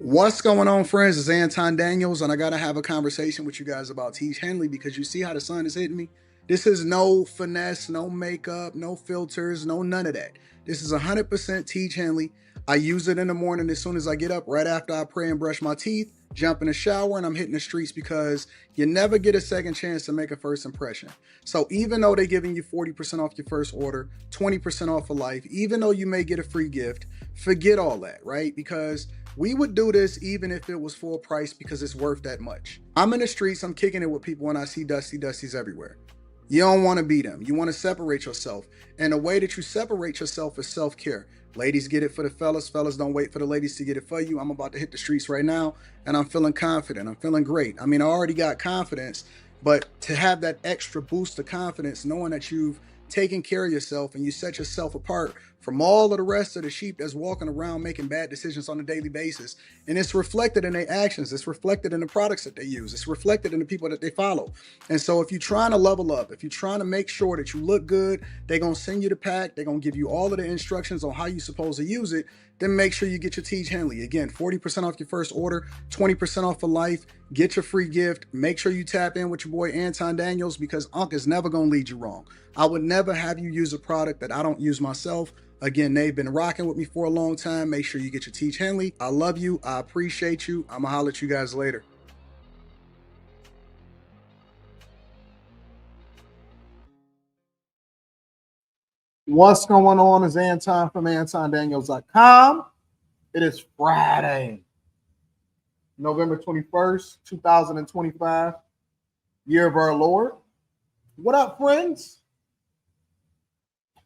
What's going on, friends? It's Anton Daniels, and I got to have a conversation with you guys about Teach Henley because you see how the sun is hitting me? This is no finesse, no makeup, no filters, no none of that. This is 100% Teach Henley. I use it in the morning as soon as I get up, right after I pray and brush my teeth, jump in the shower, and I'm hitting the streets because you never get a second chance to make a first impression. So even though they're giving you 40% off your first order, 20% off for life, even though you may get a free gift, forget all that, right? Because we would do this even if it was full price because it's worth that much. I'm in the streets, I'm kicking it with people, and I see Dusties everywhere. You don't want to be them. You want to separate yourself. And the way that you separate yourself is self-care. Ladies get it for the fellas. Fellas don't wait for the ladies to get it for you. I'm about to hit the streets right now, and I'm feeling confident. I'm feeling great. I mean, I already got confidence, but to have that extra boost of confidence, knowing that you've taken care of yourself and you set yourself apart from all of the rest of the sheep that's walking around making bad decisions on a daily basis. And it's reflected in their actions. It's reflected in the products that they use. It's reflected in the people that they follow. And so if you're trying to level up, if you're trying to make sure that you look good, they're going to send you the pack. They're going to give you all of the instructions on how you're supposed to use it. Then make sure you get your Teach Henley. Again, 40% off your first order, 20% off for life. Get your free gift. Make sure you tap in with your boy Anton Daniels because Unc is never going to lead you wrong. I would never have you use a product that I don't use myself. Again, they've been rocking with me for a long time. Make sure you get your Teach Henley. I love you. I appreciate you. I'm going to holler at you guys later. What's going on is Anton from AntonDaniels.com. It is Friday, November 21st, 2025, year of our Lord. What up, friends?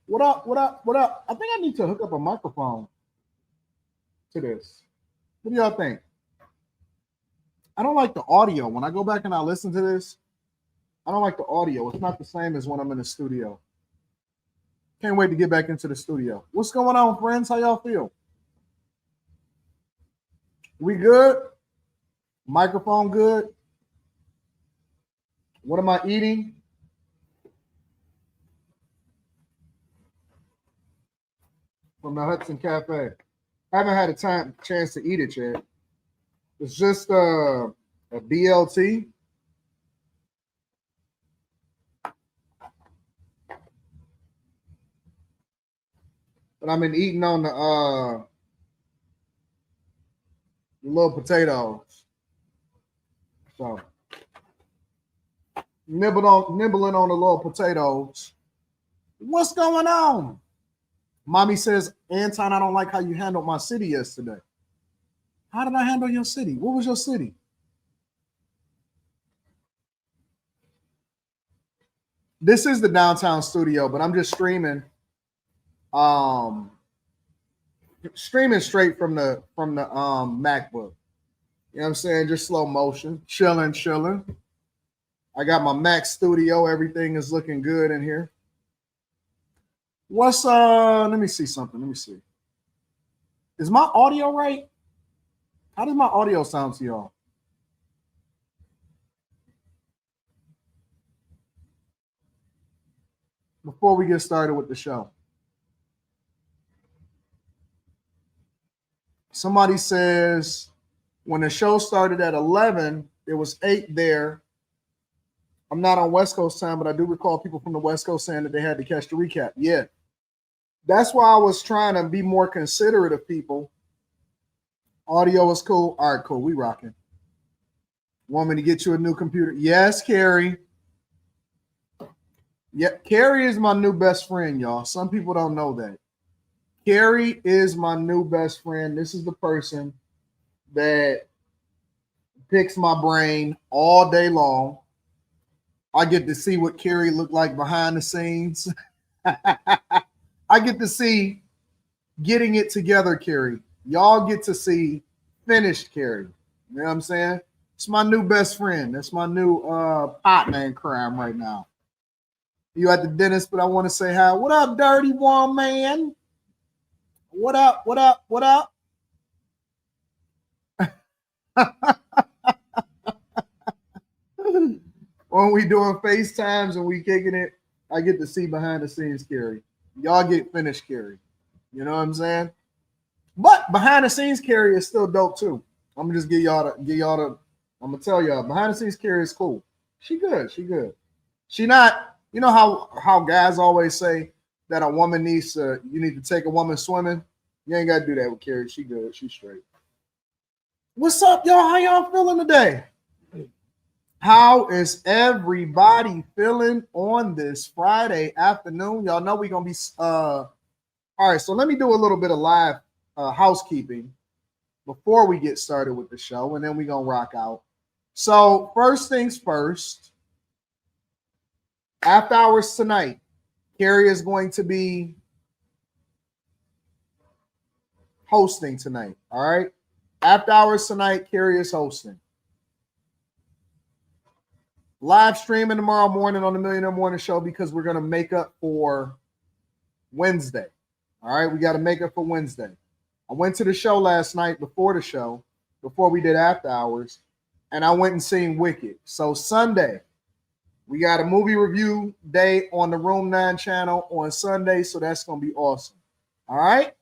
What up, what up, what up? I think I need to hook up a microphone to this. What do y'all think? I don't like the audio. When I go back and I listen to this, I don't like the audio. It's not the same as when I'm in the studio. Can't wait to get back into the studio. What's going on, friends? How y'all feel? We good? Microphone good? What am I eating? From the Hudson Cafe. I haven't had a chance to eat it yet. It's just a BLT. But I've been eating on the little potatoes. So nibbling on the little potatoes. What's going on? Mommy says, Anton, I don't like how you handled my city yesterday. How did I handle your city? What was your city? This is the downtown studio, but I'm just streaming. Streaming straight from the MacBook. You know what I'm saying? Just slow motion, chilling. I got my Mac Studio. Everything is looking good in here. What's let me see something. Let me see. Is my audio right? How does my audio sound to y'all? Before we get started with the show. Somebody says when the show started at 11, there was 8 there. I'm not on West Coast time, but I do recall people from the West Coast saying that they had to catch the recap. Yeah. That's why I was trying to be more considerate of people. Audio is cool. All right, cool. We rocking. Want me to get you a new computer? Yes, Carrie. Yeah, Carrie is my new best friend, y'all. Some people don't know that. Carrie is my new best friend. This is the person that picks my brain all day long. I get to see what Carrie looked like behind the scenes. I get to see getting it together, Carrie. Y'all get to see finished Carrie. You know what I'm saying? It's my new best friend. That's my new partner in crime right now. You at the dentist, but I want to say hi. What up, dirty one man? What up? What up? What up? When we doing FaceTimes and we kicking it, I get to see behind the scenes Carrie. Y'all get finished Carrie. You know what I'm saying? But behind the scenes Carrie is still dope too. I'm gonna just give y'all the. I'm gonna tell y'all behind the scenes. Carrie is cool. She good. She good. She not. You know how guys always say that a woman needs to. You need to take a woman swimming. You ain't gotta do that with Carrie. She good. She straight. What's up, y'all? How y'all feeling today? How is everybody feeling on this Friday afternoon? Y'all know we're gonna be all right. So let me do a little bit of live housekeeping before we get started with the show, and then we're gonna rock out. So first things first, after hours tonight, Carrie is going to be hosting tonight. All right. After hours tonight, Carrie is hosting. Live streaming tomorrow morning on the Millionaire Morning Show because we're going to make up for Wednesday. All right, we got to make up for Wednesday. I went to the show last night before the show, before we did after hours, and I went and seen Wicked. So Sunday, we got a movie review day on the Room 9 channel on Sunday, so that's going to be awesome. All right?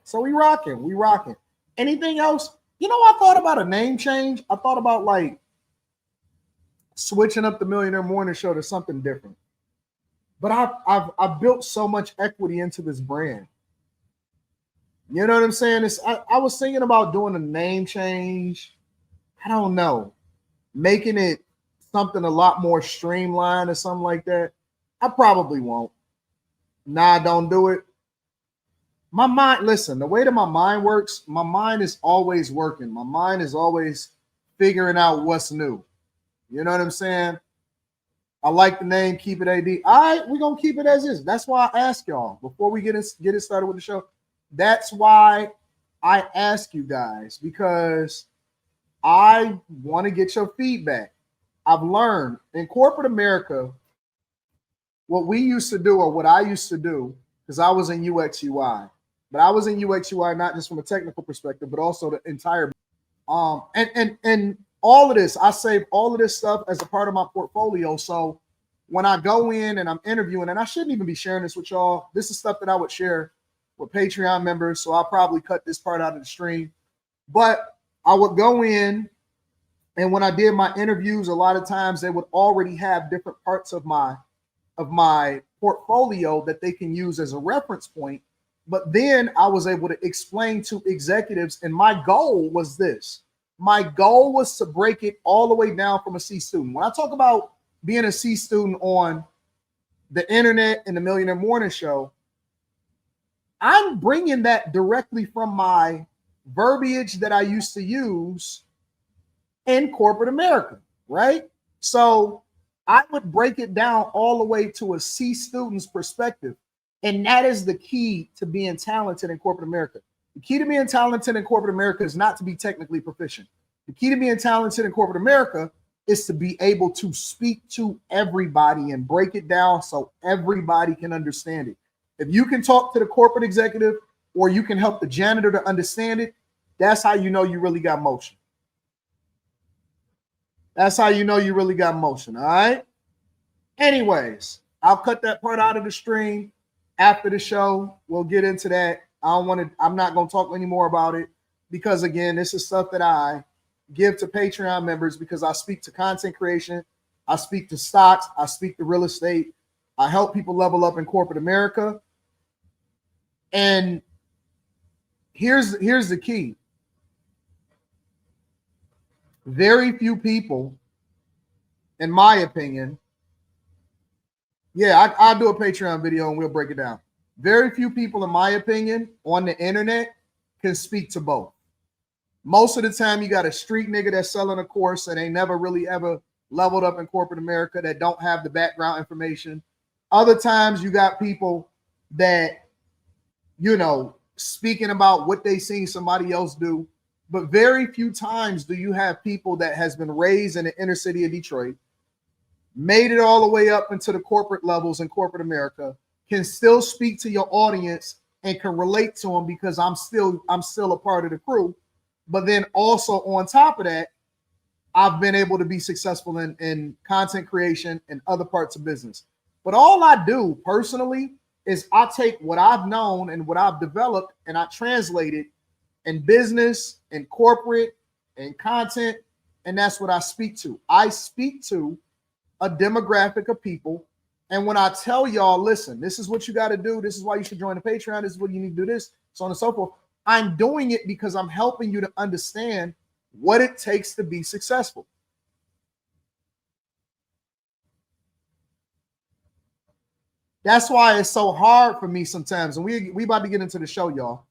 So we rocking. We rocking. Anything else? You know, I thought about a name change. I thought about like switching up the Millionaire Morning Show to something different. But I've built so much equity into this brand. You know what I'm saying? I was thinking about doing a name change. I don't know. Making it something a lot more streamlined or something like that. I probably won't. Nah, don't do it. My mind, listen, the way that my mind works, my mind is always working. My mind is always figuring out what's new. You know what I'm saying? I like the name, keep it AD. All right, we're going to keep it as is. That's why I ask y'all before we get it started with the show. That's why I ask you guys, because I want to get your feedback. I've learned in corporate America, what we used to do, or what I used to do, because I was in UX UI, but I was in UX UI not just from a technical perspective, but also the entire and all of this, I save all of this stuff as a part of my portfolio. So when I go in and I'm interviewing, and I shouldn't even be sharing this with y'all, this is stuff that I would share with Patreon members. So I'll probably cut this part out of the stream. But I would go in, and when I did my interviews, a lot of times they would already have different parts of my portfolio that they can use as a reference point. But then I was able to explain to executives, and my goal was this. My goal was to break it all the way down from a C student. When I talk about being a C student on the internet and the Millionaire Morning Show, I'm bringing that directly from my verbiage that I used to use in corporate America, right? So I would break it down all the way to a C student's perspective. And that is the key to being talented in corporate America. The key to being talented in corporate America is not to be technically proficient. The key to being talented in corporate America is to be able to speak to everybody and break it down so everybody can understand it. If you can talk to the corporate executive, or you can help the janitor to understand it, that's how you know you really got motion. That's how you know you really got motion, all right? Anyways, I'll cut that part out of the stream. After the show, we'll get into that. I'm not going to talk anymore about it because, again, this is stuff that I give to Patreon members because I speak to content creation. I speak to stocks. I speak to real estate. I help people level up in corporate America. And here's the key. Very few people, in my opinion, I'll do a Patreon video and we'll break it down. Very few people, in my opinion, on the internet can speak to both. Most of the time, you got a street nigga that's selling a course and ain't never really ever leveled up in corporate America that don't have the background information. Other times, you got people that, you know, speaking about what they seen somebody else do. But very few times do you have people that has been raised in the inner city of Detroit, made it all the way up into the corporate levels in corporate America, can still speak to your audience and can relate to them because I'm still a part of the crew. But then also on top of that, I've been able to be successful in content creation and other parts of business. But all I do personally is I take what I've known and what I've developed and I translate it in business, in corporate, and content, and that's what I speak to. I speak to a demographic of people, and when I tell y'all, listen, this is what you got to do, this is why you should join the Patreon, this is what you need to do, this, so on and so forth, I'm doing it because I'm helping you to understand what it takes to be successful. That's why it's so hard for me sometimes, and we about to get into the show, y'all.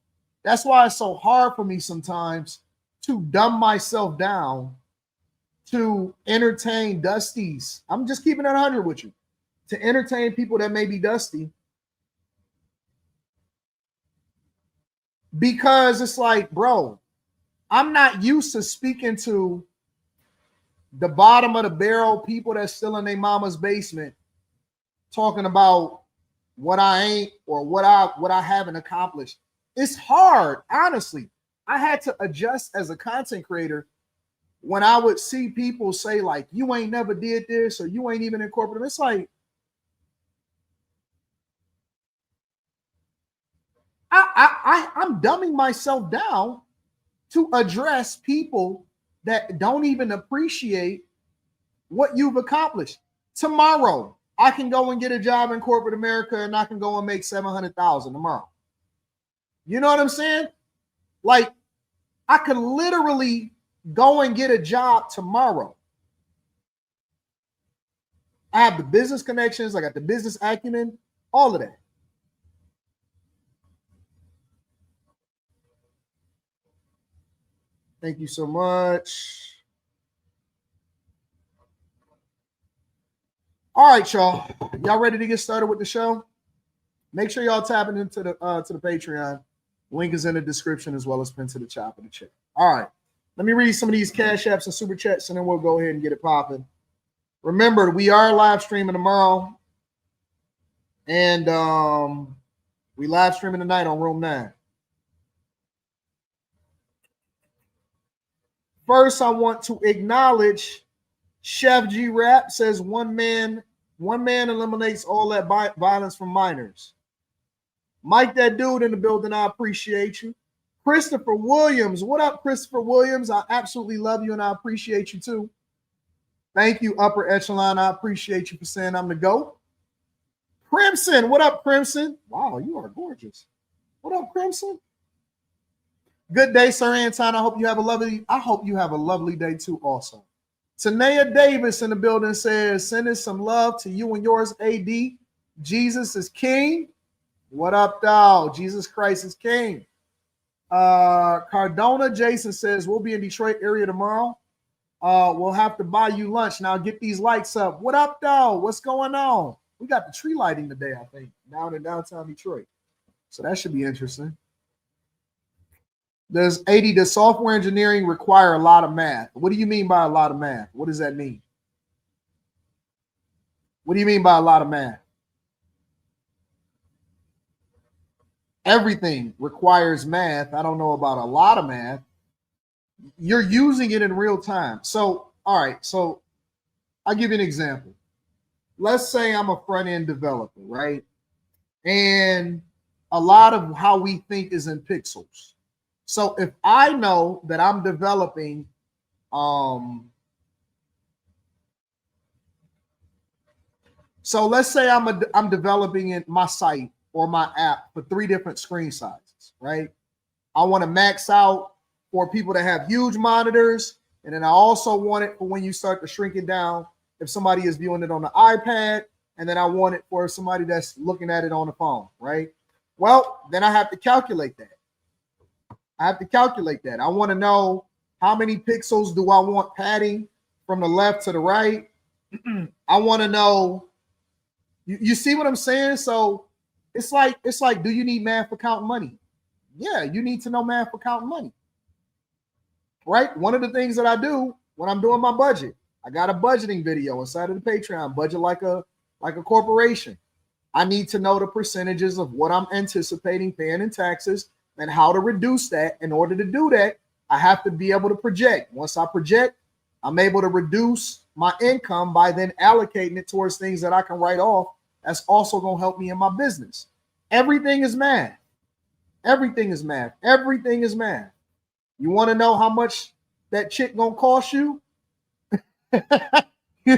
That's why it's so hard for me sometimes to dumb myself down to entertain dusties. I'm just keeping it 100 with you. To entertain people that may be dusty. Because it's like, bro, I'm not used to speaking to the bottom of the barrel people that's still in their mama's basement talking about what I ain't or what I haven't accomplished. It's hard, honestly. I had to adjust as a content creator when I would see people say like, you ain't never did this or you ain't even in corporate. It's like, I'm dumbing myself down to address people that don't even appreciate what you've accomplished. Tomorrow, I can go and get a job in corporate America and I can go and make $700,000 tomorrow. You know what I'm saying? Like, I could literally go and get a job tomorrow. I have the business connections, I got the business acumen, all of that. Thank you so much. All right, y'all. Y'all ready to get started with the show? Make sure y'all tapping into the Patreon. Link is in the description as well as pinned to the top of the chat. All right. Let me read some of these cash apps and super chats, and then we'll go ahead and get it popping. Remember, we are live streaming tomorrow, and we live streaming tonight on Room 9. First, I want to acknowledge Chef G Rap says one man eliminates all that violence from minors. Mike, that dude in the building, I appreciate you. Christopher Williams, what up, Christopher Williams? I absolutely love you and I appreciate you too. Thank you, Upper Echelon. I appreciate you for saying I'm the GOAT. Crimson, what up, Crimson? Wow, you are gorgeous. What up, Crimson? Good day, Sir Anton. I hope you have a lovely day too, also. Tanea Davis in the building says, sending some love to you and yours, AD. Jesus is King. What up, dog? Jesus Christ is King. Cardona Jason says, we'll be in Detroit area tomorrow. We'll have to buy you lunch. Now get these lights up. What up, dog? What's going on? We got the tree lighting today, I think, down in downtown Detroit. So that should be interesting. Does software engineering require a lot of math? What do you mean by a lot of math? What does that mean? What do you mean by a lot of math? Everything requires math. I don't know about a lot of math. You're using it in real time. So, all right. So I'll give you an example. Let's say I'm a front-end developer, right? And a lot of how we think is in pixels. So if I know that I'm developing so let's say I'm developing in my site or my app for 3 different screen sizes, right? I want to max out for people that have huge monitors, and then I also want it for when you start to shrink it down if somebody is viewing it on the iPad, and then I want it for somebody that's looking at it on the phone, right? Well, then I have to calculate that. I want to know how many pixels do I want padding from the left to the right. I want to know, you see what I'm saying? So it's like, do you need math for counting money? Yeah, you need to know math for counting money, right? One of the things that I do when I'm doing my budget, I got a budgeting video inside of the Patreon, budget like a corporation. I need to know the percentages of what I'm anticipating paying in taxes and how to reduce that. In order to do that, I have to be able to project. Once I project, I'm able to reduce my income by then allocating it towards things that I can write off. That's also going to help me in my business. Everything is math. Everything is math. Everything is math. You want to know how much that chick gonna cost you? You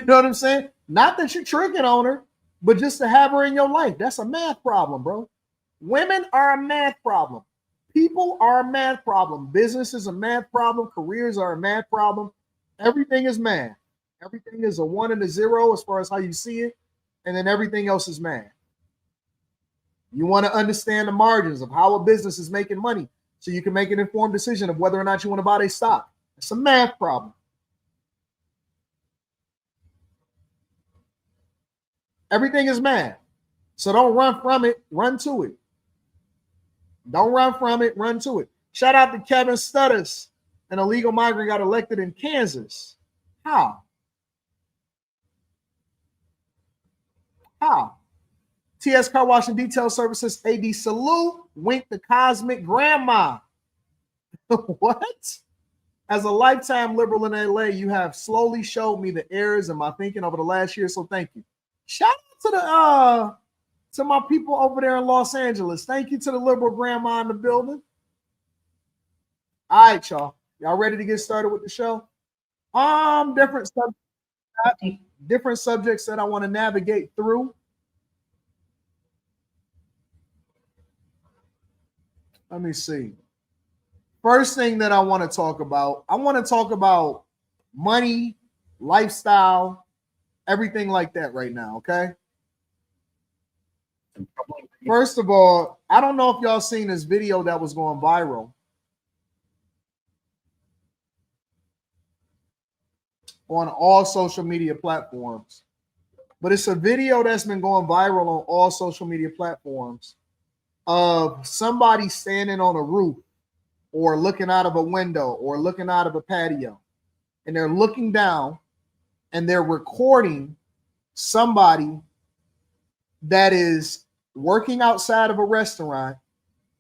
know what I'm saying? Not that you're tricking on her, but just to have her in your life. That's a math problem, bro. Women are a math problem. People are a math problem. Business is a math problem. Careers are a math problem. Everything is math. Everything is a 1 and a 0 as far as how you see it. And then everything else is math. You want to understand the margins of how a business is making money so you can make an informed decision of whether or not you want to buy their stock. It's a math problem. Everything is math. So don't run from it, run to it. Don't run from it, run to it. Shout out to Kevin Studders. An illegal migrant got elected in Kansas. How? How? TS Car Wash and Detail Services, AD Salute, Wink the Cosmic Grandma. What? As a lifetime liberal in LA, you have slowly showed me the errors in my thinking over the last year, so thank you. Shout out to my people over there in Los Angeles. Thank you to the liberal grandma in the building. All right, y'all. Y'all ready to get started with the show? Different subjects that I want to navigate through. Let me see. First thing that I want to talk about money, lifestyle, everything like that right now, okay? First of all, I don't know if y'all seen this video that was going viral on all social media platforms. But it's a video that's been going viral on all social media platforms of somebody standing on a roof or looking out of a window or looking out of a patio. And they're looking down and they're recording somebody that is working outside of a restaurant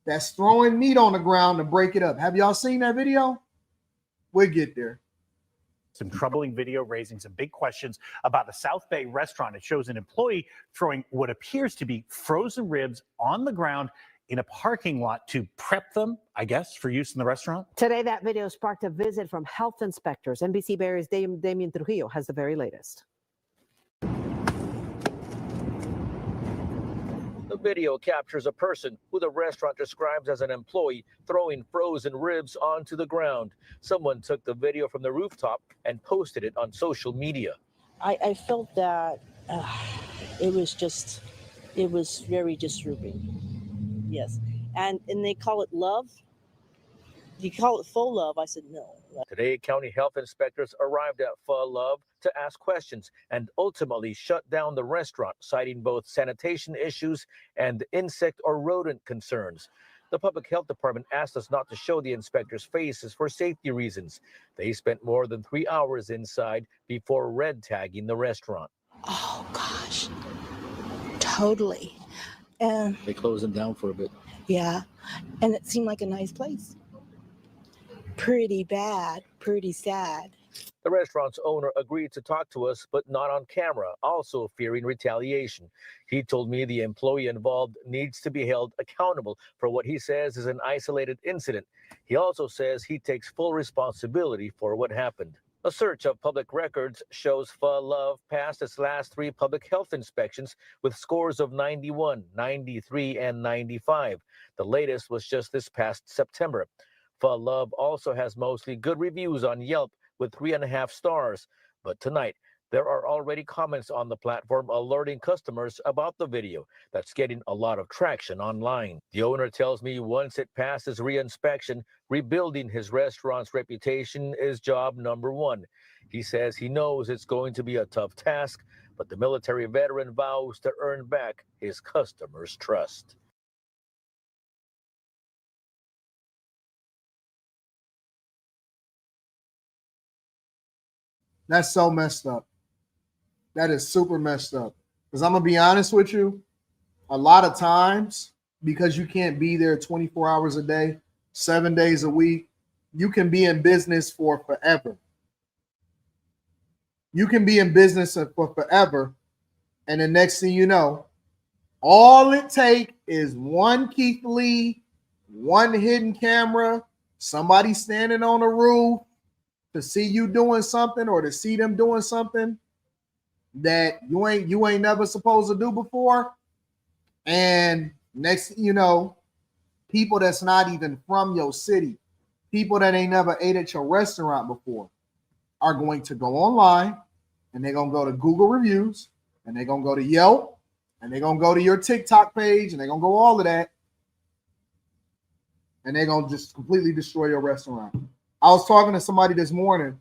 that's throwing meat on the ground to break it up. Have y'all seen that video? We'll get there. Some troubling video raising some big questions about the South Bay restaurant. It shows an employee throwing what appears to be frozen ribs on the ground in a parking lot to prep them, I guess, for use in the restaurant. Today, that video sparked a visit from health inspectors. NBC Bay Area's Damian Trujillo has the very latest. The video captures a person who the restaurant describes as an employee throwing frozen ribs onto the ground. Someone took the video from the rooftop and posted it on social media. I felt that it was very disturbing. Yes. And they call it love. You call it faux love? I said no. Today, county health inspectors arrived at Pho Love to ask questions and ultimately shut down the restaurant, citing both sanitation issues and insect or rodent concerns. The public health department asked us not to show the inspectors' faces for safety reasons. They spent more than 3 hours inside before red tagging the restaurant. Oh gosh, totally. And they closed them down for a bit. Yeah, and it seemed like a nice place. Pretty bad, pretty sad. The restaurant's owner agreed to talk to us, but not on camera, also fearing retaliation. He told me the employee involved needs to be held accountable for what he says is an isolated incident. He also says he takes full responsibility for what happened. A search of public records shows Pho Love passed its last 3 public health inspections with scores of 91, 93, and 95. The latest was just this past September. Pho Love also has mostly good reviews on Yelp with 3.5 stars. But tonight, there are already comments on the platform alerting customers about the video that's getting a lot of traction online. The owner tells me once it passes re-inspection, rebuilding his restaurant's reputation is job number 1. He says he knows it's going to be a tough task, but the military veteran vows to earn back his customers' trust. That's so messed up. That is super messed up. Because I'm going to be honest with you, a lot of times, because you can't be there 24 hours a day, 7 days a week, you can be in business for forever. You can be in business for forever. And the next thing you know, all it takes is one Keith Lee, one hidden camera, somebody standing on a roof, to see you doing something or to see them doing something that you ain't never supposed to do before. And next, you know, people that's not even from your city, people that ain't never ate at your restaurant before, are going to go online and they're gonna go to Google reviews and they're gonna go to Yelp and they're gonna go to your TikTok page and they're gonna go all of that, and they're gonna just completely destroy your restaurant. I was talking to somebody this morning.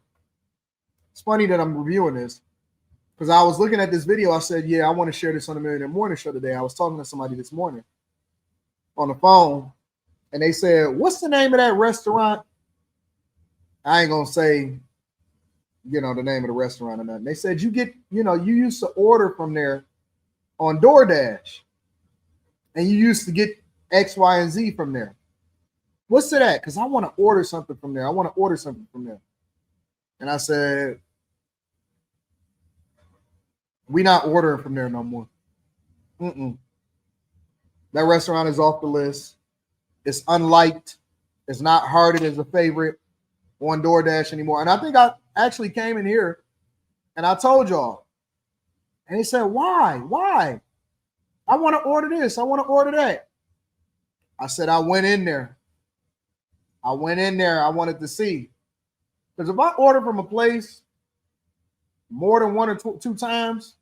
It's funny that I'm reviewing this because I was looking at this video. I said, yeah, I want to share this on the Millionaire Morning Show today. I was talking to somebody this morning on the phone, and they said, what's the name of that restaurant? I ain't gonna say, you know, the name of the restaurant or nothing. They said you used to order from there on DoorDash, and you used to get X, Y, and Z from there. What's it at? Because I want to order something from there. And I said, we not ordering from there no more. That restaurant is off the list. It's unliked. It's not hearted as a favorite on DoorDash anymore. And I think I actually came in here and I told y'all. And they said, why? Why? I want to order this. I want to order that. I said, I went in there. I wanted to see. Because if I order from a place more than one or two times,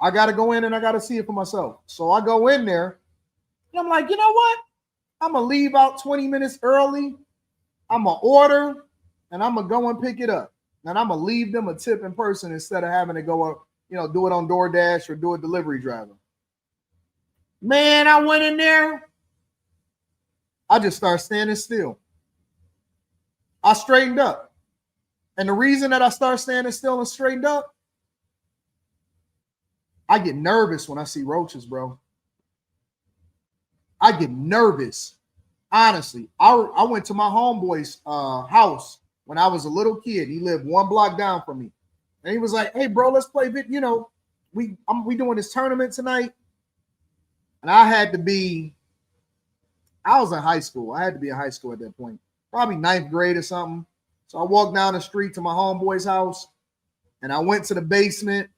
I got to go in and I got to see it for myself. So I go in there and I'm like, you know what? I'm going to leave out 20 minutes early. I'm going to order and I'm going to go and pick it up. And I'm going to leave them a tip in person instead of having to go up, you know, do it on DoorDash or do a delivery driver. Man, I went in there. I just started standing still. I straightened up. And the reason that I start standing still and straightened up, I get nervous when I see roaches, bro. I get nervous. Honestly, I went to my homeboy's house when I was a little kid. He lived one block down from me. And he was like, hey, bro, let's play, you know, we doing this tournament tonight. And I was in high school. I had to be in high school at that point, probably 9th grade or something. So I walked down the street to my homeboy's house and I went to the basement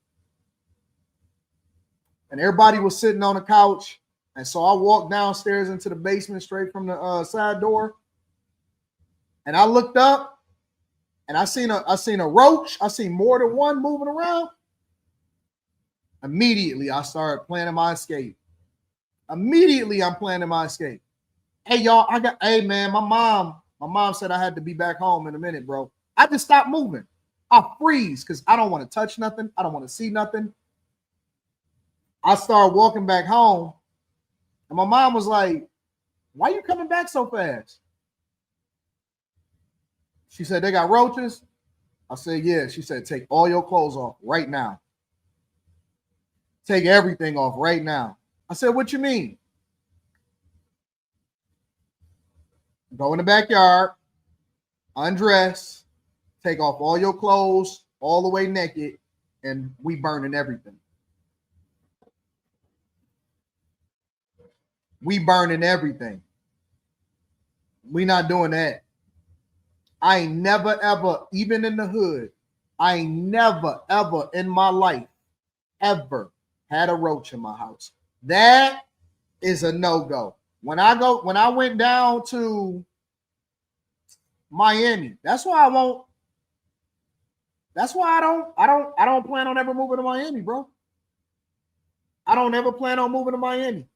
and everybody was sitting on the couch. And so I walked downstairs into the basement straight from the side door. And I looked up and I seen a roach. I seen more than one moving around. Immediately I started planning my escape. Immediately I'm planning my escape. Hey, y'all, hey, man, my mom said I had to be back home in a minute, bro. I just stopped moving. I freeze because I don't want to touch nothing. I don't want to see nothing. I started walking back home, and my mom was like, why are you coming back so fast? She said, they got roaches. I said, yeah. She said, take all your clothes off right now. Take everything off right now. I said, what you mean? Go in the backyard, undress, take off all your clothes, all the way naked, and we burning everything. We burning everything. We not doing that. I ain't never, ever, even in the hood, I ain't never, ever in my life, ever had a roach in my house. That is a no-go. When I went down to Miami, that's why I don't plan on ever moving to Miami, bro. I don't ever plan on moving to Miami.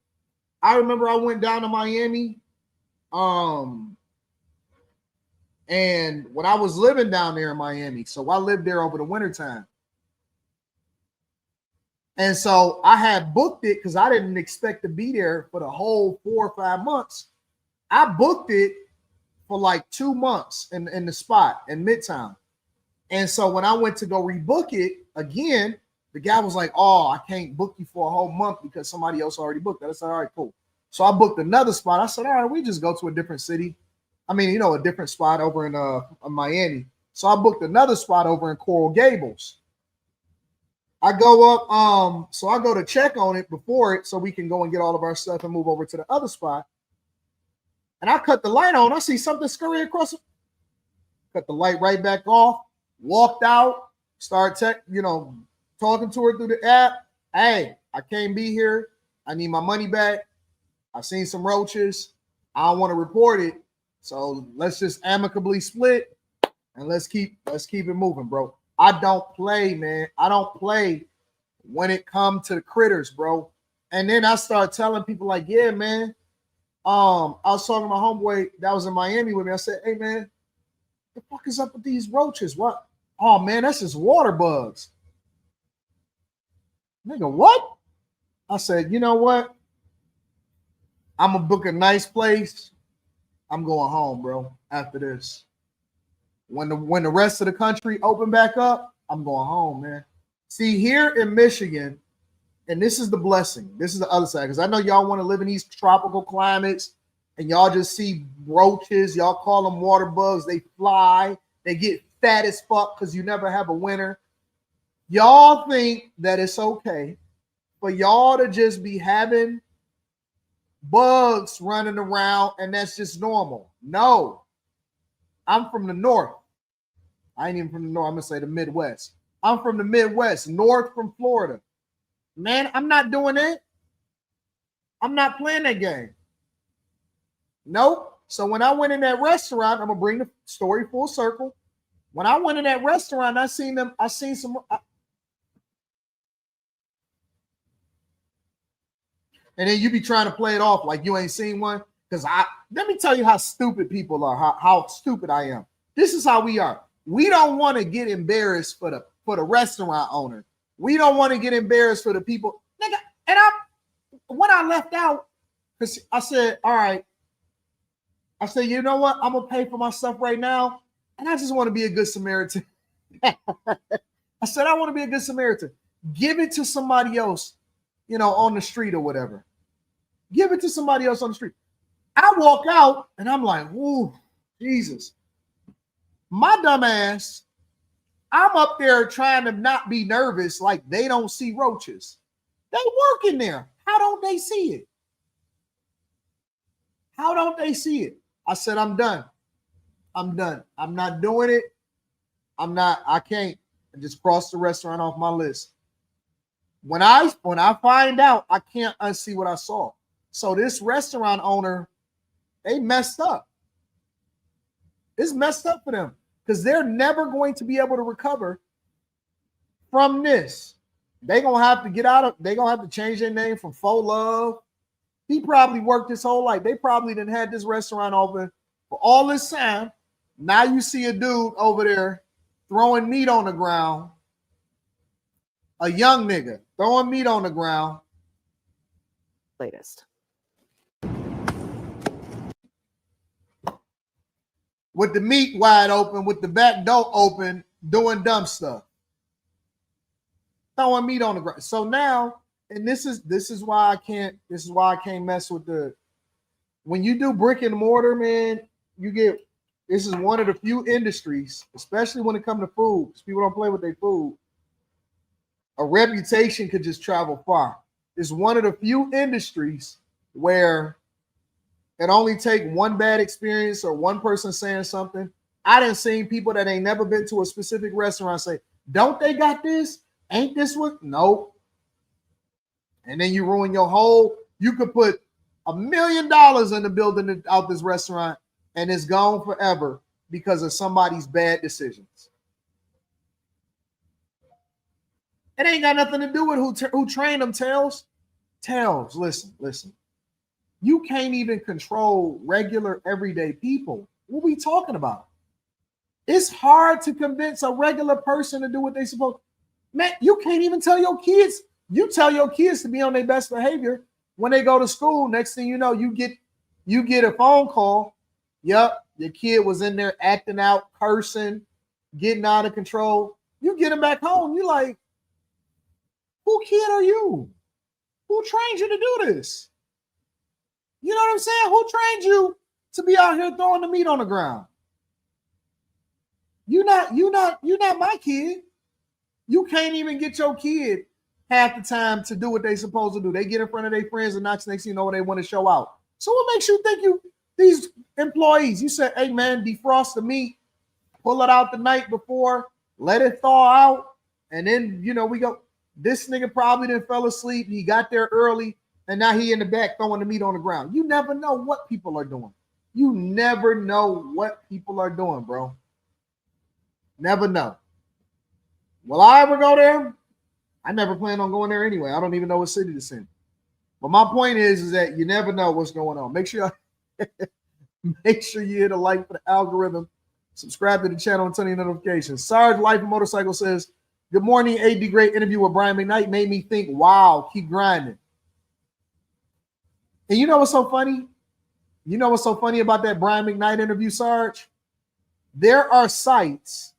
I remember I went down to Miami, and when I was living down there in Miami, so I lived there over the wintertime. And so I had booked it because I didn't expect to be there for the whole 4 or 5 months. I booked it for like 2 months in the spot in Midtown. And so when I went to go rebook it again, the guy was like, oh, I can't book you for a whole month because somebody else already booked it. I said, all right, cool. So I booked another spot. I said, all right, we just go to a different city. I mean, you know, a different spot over in Miami. So I booked another spot over in Coral Gables. I go up, so I go to check on it before it so we can go and get all of our stuff and move over to the other spot. And I cut the light on. I see something scurry across. cut the light right back off, walked out, started talking to her through the app. Hey, I can't be here. I need my money back. I seen some roaches. I don't want to report it. So let's just amicably split and let's keep it moving, bro. I don't play, man. I don't play when it comes to the critters, bro. And then I start telling people like, yeah, man. I was talking to my homeboy that was in Miami with me. I said, hey, man, the fuck is up with these roaches? What? Oh, man, that's just water bugs. Nigga, what? I said, you know what? I'm going to book a nice place. I'm going home, bro, after this. When the rest of the country open back up, I'm going home, man. See, here in Michigan, and this is the blessing. This is the other side, because I know y'all want to live in these tropical climates, and y'all just see roaches. Y'all call them water bugs. They fly. They get fat as fuck because you never have a winter. Y'all think that it's okay for y'all to just be having bugs running around and that's just normal. No. I'm from the north. I ain't even from the north. I'm going to say the Midwest. I'm from the Midwest, north from Florida. Man, I'm not doing it. I'm not playing that game. Nope. So when I went in that restaurant, I'm going to bring the story full circle. When I went in that restaurant, I seen some. And then you be trying to play it off like you ain't seen one. Because let me tell you how stupid people are, how stupid I am. This is how we are. We don't want to get embarrassed for the restaurant owner. We don't want to get embarrassed for the people. Nigga, and when I left out, because I said, all right. I said, you know what? I'm going to pay for my stuff right now. And I just want to be a good Samaritan. I said, I want to be a good Samaritan. Give it to somebody else, on the street or whatever. Give it to somebody else on the street. I walk out and I'm like, ooh, Jesus. My dumb ass, I'm up there trying to not be nervous like they don't see roaches. They work in there. How don't they see it? How don't they see it? I said, I'm done. I'm done. I'm not doing it. I can't. I just crossed the restaurant off my list. When I find out, I can't unsee what I saw. So this restaurant owner, they messed up. It's messed up for them because they're never going to be able to recover from this. They're going to have to they're going to have to change their name from Faux Love. He probably worked his whole life. They probably didn't have this restaurant open for all this time. Now you see a dude over there throwing meat on the ground. A young nigga throwing meat on the ground. Latest. With the meat wide open, with the back door open, doing dumb stuff. Throwing meat on the ground. So now, and this is why I can't mess with when you do brick and mortar, man, this is one of the few industries, especially when it comes to food, because people don't play with their food. A reputation could just travel far. It's one of the few industries where it only take one bad experience or one person saying something. I done seen people that ain't never been to a specific restaurant say, don't they got this? Ain't this what? Nope. And then you ruin you could put $1 million in the building out this restaurant and it's gone forever because of somebody's bad decisions. It ain't got nothing to do with who trained them, Tails. Tails, listen. You can't even control regular, everyday people. What are we talking about? It's hard to convince a regular person to do what they supposed to. Man, you can't even tell your kids. You tell your kids to be on their best behavior when they go to school. Next thing you know, you get a phone call. Yep, your kid was in there acting out, cursing, getting out of control. You get them back home. You like, who kid are you? Who trained you to do this? You know what I'm saying? Who trained you to be out here throwing the meat on the ground? You're not my kid. You can't even get your kid half the time to do what they supposed to do. They get in front of their friends and next thing you know, they want to show out. So what makes you think these employees, you said, hey man, defrost the meat, pull it out the night before, let it thaw out, and then we go. This nigga probably didn't fell asleep. He got there early, and now he in the back throwing the meat on the ground. You never know what people are doing. You never know what people are doing, bro. Never know. Will I ever go there? I never plan on going there anyway. I don't even know what city it's in. But my point is that you never know what's going on. Make sure you hit a like for the algorithm. Subscribe to the channel and turn on notifications. Sarge Life and Motorcycle says, good morning, AD. Great interview with Brian McKnight. Made me think, wow, keep grinding. And you know what's so funny? You know what's so funny about that Brian McKnight interview, Sarge? There are sites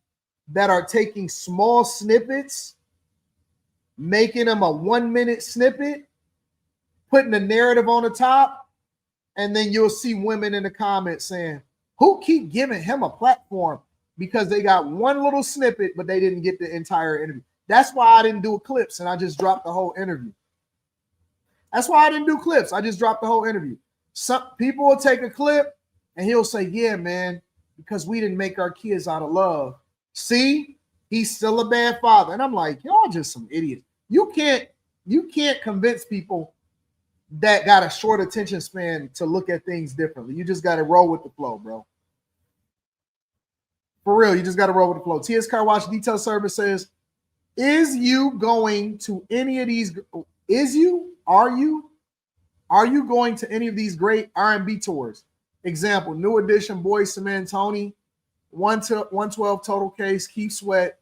that are taking small snippets, making them a 1-minute snippet, putting a narrative on the top, and then you'll see women in the comments saying, who keep giving him a platform? Because they got one little snippet, but they didn't get the entire interview. That's why I didn't do clips and I just dropped the whole interview. That's why I didn't do clips. I just dropped the whole interview. Some people will take a clip and he'll say, yeah, man, because we didn't make our kids out of love. See, he's still a bad father. And I'm like, y'all just some idiots. You can't convince people that got a short attention span to look at things differently. You just got to roll with the flow, bro. For real, you just got to roll with the flow. TS Car Wash Detail Service says, is you going to any of these? Are you going to any of these great R&B tours? Example, New Edition, Boys to Men, Tony, 112 Total Case, Keith Sweat,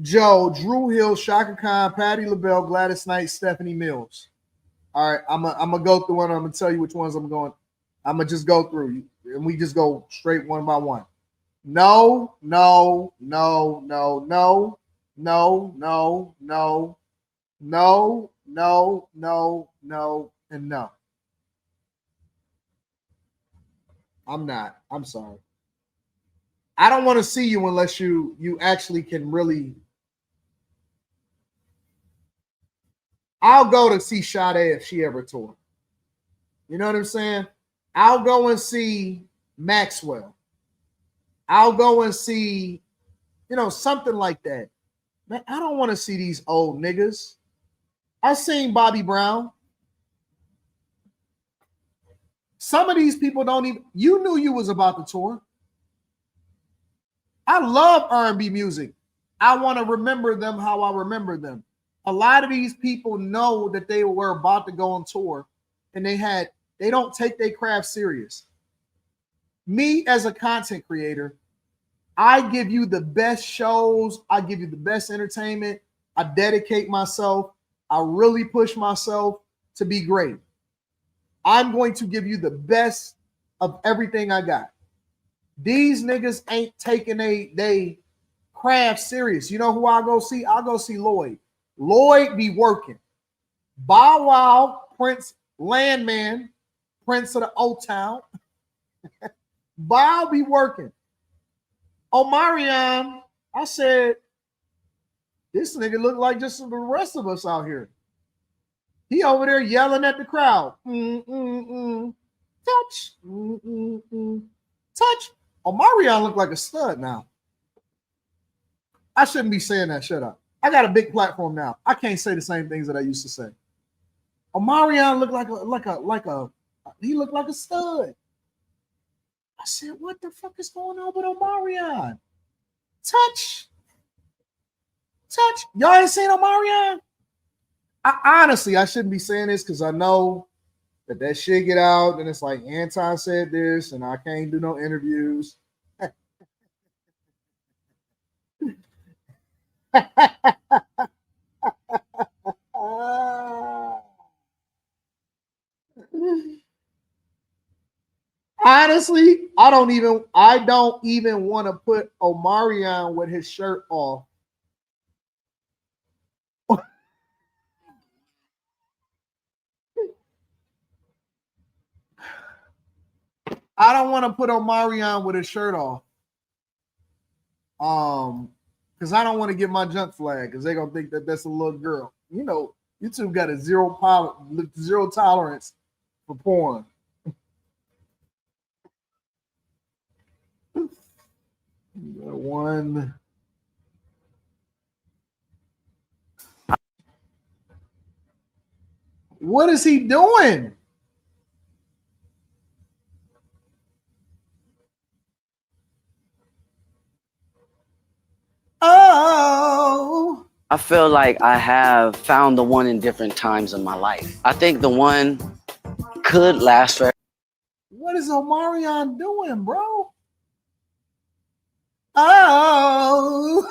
Joe, Drew Hill, Shaka Khan, Patti LaBelle, Gladys Knight, Stephanie Mills. All right, I'm gonna go through one. I'm gonna tell you which ones I'm going. I'm gonna just go through, and we just go straight one by one. No, no, no, no, no, no, no, no, no, no, no, no, and no. I'm not. I'm sorry. I don't want to see you unless you actually can really. I'll go to see Sade if she ever toured. You know what I'm saying? I'll go and see Maxwell. I'll go and see, something like that. Man, I don't want to see these old niggas. I seen Bobby Brown. Some of these people don't even, you knew you was about to tour. I love R&B music. I want to remember them how I remember them. A lot of these people know that they were about to go on tour and they don't take their craft serious. Me as a content creator, I give you the best shows. I give you the best entertainment. I dedicate myself. I really push myself to be great. I'm going to give you the best of everything I got. These niggas ain't taking they craft serious. You know who I go see? I'll go see Lloyd. Lloyd be working. Bow Wow, Prince, Landman, Prince of the Old Town. Bow be working. Omarion, I said, this nigga look like just the rest of us out here. He over there yelling at the crowd. Touch. Touch. Omarion look like a stud now. I shouldn't be saying that. Shut up. I got a big platform now. I can't say the same things that I used to say. Omarion looked he looked like a stud. I said, what the fuck is going on with Omarion? Touch. Y'all ain't seen Omarion? Honestly, I shouldn't be saying this because I know that shit get out and it's like Anton said this and I can't do no interviews. Honestly, I don't even want to put Omarion with his shirt off. I don't want to put Omarion with his shirt off. Because I don't want to get my junk flag because they're gonna think that that's a little girl. You know, YouTube got a zero tolerance for porn. One. What is he doing? Oh. I feel like I have found the one in different times of my life. I think the one could last forever. What is Omarion doing, bro? Oh.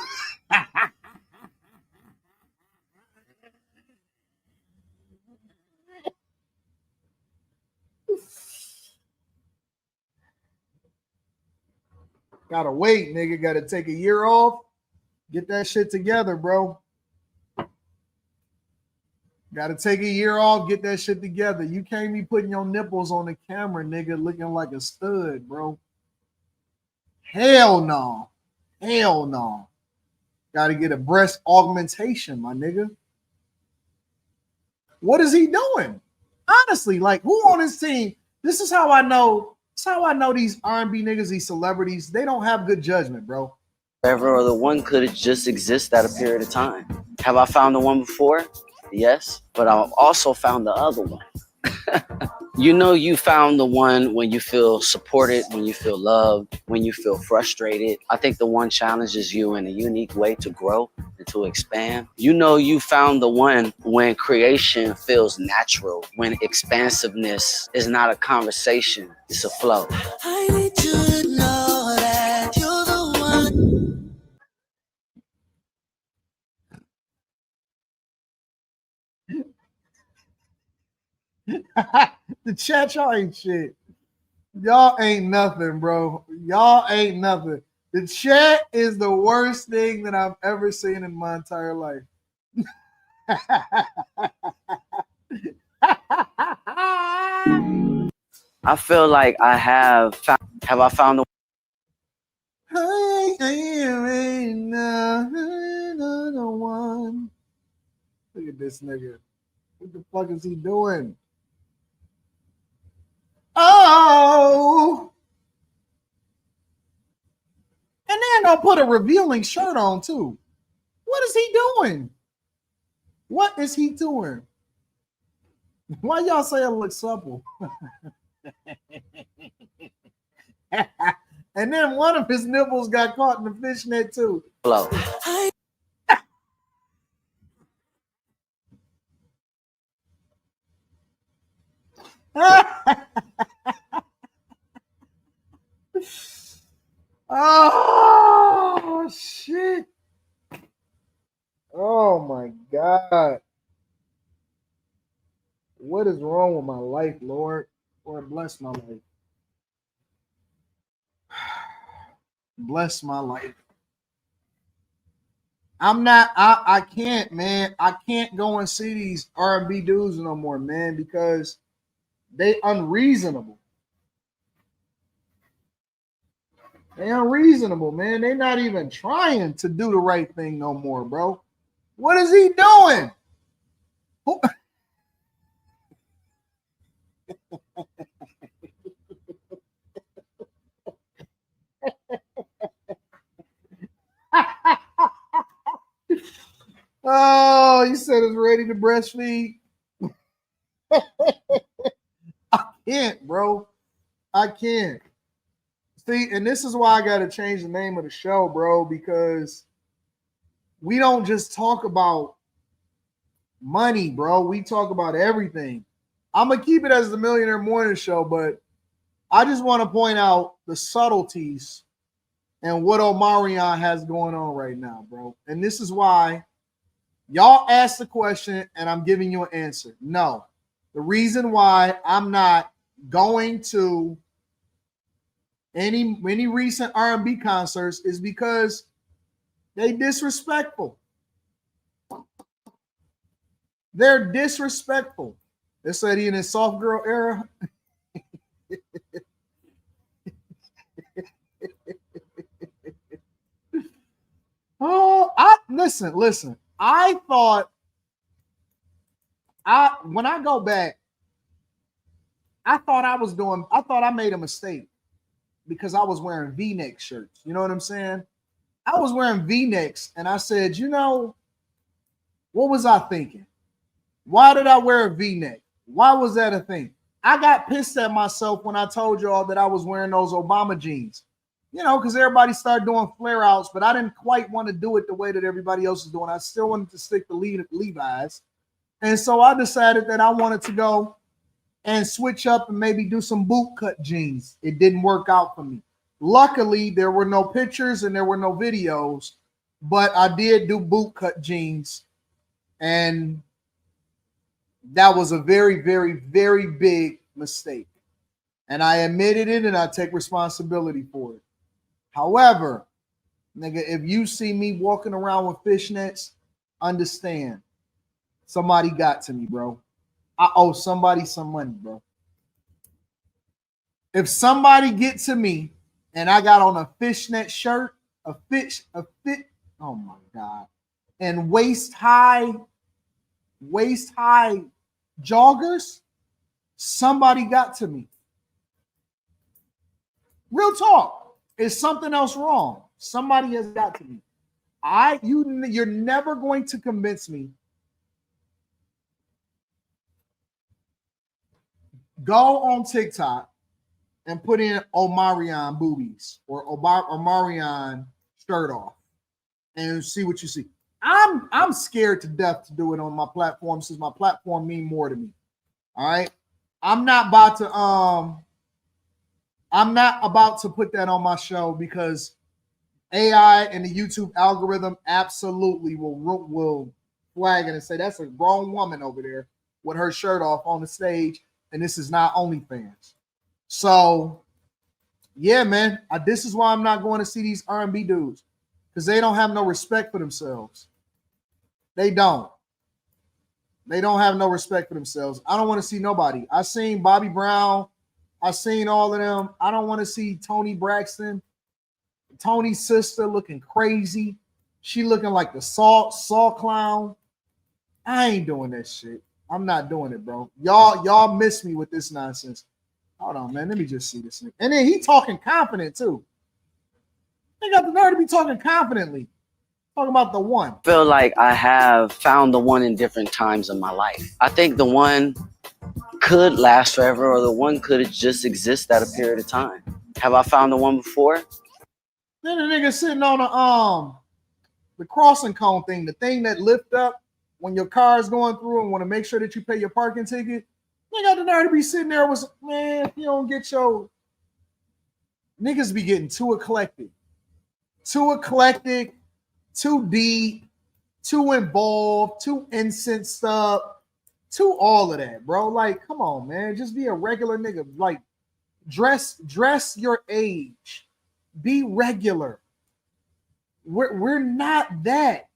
Gotta wait, nigga. Gotta take a year off. Get that shit together, bro. Gotta take a year off. Get that shit together. You can't be putting your nipples on the camera, nigga, looking like a stud, bro. Hell no. Hell no. Gotta get a breast augmentation, my nigga. What is he doing? Honestly, like, who on his team? This is how I know. This is how I know these R&B niggas, these celebrities, they don't have good judgment, bro. Or the one could just exist at a period of time. Have I found the one before? Yes, but I've also found the other one. You know, you found the one when you feel supported, when you feel loved, when you feel frustrated. I think the one challenges you in a unique way to grow and to expand. You know, you found the one when creation feels natural, when expansiveness is not a conversation, it's a flow. I need you to know that you're the one. The chat, y'all ain't shit. Y'all ain't nothing, bro. Y'all ain't nothing. The chat is the worst thing that I've ever seen in my entire life. I feel like I have I found the one. Look at this nigga. What the fuck is he doing? Oh. And then I'll put a revealing shirt on too. What is he doing? What is he doing? Why y'all say I look supple? And then one of his nipples got caught in the fishnet too. flow. Oh shit. Oh my God. What is wrong with my life, Lord? Lord, bless my life. Bless my life. I can't, man. I can't go and see these R&B dudes no more, man, because they unreasonable. They unreasonable, man. They're not even trying to do the right thing no more, bro. What is he doing? Oh, you said it's ready to breastfeed. I can't, bro. I can't. See, and this is why I got to change the name of the show, bro, because we don't just talk about money, bro. We talk about everything. I'm going to keep it as the Millionaire Morning Show, but I just want to point out the subtleties and what Omarion has going on right now, bro. And this is why y'all asked the question and I'm giving you an answer. No. The reason why I'm not going to any recent R&B concerts is because they disrespectful. They're disrespectful. They said he in his soft girl era. Oh, listen. I thought when I go back, I thought I made a mistake. because I was wearing V-neck shirts. You know what I'm saying? I was wearing V-necks, and I said, you know, what was I thinking? Why did I wear a V-neck? Why was that a thing? I got pissed at myself when I told y'all that I was wearing those Obama jeans. You know, because everybody started doing flare-outs, but I didn't quite want to do it the way that everybody else is doing. I still wanted to stick to Levi's. And so I decided that I wanted to go and switch up and maybe do some boot cut jeans. It didn't work out for me. Luckily, there were no pictures and there were no videos, but I did do boot cut jeans. And that was a very, very, very big mistake. And I admitted it and I take responsibility for it. However, nigga, if you see me walking around with fishnets, understand somebody got to me, bro. I owe somebody some money, bro. If somebody get to me and I got on a fishnet shirt, oh my God, and waist high joggers, somebody got to me. Real talk. Is something else wrong? Somebody has got to me. You're never going to convince me. Go on TikTok and put in Omarion boobies or Omarion shirt off and see what you see. I'm scared to death to do it on my platform since my platform mean more to me. All right. I'm not about to put that on my show because AI and the YouTube algorithm absolutely will flag it and say that's a grown woman over there with her shirt off on the stage, and this is not OnlyFans. So, yeah, man, this is why I'm not going to see these R&B dudes because they don't have no respect for themselves. They don't. They don't have no respect for themselves. I don't want to see nobody. I seen Bobby Brown. I seen all of them. I don't want to see Toni Braxton, Tony's sister looking crazy. She looking like the Saw clown. I ain't doing that shit. I'm not doing it, bro. Y'all miss me with this nonsense. Hold on, man. Let me just see this thing. And then he talking confident too. They got the nerve to be talking confidently. Talking about the one. I feel like I have found the one in different times of my life. I think the one could last forever, or the one could just exist at a period of time. Have I found the one before? Then the nigga sitting on the crossing cone thing, the thing that lift up when your car is going through and want to make sure that you pay your parking ticket. They got the nerve to be sitting there with, man, if you don't get your niggas be getting too eclectic, too deep, too involved, too incensed up, too all of that, bro. Like, come on, man. Just be a regular nigga. Like, dress your age. Be regular. We're not that.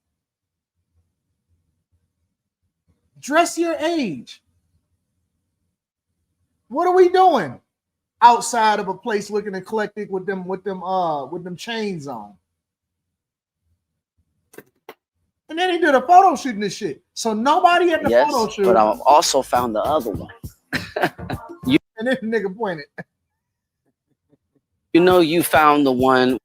Dress your age. What are we doing outside of a place looking eclectic with them chains on? And then he did a photo shoot in this shit. So nobody at the photo shoot. But I also found the other one. And then the nigga pointed. You know, you found the one.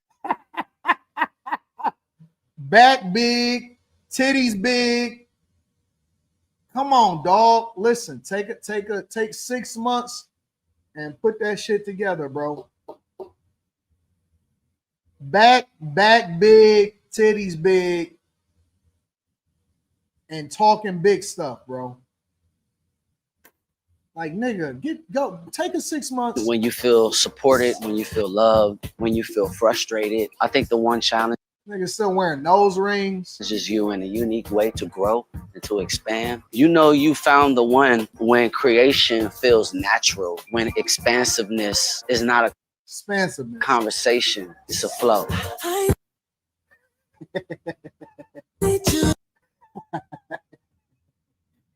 Back big, titties big. Come on, dog. Listen, take 6 months and put that shit together, bro. Back big, titties big, and talking big stuff, bro. Like, nigga, go take a 6 months. When you feel supported, when you feel loved, when you feel frustrated. I think the one challenge Nigga still wearing nose rings. is just you in a unique way to grow and to expand. You know, you found the one when creation feels natural, when expansiveness is not a conversation, it's a flow.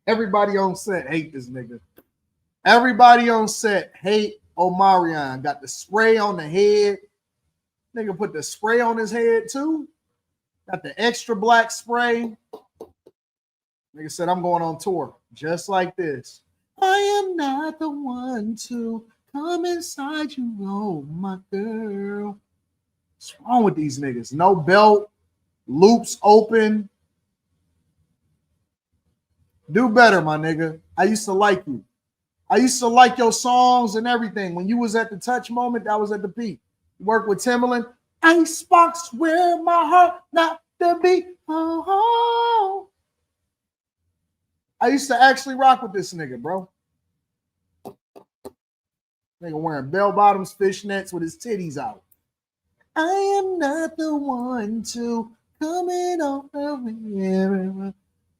Everybody on set hate this nigga. Everybody on set hate Omarion. Got the spray on the head. Nigga put the spray on his head too. Got the extra black spray. Nigga said, I'm going on tour just like this. I am not the one to Come inside you, oh my girl. What's wrong with these niggas? No belt, loops open. Do better, my nigga. I used to like you. I used to like your songs and everything. When you was at the touch moment, that was at the peak. You worked with Timbaland. Icebox where my heart not to be. Oh. I used to actually rock with this nigga, bro. Nigga wearing bell bottoms, fishnets with his titties out. I am not the one to coming over.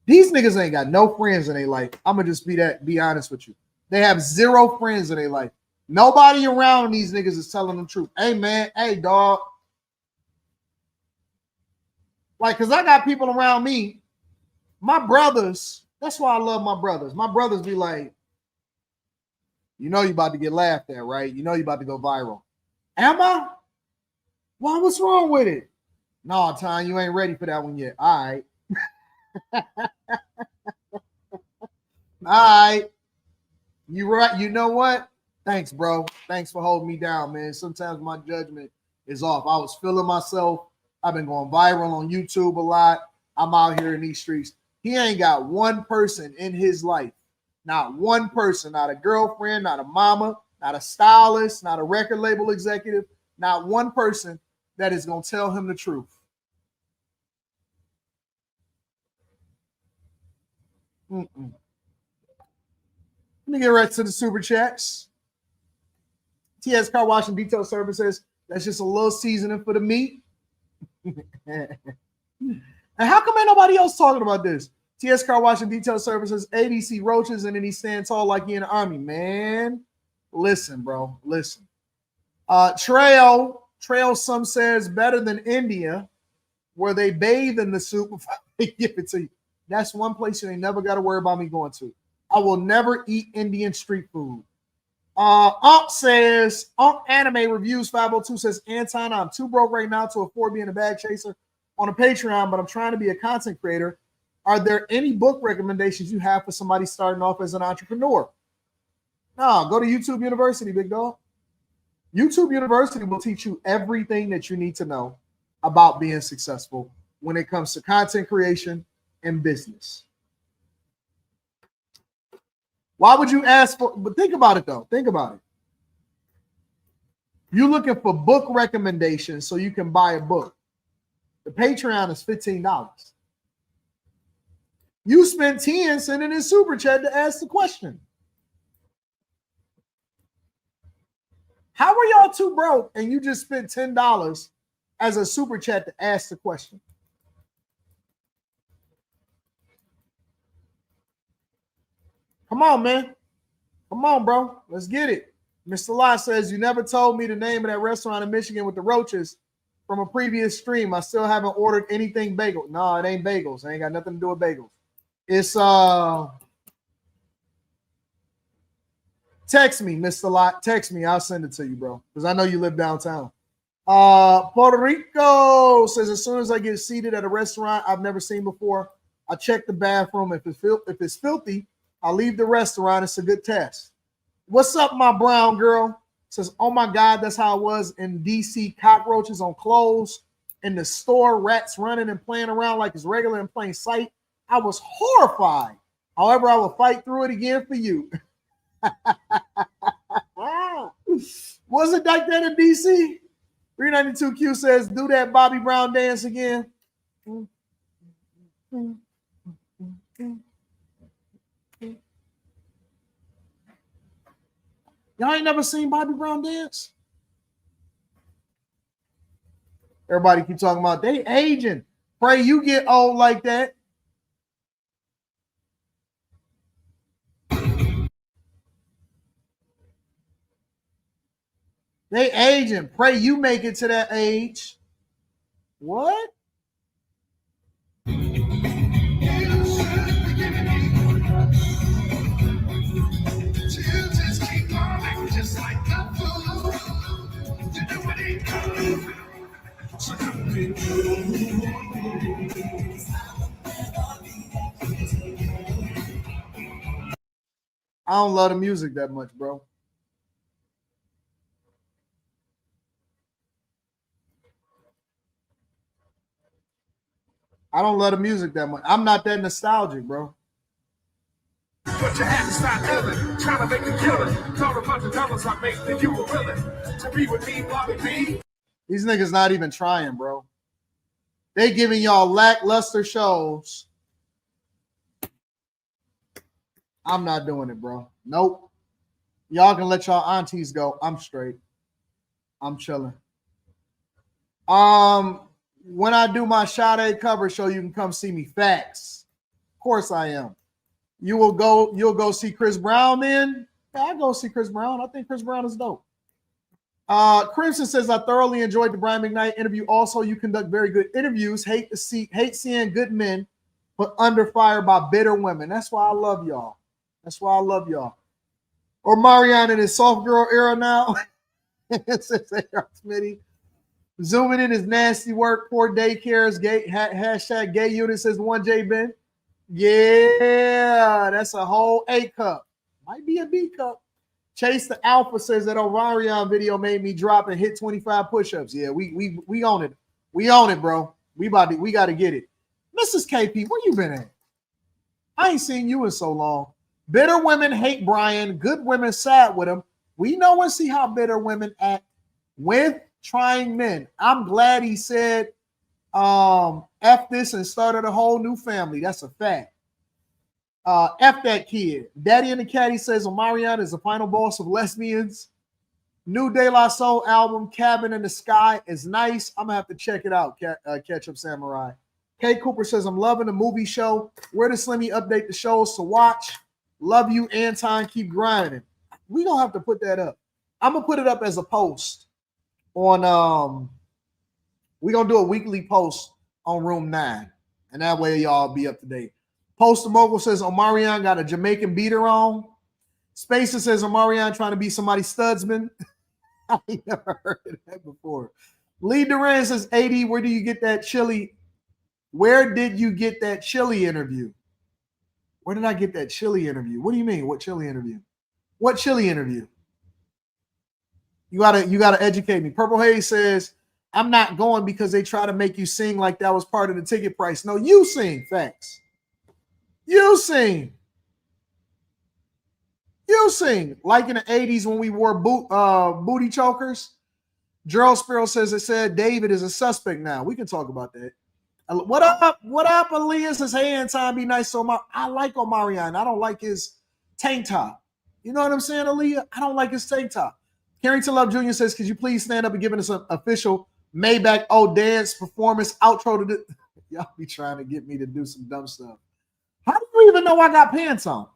These niggas ain't got no friends in their life. I'm gonna just be honest with you. They have zero friends in their life. Nobody around these niggas is telling them the truth. Hey man, hey dog. Like, cause I got people around me, my brothers. That's why I love my brothers. My brothers be like, you know you about to get laughed at, right? You know you about to go viral. Am I? Why? What's wrong with it? No, Ty, you ain't ready for that one yet. All right. All right. You right. You know what? Thanks, bro. Thanks for holding me down, man. Sometimes my judgment is off. I was feeling myself. I've been going viral on YouTube a lot. I'm out here in these streets. He ain't got one person in his life. Not one person. Not a girlfriend, not a mama, not a stylist, not a record label executive. Not one person that is going to tell him the truth. Let me get right to the super chats. TS Car Wash and Detail Services. That's just a little seasoning for the meat. And how come ain't nobody else talking about this? TS Car Wash and Detail Services, ADC Roaches, and then he stand tall like he in the army. Man, listen, bro. Listen. Trail, some says better than India, where they bathe in the soup before they give it to you. That's one place you ain't never got to worry about me going to. I will never eat Indian street food. Says, Anime Reviews 502 says, Anton, I'm too broke right now to afford being a bag chaser on a Patreon, but I'm trying to be a content creator. Are there any book recommendations you have for somebody starting off as an entrepreneur? No, go to YouTube University, big dog. YouTube University will teach you everything that you need to know about being successful when it comes to content creation and business. Why would you ask for, but think about it though. Think about it. You're looking for book recommendations so you can buy a book. The Patreon is $15. You spend 10 sending in super chat to ask the question. How are y'all too broke and you just spent $10 as a super chat to ask the question? Come on, man. Come on, bro. Let's get it. Mr. Lott says, you never told me the name of that restaurant in Michigan with the roaches from a previous stream. I still haven't ordered anything bagel. No, it ain't bagels. It ain't got nothing to do with bagels. It's text me, Mr. Lott. Text me. I'll send it to you, bro. Because I know you live downtown. Puerto Rico says, as soon as I get seated at a restaurant I've never seen before, I check the bathroom. If it's filthy, I'll leave the restaurant. It's a good test. What's up, my brown girl? Says, oh my God, that's how it was in DC. Cockroaches on clothes in the store, rats running and playing around like it's regular in plain sight. I was horrified. However, I will fight through it again for you. Was it like that in DC? 392Q says, do that Bobby Brown dance again. Y'all ain't never seen Bobby Brown dance? Everybody keep talking about they aging. Pray you get old like that. They aging. Pray you make it to that age. What? I don't love the music that much, bro. I don't love the music that much. I'm not that nostalgic, bro. But you had to stop living, trying to make a killing. Told a bunch of dollars I make that you were willing to be with me, Bobby B. These niggas not even trying, bro. They giving y'all lackluster shows. I'm not doing it, bro. Nope. Y'all can let y'all aunties go. I'm straight. I'm chilling. When I do my Sade cover show, you can come see me. Facts. Of course I am. You'll go see Chris Brown then? Yeah, I'll go see Chris Brown. I think Chris Brown is dope. Crimson says, I thoroughly enjoyed the Brian McKnight interview. Also, you conduct very good interviews. Hate seeing good men put under fire by bitter women. That's why I love y'all. That's why I love y'all. Or Marianne in his soft girl era now. Smitty. Zooming in is nasty work. Poor daycares. Hashtag gay unit says 1J Ben. Yeah, that's a whole A cup. Might be a B cup. Chase the Alpha says that Ovarian video made me drop and hit 25 push-ups. Yeah, we own it. We own it, bro. We got to get it. Mrs. KP, where you been at? I ain't seen you in so long. Bitter women hate Brian. Good women sad with him. We know and see how bitter women act with trying men. I'm glad he said F this and started a whole new family. That's a fact. F that kid. Daddy and the Caddy says Omarion is the final boss of lesbians. New De La Soul album, Cabin in the Sky, is nice. I'm going to have to check it out, Ketchup Samurai. K. Cooper says, I'm loving the movie show. Where does Slimmy update the shows to watch? Love you, Anton. Keep grinding. We don't have to put that up. I'm going to put it up as a post on, we're going to do a weekly post on Room 9. And that way y'all be up to date. Poster Mogul says Omarion got a Jamaican beater on. Spacer says Omarion trying to be somebody's studsman. I never heard of that before. Lee Duran says, AD, where do you get that chili? Where did you get that chili interview? Where did I get that chili interview? What do you mean? What chili interview? What chili interview? You gotta educate me. Purple Haze says, I'm not going because they try to make you sing like that was part of the ticket price. No, you sing. Facts. You sing. You sing. Like in the 80s when we wore booty chokers. Gerald Sparrow says it said David is a suspect now. We can talk about that. What up? What up, Aaliyah says, hey, Anton, be nice. So I like Omarion. I don't like his tank top. You know what I'm saying, Aaliyah? I don't like his tank top. Carrington Love Jr. says, could you please stand up and give us an official Maybach dance performance outro to the y'all be trying to get me to do some dumb stuff. How do you even know I got pants on?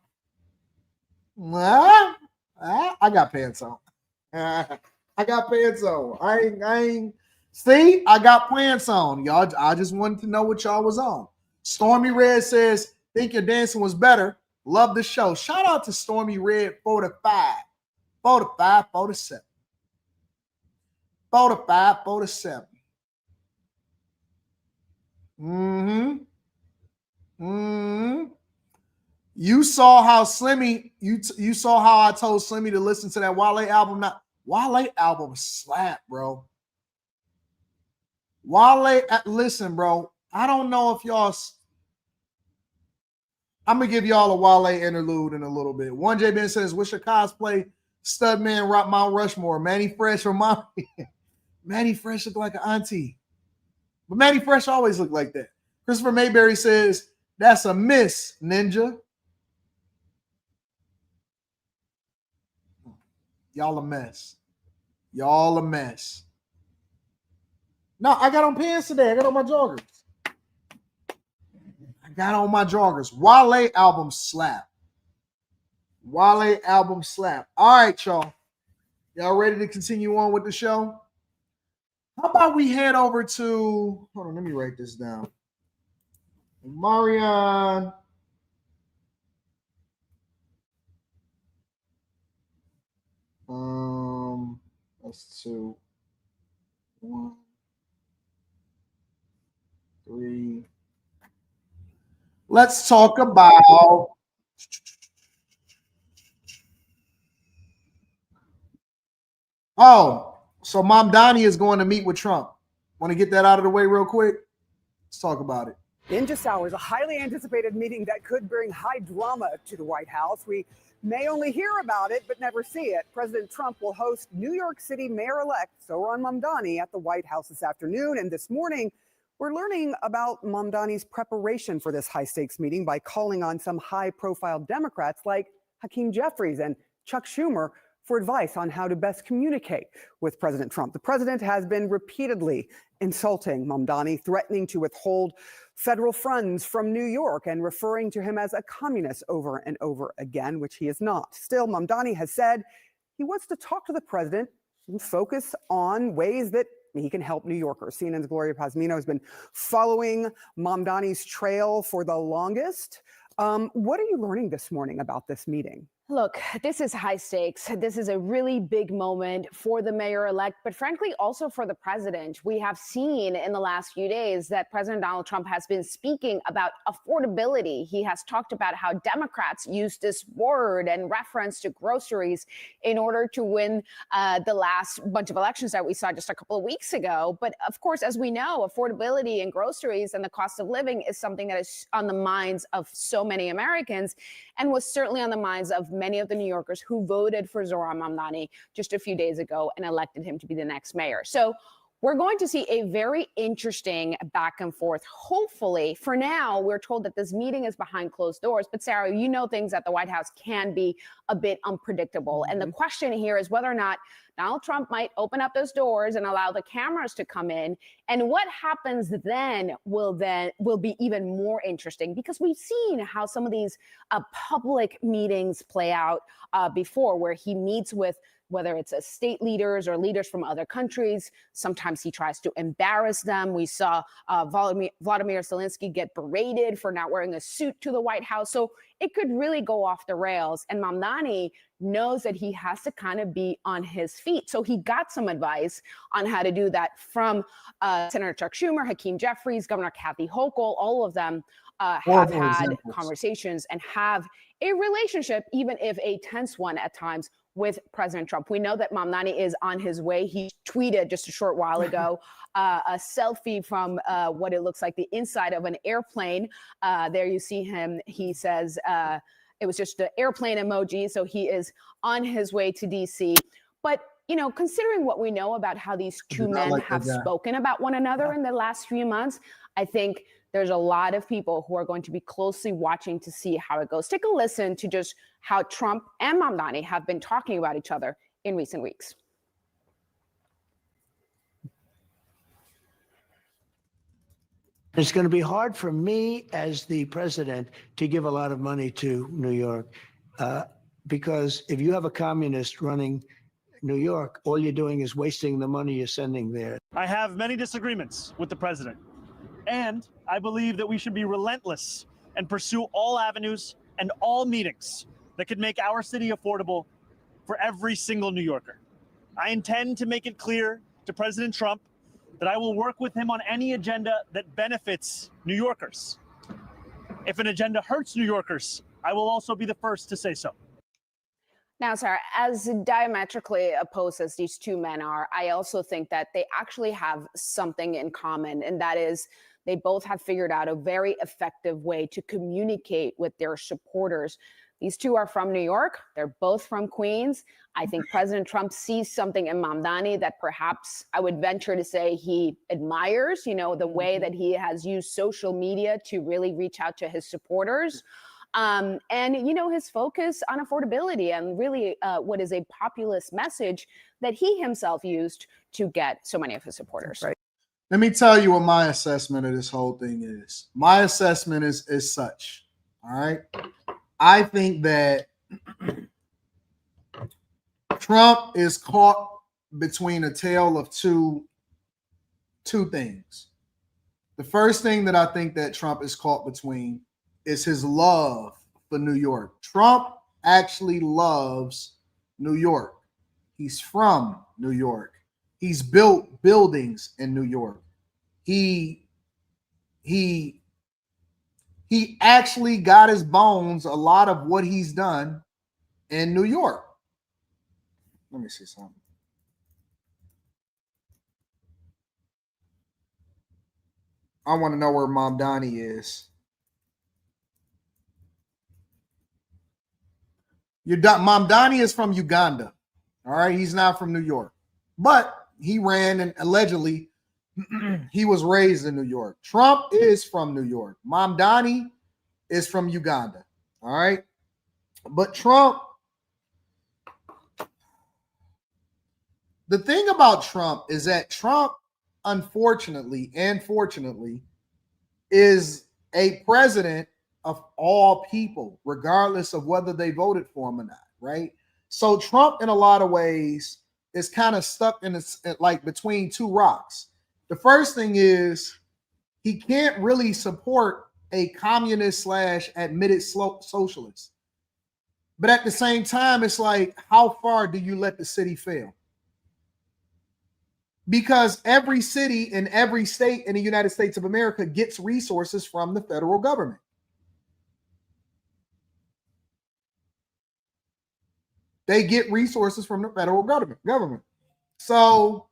I got pants on. I got pants on. I ain't see, I got pants on. Y'all, I just wanted to know what y'all was on. Stormy Red says, think your dancing was better. Love the show. Shout out to Stormy Red 45. 45, 47. 45, 47. You saw how Slimmy, you saw how I told Slimmy to listen to that Wale album. Wale album slap, bro. Wale, listen, bro. I don't know if y'all. I'm gonna give y'all a Wale interlude in a little bit. 1J Ben says, "What's your cosplay? Studman, Rock Mount Rushmore, Manny Fresh or Mommy." Manny Fresh look like an auntie, but Manny Fresh always looked like that. Christopher Mayberry says, "That's a miss, Ninja." Y'all a mess. Y'all a mess. No, I got on pants today. I got on my joggers. Wale album slap. Wale album slap. All right, y'all. Y'all ready to continue on with the show? How about we head over to, hold on, let me write this down. Marion. That's 2, 1, 3. Let's talk about so Mamdani is going to meet with Trump. Want to get that out of the way real quick? Let's talk about it. In just hours, a highly anticipated meeting that could bring high drama to the White House. We may only hear about it, but never see it. President Trump will host New York City Mayor-elect Zohran Mamdani at the White House this afternoon. And this morning, we're learning about Mamdani's preparation for this high-stakes meeting by calling on some high-profile Democrats like Hakeem Jeffries and Chuck Schumer for advice on how to best communicate with President Trump. The president has been repeatedly insulting Mamdani, threatening to withhold federal funds from New York and referring to him as a communist over and over again, which he is not. Still, Mamdani has said he wants to talk to the president and focus on ways that he can help New Yorkers. CNN's Gloria Pazmino has been following Mamdani's trail for the longest. What are you learning this morning about this meeting? Look, this is high stakes. This is a really big moment for the mayor-elect, but frankly, also for the president. We have seen in the last few days that President Donald Trump has been speaking about affordability. He has talked about how Democrats use this word and reference to groceries in order to win the last bunch of elections that we saw just a couple of weeks ago. But of course, as we know, affordability and groceries and the cost of living is something that is on the minds of so many Americans and was certainly on the minds of many of the New Yorkers who voted for Zohran Mamdani just a few days ago and elected him to be the next mayor. So we're going to see a very interesting back and forth. Hopefully, for now, we're told that this meeting is behind closed doors. But Sarah, you know things at the White House can be a bit unpredictable. And the question here is whether or not Donald Trump might open up those doors and allow the cameras to come in. And what happens then will be even more interesting, because we've seen how some of these public meetings play out before, where he meets with whether it's state leaders or leaders from other countries. Sometimes he tries to embarrass them. We saw Vladimir Zelensky get berated for not wearing a suit to the White House. So it could really go off the rails. And Mamdani knows that he has to kind of be on his feet. So he got some advice on how to do that from Senator Chuck Schumer, Hakeem Jeffries, Governor Kathy Hochul. All of them have had conversations and have a relationship, even if a tense one at times, with President Trump. We know that Mamdani is on his way. He tweeted just a short while ago a selfie from what it looks like the inside of an airplane. There you see him. He says it was just the airplane emoji. So he is on his way to D.C. But, you know, considering what we know about how these two men have spoken about one another in the last few months, I think there's a lot of people who are going to be closely watching to see how it goes. Take a listen to just how Trump and Mamdani have been talking about each other in recent weeks. It's going to be hard for me as the president to give a lot of money to New York because if you have a communist running New York, all you're doing is wasting the money you're sending there. I have many disagreements with the president. And I believe that we should be relentless and pursue all avenues and all meetings that could make our city affordable for every single New Yorker. I intend to make it clear to President Trump that I will work with him on any agenda that benefits New Yorkers. If an agenda hurts New Yorkers, I will also be the first to say so. Now, Sarah, as diametrically opposed as these two men are, I also think that they actually have something in common, and that is they both have figured out a very effective way to communicate with their supporters. These two are from New York. They're both from Queens. I think President Trump sees something in Mamdani that perhaps I would venture to say he admires, you know, the way that he has used social media to really reach out to his supporters. And, you know, his focus on affordability and really what is a populist message that he himself used to get so many of his supporters. Right. Let me tell you what my assessment of this whole thing is. My assessment is such, all right? I think that Trump is caught between a tale of two things. The first thing that I think that Trump is caught between is his love for New York. Trump actually loves New York. He's from New York. He's built buildings in New York. He actually got his bones, a lot of what he's done in New York. Let me see something. I want to know where Mamdani is. Mamdani is from Uganda. All right. He's not from New York. But he ran and allegedly he was raised in New York. Trump is from New York. Mamdani is from Uganda. All right. But Trump, the thing about Trump is that Trump, unfortunately and fortunately, is a president of all people, regardless of whether they voted for him or not, right? So Trump, in a lot of ways, is kind of stuck in this, like between two rocks. The first thing is he can't really support a communist / admitted socialist. But at the same time, it's like, how far do you let the city fail? Because every city in every state in the United States of America gets resources from the federal government. They get resources from the federal government. So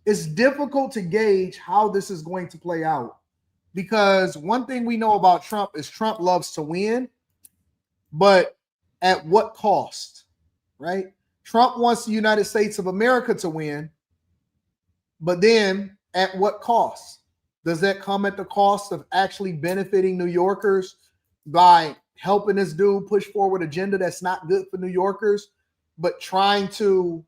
it's difficult to gauge how this is going to play out, because one thing we know about Trump is Trump loves to win, but at what cost, right? Trump wants the United States of America to win, but then at what cost? Does that come at the cost of actually benefiting New Yorkers by helping this dude push forward an agenda that's not good for New Yorkers, but trying to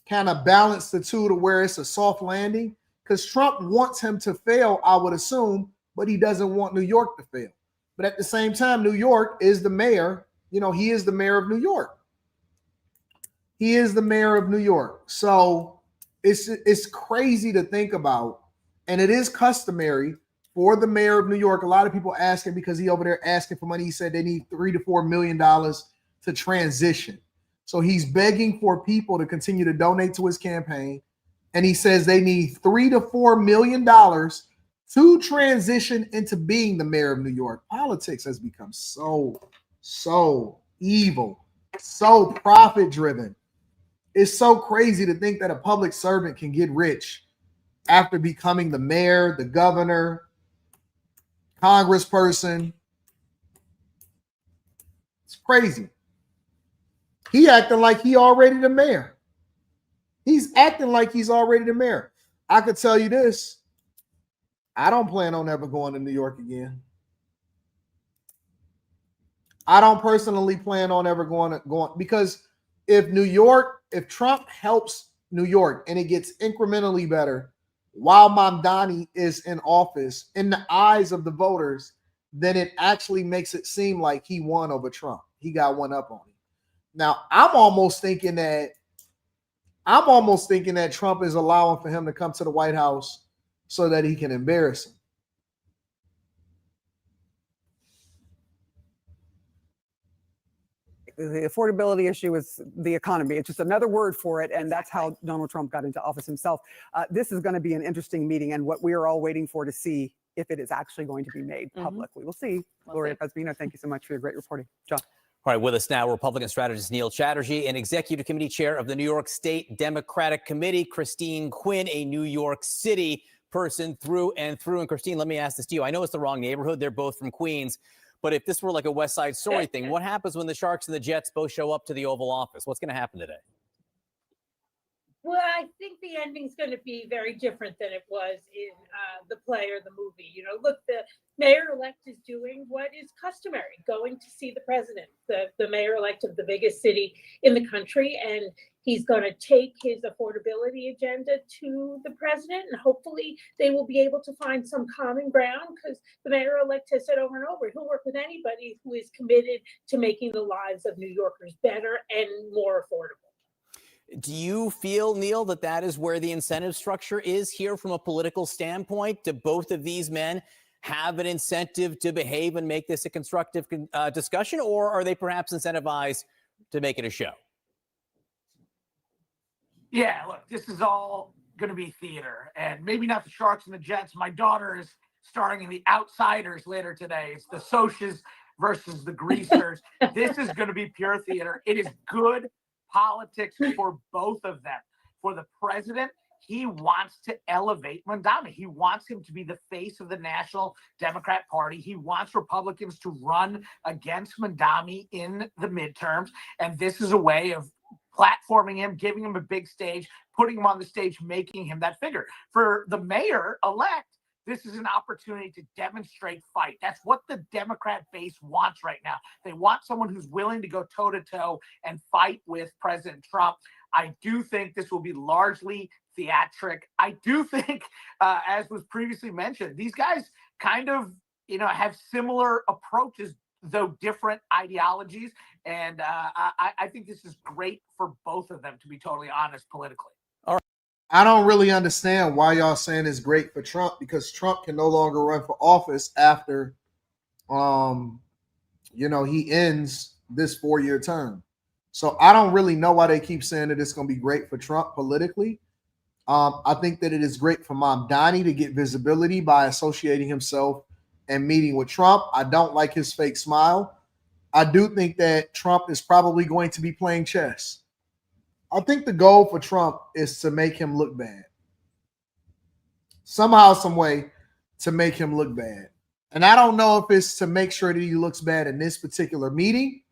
kind of balance the two to where it's a soft landing? Because Trump wants him to fail, I would assume, but he doesn't want New York to fail. But at the same time, New York is the mayor. You know, he is the mayor of New York. He is the mayor of New York. So it's crazy to think about. And it is customary for the mayor of New York. A lot of people asking, because he over there asking for money. He said they need $3 to $4 million to transition. So he's begging for people to continue to donate to his campaign. And he says they need $3 to $4 million to transition into being the mayor of New York. Politics has become so evil, so profit driven. It's so crazy to think that a public servant can get rich after becoming the mayor, the governor, congressperson. It's crazy. He acting like he already the mayor. He's acting like he's already the mayor. I could tell you this. I don't plan on ever going to New York again. I don't personally plan on ever going because if Trump helps New York and it gets incrementally better while Mamdani is in office in the eyes of the voters, then it actually makes it seem like he won over Trump. He got one up on him. Now, I'm almost thinking that Trump is allowing for him to come to the White House so that he can embarrass him. The affordability issue is the economy. It's just another word for it, and that's how Donald Trump got into office himself. This is going to be an interesting meeting, and what we are all waiting for to see if it is actually going to be made public. We will see. Gloria Pazmino, thank you so much for your great reporting. John. All right, with us now, Republican strategist Neil Chatterjee and Executive Committee Chair of the New York State Democratic Committee, Christine Quinn, a New York City person through and through. And Christine, let me ask this to you. I know it's the wrong neighborhood. They're both from Queens. But if this were like a West Side Story thing, what happens when the Sharks and the Jets both show up to the Oval Office? What's going to happen today? Well, I think the ending's going to be very different than it was in the play or the movie. You know, look, the mayor-elect is doing what is customary, going to see the president, the mayor-elect of the biggest city in the country, and he's going to take his affordability agenda to the president, and hopefully they will be able to find some common ground, because the mayor-elect has said over and over, he'll work with anybody who is committed to making the lives of New Yorkers better and more affordable. Do you feel, Neil, that is where the incentive structure is here from a political standpoint? Do both of these men have an incentive to behave and make this a constructive discussion, or are they perhaps incentivized to make it a show? Yeah, look, this is all going to be theater, and maybe not the Sharks and the Jets. My daughter is starring in The Outsiders later today. It's the Socs versus the Greasers. This is going to be pure theater. It is good politics for both of them. For the president, he wants to elevate Mamdani. He wants him to be the face of the National Democrat Party. He wants Republicans to run against Mamdani in the midterms. And this is a way of platforming him, giving him a big stage, putting him on the stage, making him that figure. For the mayor-elect, this is an opportunity to demonstrate fight. That's what the Democrat base wants right now. They want someone who's willing to go toe-to-toe and fight with President Trump. I do think this will be largely theatric. I do think, as was previously mentioned, these guys kind of, have similar approaches, though different ideologies. And I think this is great for both of them, to be totally honest, politically. I don't really understand why y'all saying it's great for Trump, because Trump can no longer run for office after, he ends this 4-year term. So I don't really know why they keep saying that it's going to be great for Trump politically. I think that it is great for Mamdani to get visibility by associating himself and meeting with Trump. I don't like his fake smile. I do think that Trump is probably going to be playing chess. I think the goal for Trump is to make him look bad. Somehow, some way to make him look bad. And I don't know if it's to make sure that he looks bad in this particular meeting,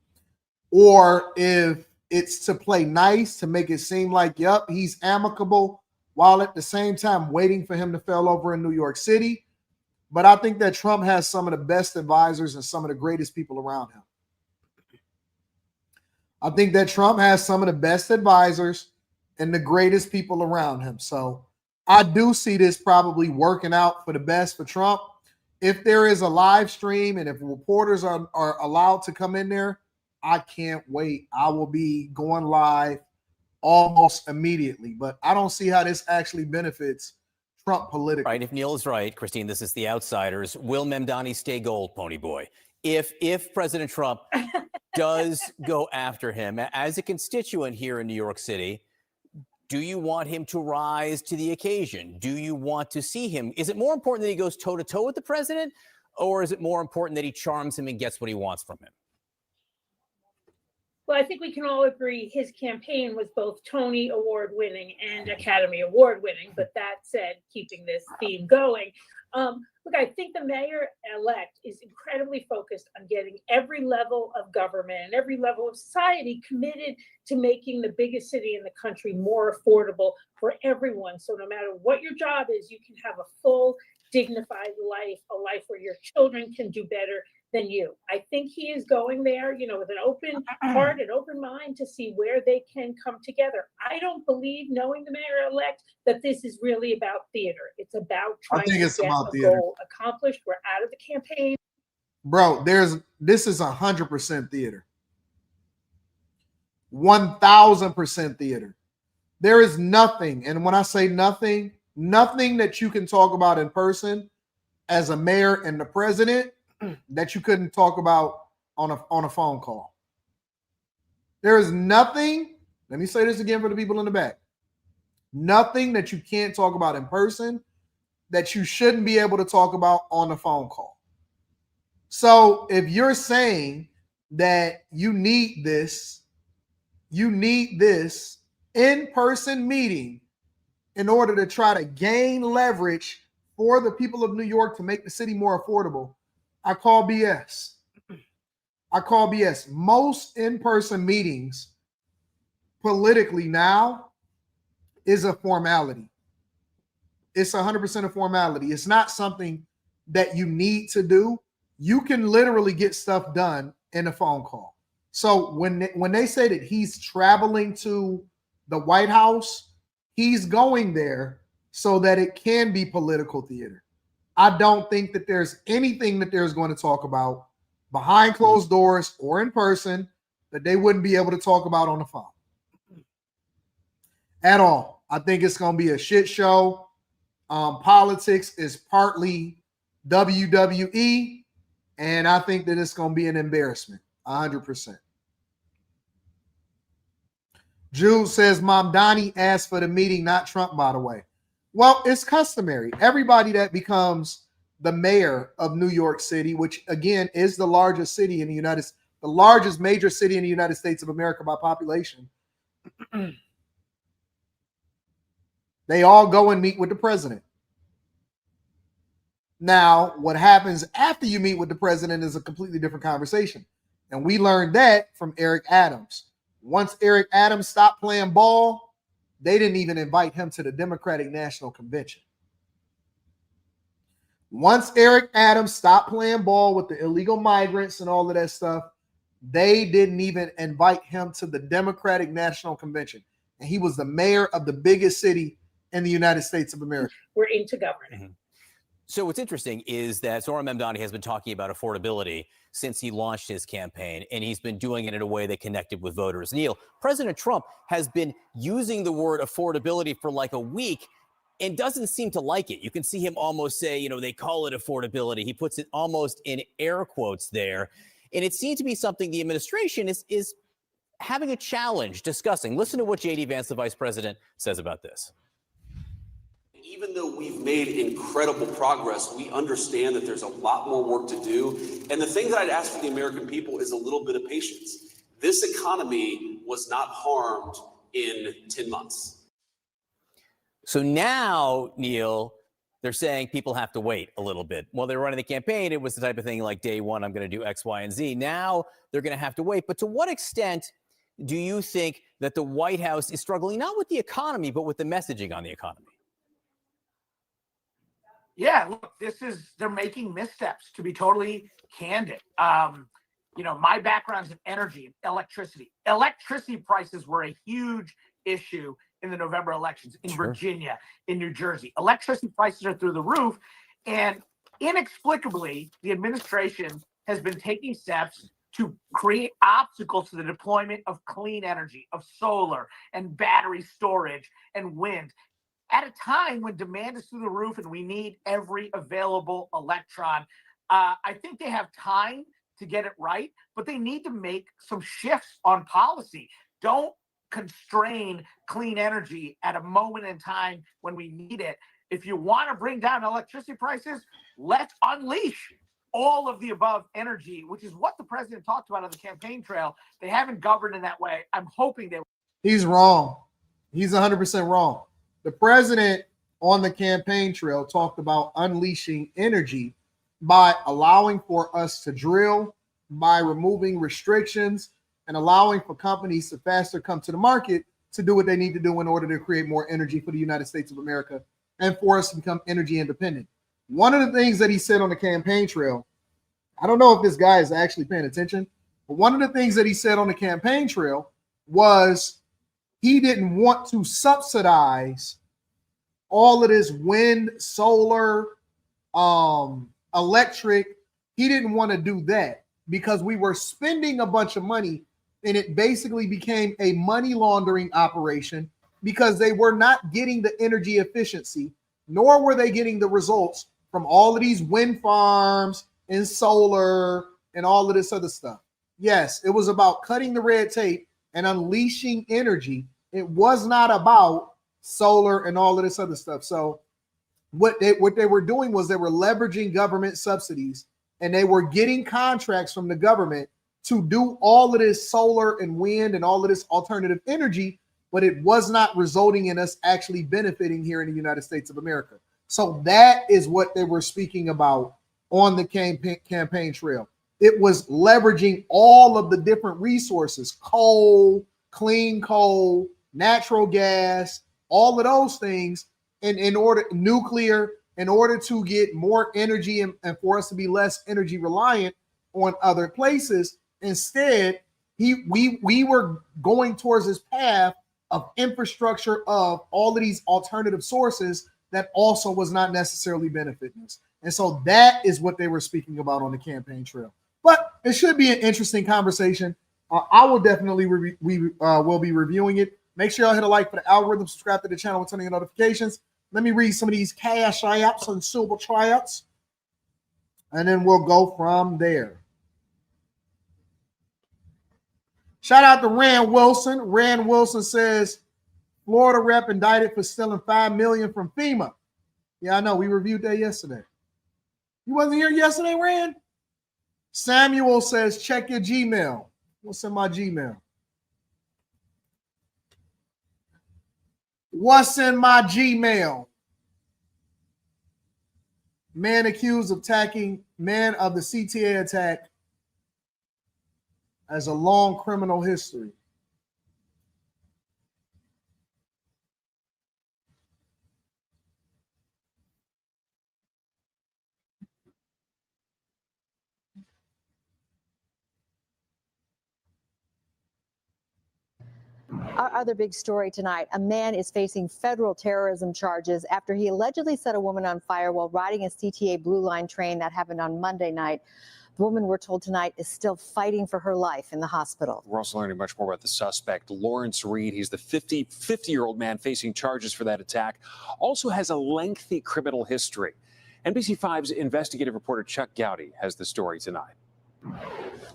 or if it's to play nice, to make it seem like, yep, he's amicable, while at the same time waiting for him to fail over in New York City. But I think that Trump has some of the best advisors and some of the greatest people around him. I think that Trump has some of the best advisors and the greatest people around him. So I do see this probably working out for the best for Trump. If there is a live stream and if reporters are allowed to come in there, I can't wait. I will be going live almost immediately. But I don't see how this actually benefits Trump politically. Right. If Neil is right, Christine, this is The Outsiders. Will Mamdani stay gold, Pony Boy? If President Trump does go after him as a constituent here in New York City, do you want him to rise to the occasion? Do you want to see him? Is it more important that he goes toe-to-toe with the president, or is it more important that he charms him and gets what he wants from him? Well, I think we can all agree his campaign was both Tony Award winning and Academy Award winning. But that said, keeping this theme going, look, I think the mayor-elect is incredibly focused on getting every level of government and every level of society committed to making the biggest city in the country more affordable for everyone. So no matter what your job is, you can have a full, dignified life, a life where your children can do better than you. I think he is going there, with an open heart and open mind to see where they can come together. I don't believe, knowing the mayor-elect, that this is really about theater. It's about trying to get a goal accomplished. We're out of the campaign. Bro, this is 100% theater. 1,000% theater. There is nothing, and when I say nothing that you can talk about in person as a mayor and the president that you couldn't talk about on a phone call. There is nothing, let me say this again for the people in the back, nothing that you can't talk about in person that you shouldn't be able to talk about on a phone call. So if you're saying that you need this in-person meeting in order to try to gain leverage for the people of New York to make the city more affordable, I call BS. I call BS. Most in-person meetings politically now is a formality. It's 100% a formality. It's not something that you need to do. You can literally get stuff done in a phone call. So when they say that he's traveling to the White House, he's going there so that it can be political theater. I don't think that there's anything that there's going to talk about behind closed doors or in person that they wouldn't be able to talk about on the phone at all. I think it's going to be a shit show. Politics is partly WWE, and I think that it's going to be an embarrassment, 100%. Jude says Mamdani asked for the meeting, not Trump, by the way. Well, it's customary. Everybody that becomes the mayor of New York City, which again is the largest city in the the largest major city in the United States of America by population. They all go and meet with the president. Now, what happens after you meet with the president is a completely different conversation. And we learned that from Eric Adams. Once Eric Adams stopped playing ball, they didn't even invite him to the Democratic National Convention. Once Eric Adams stopped playing ball with the illegal migrants and all of that stuff, they didn't even invite him to the Democratic National Convention. And he was the mayor of the biggest city in the United States of America. We're into government. Mm-hmm. So what's interesting is that Zohran Mamdani has been talking about affordability since he launched his campaign, and he's been doing it in a way that connected with voters. Neil, President Trump has been using the word affordability for like a week and doesn't seem to like it. You can see him almost say, they call it affordability. He puts it almost in air quotes there. And it seems to be something the administration is having a challenge discussing. Listen to what J.D. Vance, the vice president, says about this. Even though we've made incredible progress, we understand that there's a lot more work to do. And the thing that I'd ask for the American people is a little bit of patience. This economy was not harmed in 10 months. So now, Neil, they're saying people have to wait a little bit. While they were running the campaign, it was the type of thing like day one, I'm going to do X, Y, and Z. Now they're going to have to wait. But to what extent do you think that the White House is struggling, not with the economy, but with the messaging on the economy? Yeah, look, they're making missteps, to be totally candid. My background's in energy and electricity. Electricity prices were a huge issue in the November elections in Virginia, in New Jersey. Electricity prices are through the roof. And inexplicably, the administration has been taking steps to create obstacles to the deployment of clean energy, of solar and battery storage and wind, at a time when demand is through the roof and we need every available electron. I think they have time to get it right, but they need to make some shifts on policy. Don't constrain clean energy at a moment in time when we need it. If you want to bring down electricity prices, let's unleash all of the above energy, which is what the president talked about on the campaign trail. They haven't governed in that way. I'm hoping they will. He's wrong. He's 100% wrong. The president on the campaign trail talked about unleashing energy by allowing for us to drill, by removing restrictions, and allowing for companies to faster come to the market to do what they need to do in order to create more energy for the United States of America and for us to become energy independent. One of the things that he said on the campaign trail, I don't know if this guy is actually paying attention, but one of the things that he said on the campaign trail was he didn't want to subsidize all of this wind, solar, electric. He didn't want to do that because we were spending a bunch of money and it basically became a money laundering operation because they were not getting the energy efficiency, nor were they getting the results from all of these wind farms and solar and all of this other stuff. Yes, it was about cutting the red tape and unleashing energy. It was not about solar and all of this other stuff. So what they were doing was they were leveraging government subsidies and they were getting contracts from the government to do all of this solar and wind and all of this alternative energy, but it was not resulting in us actually benefiting here in the United States of America. So that is what they were speaking about on the campaign trail. It was leveraging all of the different resources, coal, clean coal, natural gas, all of those things, in order, nuclear, in order to get more energy and for us to be less energy reliant on other places. Instead, we were going towards this path of infrastructure of all of these alternative sources that also was not necessarily benefiting us. And so that is what they were speaking about on the campaign trail. But it should be an interesting conversation. I will definitely will be reviewing it. Make sure y'all hit a like for the algorithm, subscribe to the channel with turning on notifications. Let me read some of these cash tryouts and silver tryouts, and then we'll go from there. Shout out to Rand Wilson. Rand Wilson says, Florida rep indicted for stealing $5 million from FEMA. Yeah, I know. We reviewed that yesterday. You wasn't here yesterday, Rand? Samuel says, check your Gmail. What's in my Gmail? What's in my Gmail? Man accused of attacking man of the CTA attack has a long criminal history. Our other big story tonight, a man is facing federal terrorism charges after he allegedly set a woman on fire while riding a CTA Blue Line train. That happened on Monday night. The woman, we're told tonight, is still fighting for her life in the hospital. We're also learning much more about the suspect, Lawrence Reed. He's the 50-year-old man facing charges for that attack. Also has a lengthy criminal history. NBC5's investigative reporter Chuck Gowdy has the story tonight.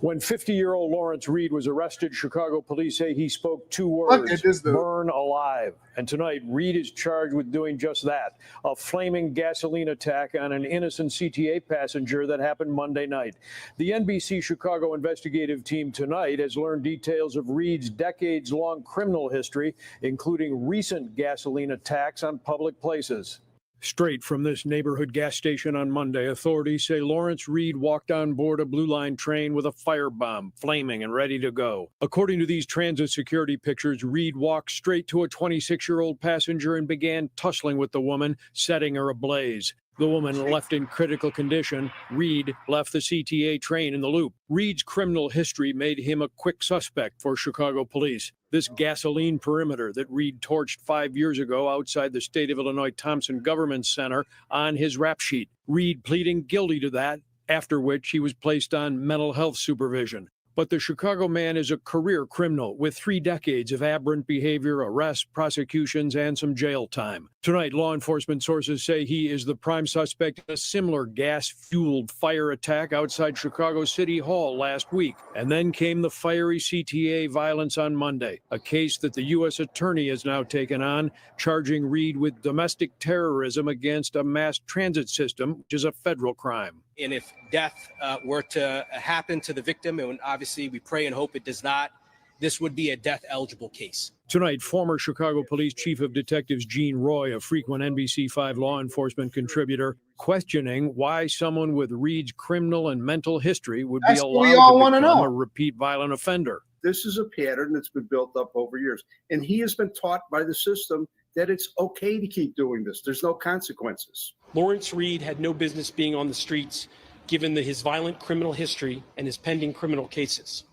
When 50-year-old Lawrence Reed was arrested, Chicago police say he spoke two Look at words, this dude. burn alive. And tonight, Reed is charged with doing just that, a flaming gasoline attack on an innocent CTA passenger that happened Monday night. The NBC Chicago investigative team tonight has learned details of Reed's decades-long criminal history, including recent gasoline attacks on public places. Straight from this neighborhood gas station on Monday, authorities say Lawrence Reed walked on board a Blue Line train with a firebomb, flaming and ready to go. According to these transit security pictures, Reed walked straight to a 26-year-old passenger and began tussling with the woman, setting her ablaze. The woman left in critical condition. Reed left the CTA train in the loop. Reed's criminal history made him a quick suspect for Chicago police. This gasoline perimeter that Reed torched 5 years ago outside the state of Illinois Thompson Government Center on his rap sheet. Reed pleading guilty to that, after which he was placed on mental health supervision. But the Chicago man is a career criminal with 3 decades of aberrant behavior, arrests, prosecutions, and some jail time. Tonight, law enforcement sources say he is the prime suspect in a similar gas-fueled fire attack outside Chicago City Hall last week. And then came the fiery CTA violence on Monday, a case that the U.S. attorney has now taken on, charging Reed with domestic terrorism against a mass transit system, which is a federal crime. And if death were to happen to the victim, and obviously we pray and hope it does not, this would be a death-eligible case. Tonight, former Chicago Police Chief of Detectives Gene Roy, a frequent NBC5 law enforcement contributor, questioning why someone with Reed's criminal and mental history would be allowed to become a repeat violent offender. This is a pattern that's been built up over years. And he has been taught by the system that it's okay to keep doing this. There's no consequences. Lawrence Reed had no business being on the streets given his violent criminal history and his pending criminal cases.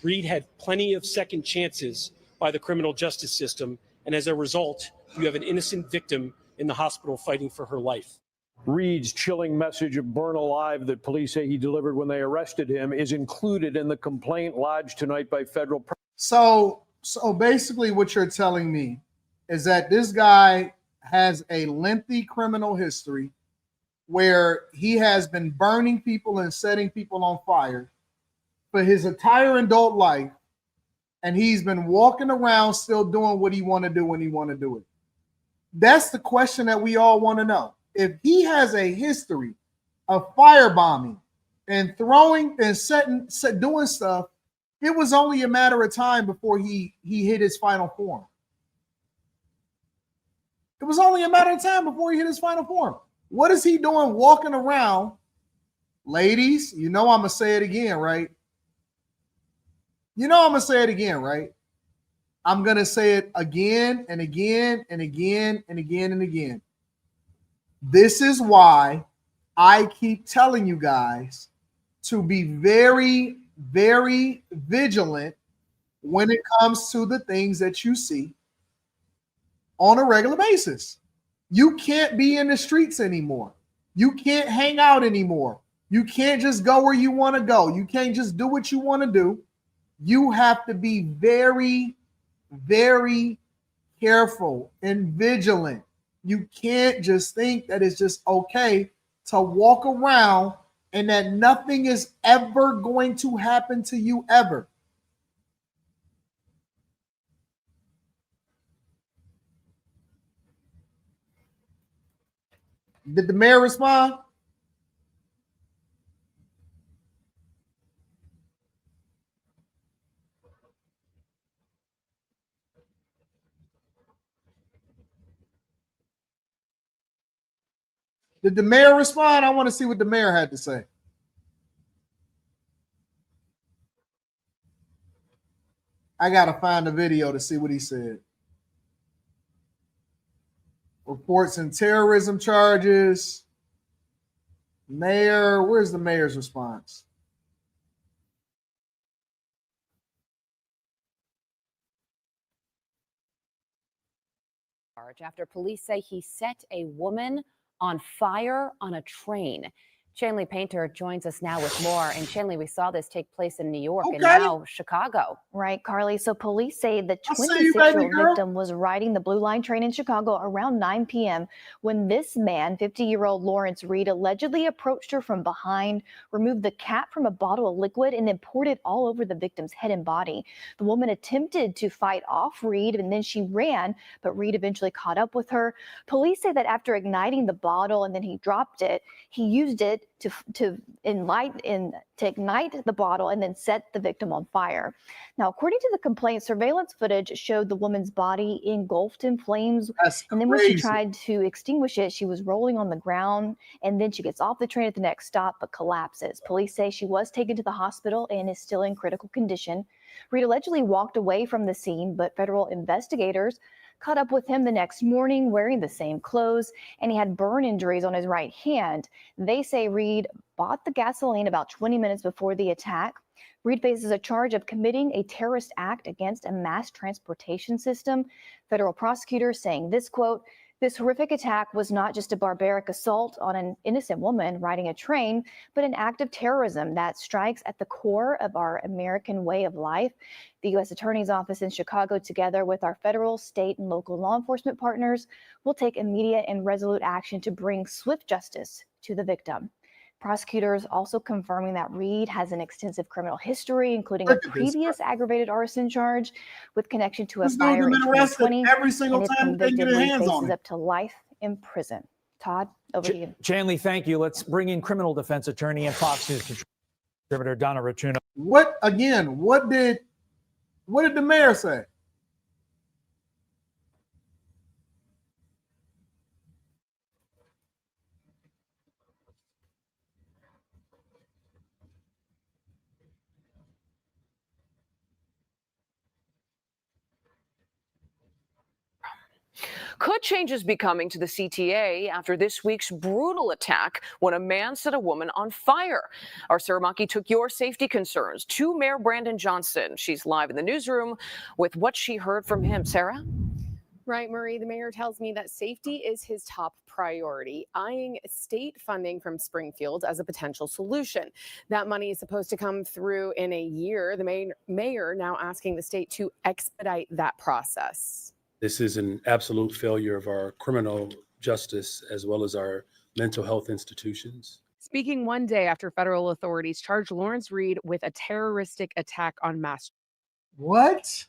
Reed had plenty of second chances by the criminal justice system, and as a result, you have an innocent victim in the hospital fighting for her life. Reed's chilling message of burn alive that police say he delivered when they arrested him is included in the complaint lodged tonight by federal. So basically what you're telling me is that this guy has a lengthy criminal history where he has been burning people and setting people on fire for his entire adult life, and he's been walking around still doing what he want to do when he want to do it. That's the question that we all want to know. If he has a history of firebombing and throwing and doing stuff, it was only a matter of time before he hit his final form. It was only a matter of time before he hit his final form. What is he doing walking around? Ladies, you know I'm going to say it again, right? You know I'm going to say it again, right? I'm going to say it again and again and again and again and again. This is why I keep telling you guys to be very, very vigilant when it comes to the things that you see on a regular basis. You can't be in the streets anymore. You can't hang out anymore. You can't just go where you want to go. You can't just do what you want to do. You have to be very, very careful and vigilant. You can't just think that it's just okay to walk around and that nothing is ever going to happen to you ever. Did the mayor respond? Did the mayor respond? I want to see what the mayor had to say. I got to find the video to see what he said. Reports and terrorism charges. Mayor, where's the mayor's response? After police say he set a woman on fire on a train. Shanley Painter joins us now with more. And Shanley, we saw this take place in New York and now Chicago. Right, Carly. So police say the 26-year-old victim was riding the Blue Line train in Chicago around 9 p.m. when this man, 50-year-old Lawrence Reed, allegedly approached her from behind, removed the cap from a bottle of liquid, and then poured it all over the victim's head and body. The woman attempted to fight off Reed, and then she ran, but Reed eventually caught up with her. Police say that after igniting the bottle and then he dropped it, he used it to ignite the bottle and then set the victim on fire. Now, according to the complaint, surveillance footage showed the woman's body engulfed in flames. And then when she tried to extinguish it, she was rolling on the ground, and then she gets off the train at the next stop but collapses. Police say she was taken to the hospital and is still in critical condition. Reed allegedly walked away from the scene, but federal investigators caught up with him the next morning wearing the same clothes, and he had burn injuries on his right hand. They say Reed bought the gasoline about 20 minutes before the attack. Reed faces a charge of committing a terrorist act against a mass transportation system. Federal prosecutors saying this, quote, "This horrific attack was not just a barbaric assault on an innocent woman riding a train, but an act of terrorism that strikes at the core of our American way of life." The U.S. Attorney's Office in Chicago, together with our federal, state, and local law enforcement partners, will take immediate and resolute action to bring swift justice to the victim. Prosecutors also confirming that Reed has an extensive criminal history, including a previous aggravated arson charge with connection to a fire in 2020. Every single and if time they get convicted, their Reed hands on faces it. up to life in prison. Todd, over to you. Shanley, thank you. Let's bring in criminal defense attorney and Fox News contributor Donna Ratuno. What did the mayor say? Could changes be coming to the CTA after this week's brutal attack when a man set a woman on fire? Our Sarah Maki took your safety concerns to Mayor Brandon Johnson. She's live in the newsroom with what she heard from him. Sarah? Right, Marie, the mayor tells me that safety is his top priority, eyeing state funding from Springfield as a potential solution. That money is supposed to come through in a year. The mayor now asking the state to expedite that process. This is an absolute failure of our criminal justice as well as our mental health institutions. Speaking one day after federal authorities charged Lawrence Reed with a terroristic attack on Mass. What?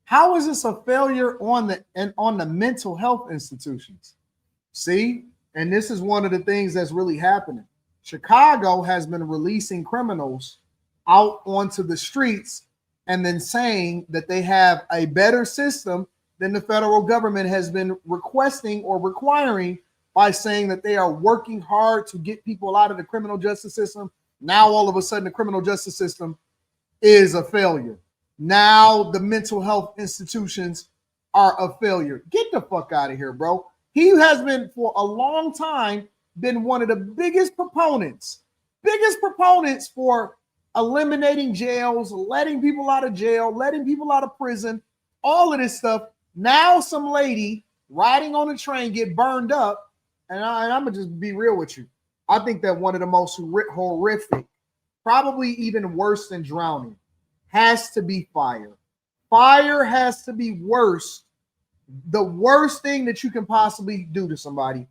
How is this a failure on the mental health institutions? See, and this is one of the things that's really happening. Chicago has been releasing criminals out onto the streets and then saying that they have a better system than the federal government has been requesting or requiring by saying that they are working hard to get people out of the criminal justice system. Now, all of a sudden, the criminal justice system is a failure. Now, the mental health institutions are a failure. Get the fuck out of here, bro. He has been, for a long time, been one of the biggest proponents for eliminating jails, letting people out of jail, letting people out of prison, all of this stuff. Now some lady riding on a train get burned up, and I'm gonna just be real with you. I think that one of the most horrific, probably even worse than drowning, has to be fire. Fire has to be worse. The worst thing that you can possibly do to somebody.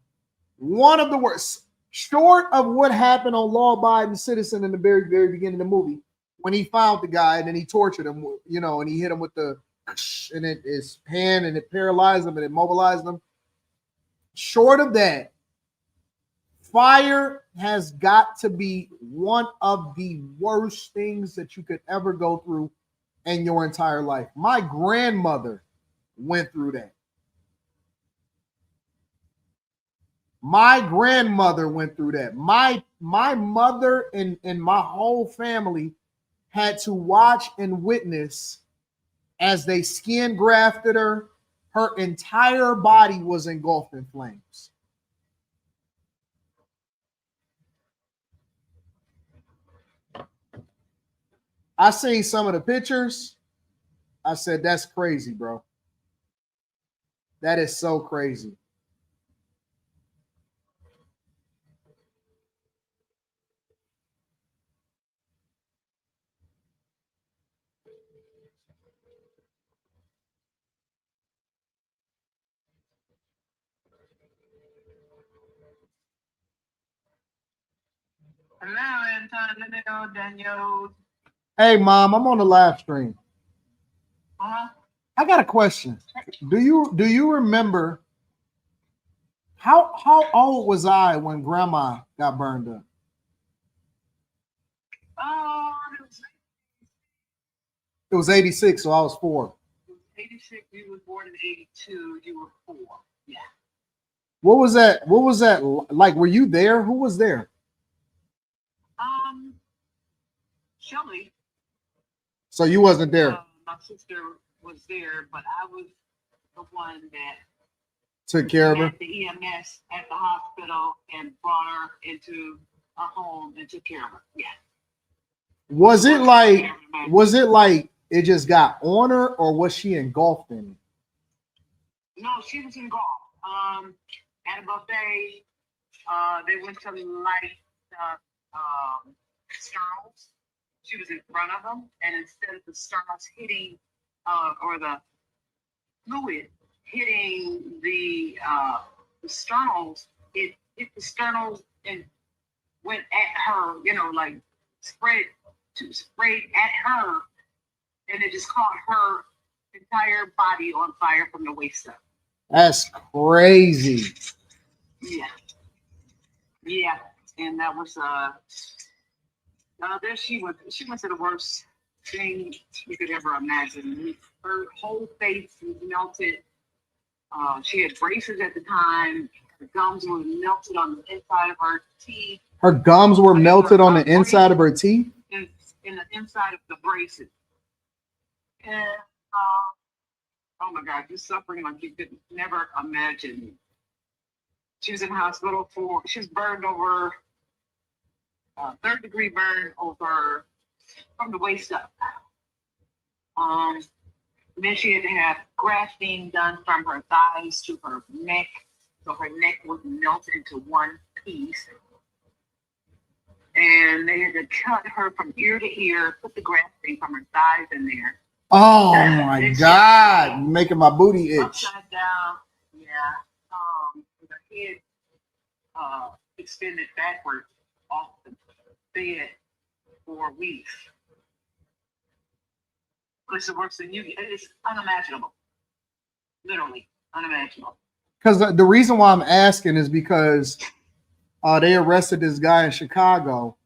One of the worst. Short of what happened on Law Abiding Citizen in the very, very beginning of the movie, when he found the guy and then he tortured him, and he hit him with the, and his hand and it paralyzed him and it mobilized him. Short of that, fire has got to be one of the worst things that you could ever go through in your entire life. My grandmother went through that. My grandmother went through that. My mother and my whole family had to watch and witness as they skin grafted her. Her entire body was engulfed in flames. I seen some of the pictures. I said, that's crazy, bro. That is so crazy. Hello, Anton Daniels. Hey, Mom, I'm on the live stream. I got a question. Do you remember how old was I when Grandma got burned up? It was 86, so I was 4. 86, you were born in 82, you were 4. Yeah. What was that? What was that like? Were you there? Who was there? Shelly. So you wasn't there. My sister was there, but I was the one that took care of her. Had the EMS at the hospital and brought her into a home and took care of her. Yeah. Was it like it just got on her, or was she engulfed in it? No, she was engulfed. At a buffet, they went to light sternals. She was in front of them, and instead of the sternals hitting, or the fluid hitting the sternals, it hit the sternals and went at her, like sprayed at her, and it just caught her entire body on fire from the waist up. That's crazy. Yeah. Yeah. And that was there she went to the worst thing you could ever imagine. Her whole face was melted. She had braces at the time. Her gums were melted on the inside of her teeth. Her gums were melted on the inside of her teeth? In the inside of the braces. And oh my God, you're suffering like you could never imagine. She was in the hospital she was burned over, 3rd-degree burn over from the waist up. Then she had to have grafting done from her thighs to her neck, so her neck would melt into one piece. And they had to cut her from ear to ear, put the grafting from her thighs in there. Oh my God, you're making my booty itch. Upside down, yeah. With her head extended backwards off the bed for weeks. It's the worst thing it's unimaginable. Literally unimaginable. Because the reason why I'm asking is because they arrested this guy in Chicago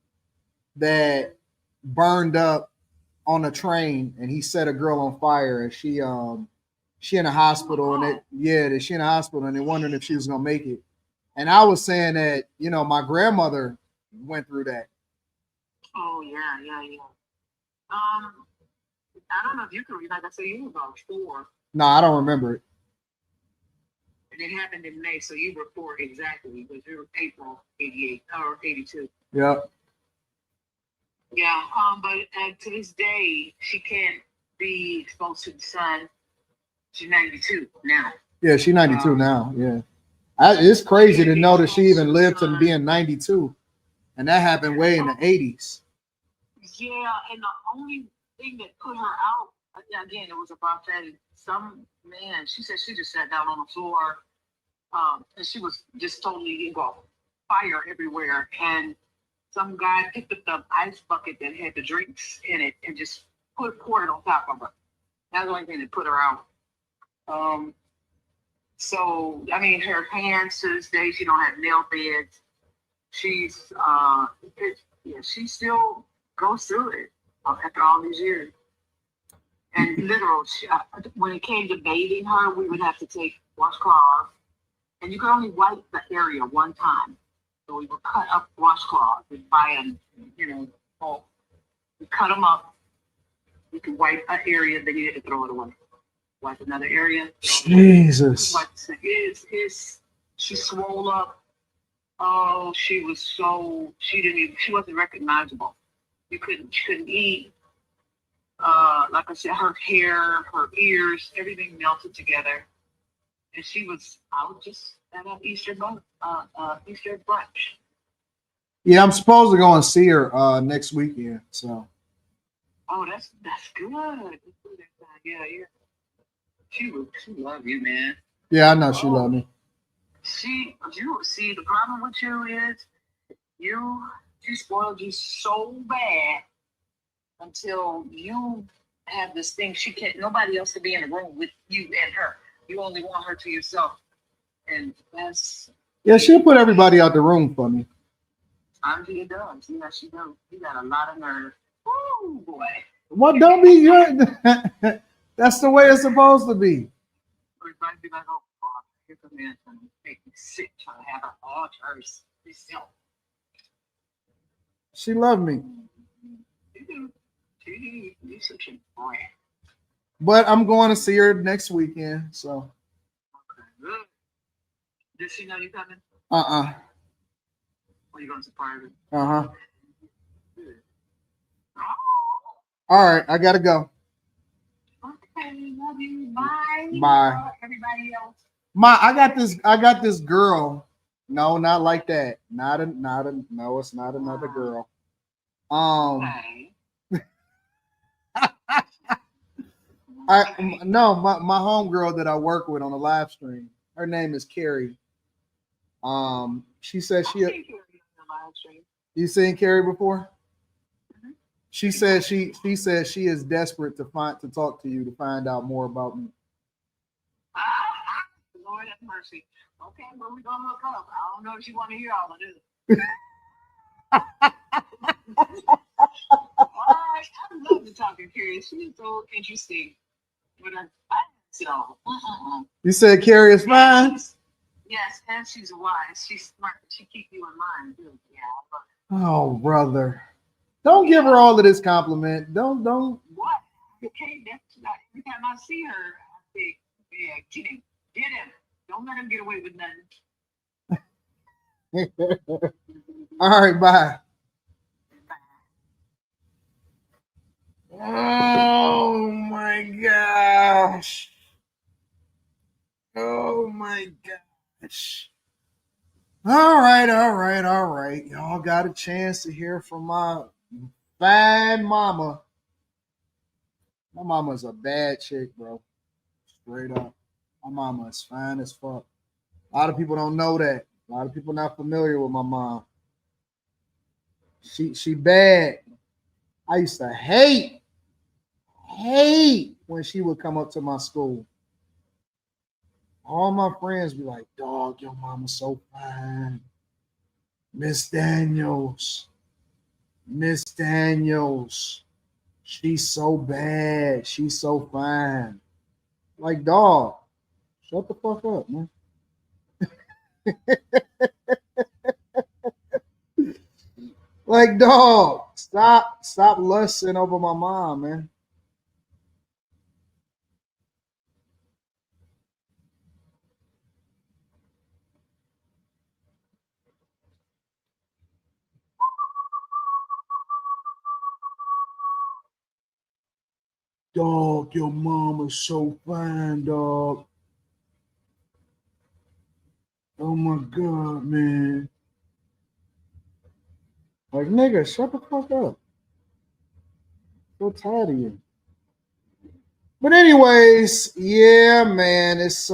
that burned up on a train, and he set a girl on fire, and she in a hospital, and she in a hospital, and they're wondering if she was gonna make it. And I was saying that my grandmother went through that. Oh yeah. I don't know if you can read. Like I said, you were about 4. No, I don't remember it. And it happened in May, so you were 4 exactly, because you were April 88 or 82. Yep. Yeah, but to this day, she can't be exposed to the sun. She's 92 now. Yeah, she's 92 now. Yeah. It's crazy to know that she even lived to being 92. And that happened way in the 80s. Yeah, and the only thing that put her out, again, it was about that some man, she said she just sat down on the floor, and she was just totally engulfed, fire everywhere. And some guy picked up the ice bucket that had the drinks in it and just poured it on top of her. That's the only thing that put her out. So, I mean, her hands to this day, she don't have nail beds. She's, she still goes through it after all these years. And literal, when it came to bathing her, we would have to take washcloths and you can only wipe the area one time. So we would cut up washcloths and buy them, we cut them up. You can wipe an area, then you had to throw it away. Wipe another area. Jesus. She swole up. Oh, she wasn't recognizable. She couldn't eat. Like I said, her hair, her ears, everything melted together. And she was out just at an Easter brunch. Yeah, I'm supposed to go and see her next weekend. So. Oh, that's good. Yeah. She loved you, man. Yeah, I know she loved me. You see, the problem with you is she spoiled you so bad until you have this thing. She can't. Nobody else to be in the room with you and her. You only want her to yourself, and that's. Yeah, she'll put everybody out the room for me. She does. Yeah, she does. You got a lot of nerve. Oh boy. What? Don't be good. That's the way it's supposed to be. Everybody be like, oh, God, here comes Anton and make me sick trying to have her all to herself. She loved me. You're such a brat. But I'm going to see her next weekend. So. Okay, good. Does she know you coming? Or you going to surprise her? Good. All right, I gotta go. Okay, love you. Bye. Bye. Everybody else. I got this girl. No, not like that. No, it's not another girl. Okay. My homegirl that I work with on the live stream. Her name is Carrie. She said you seen Carrie before? Mm-hmm. She said she is desperate to talk to you to find out more about me. Lord have mercy. Okay, well, we're gonna look up. I don't know if you want to hear all of this. I love to talk to Carrie. She's so interesting. With her so. You said Carrie is fine? Yes, and she's wise. She's smart. She keeps you in mind, too. Yeah. Oh, brother. Don't give her all of this compliment. Don't. What? Okay, that's not, every time I see her, I say, yeah, get him. Don't let him get away with nothing. All right, bye. Oh my gosh. Oh my gosh. All right. Y'all got a chance to hear from my fine mama. My mama's a bad chick, bro. Straight up. My mama is fine as fuck. A lot of people don't know that. A lot of people not familiar with my mom. She bad. I used to hate when she would come up to my school. All my friends be like, dog, your mama's so fine. Miss Daniels. She's so bad. She's so fine. Like, dog, shut the fuck up, man. Like, dog, stop lusting over my mom, man. Dog, your mom is so fine, dog. Oh my God, man. Like, nigga, shut the fuck up. So tired of you. But anyways, yeah, man, it's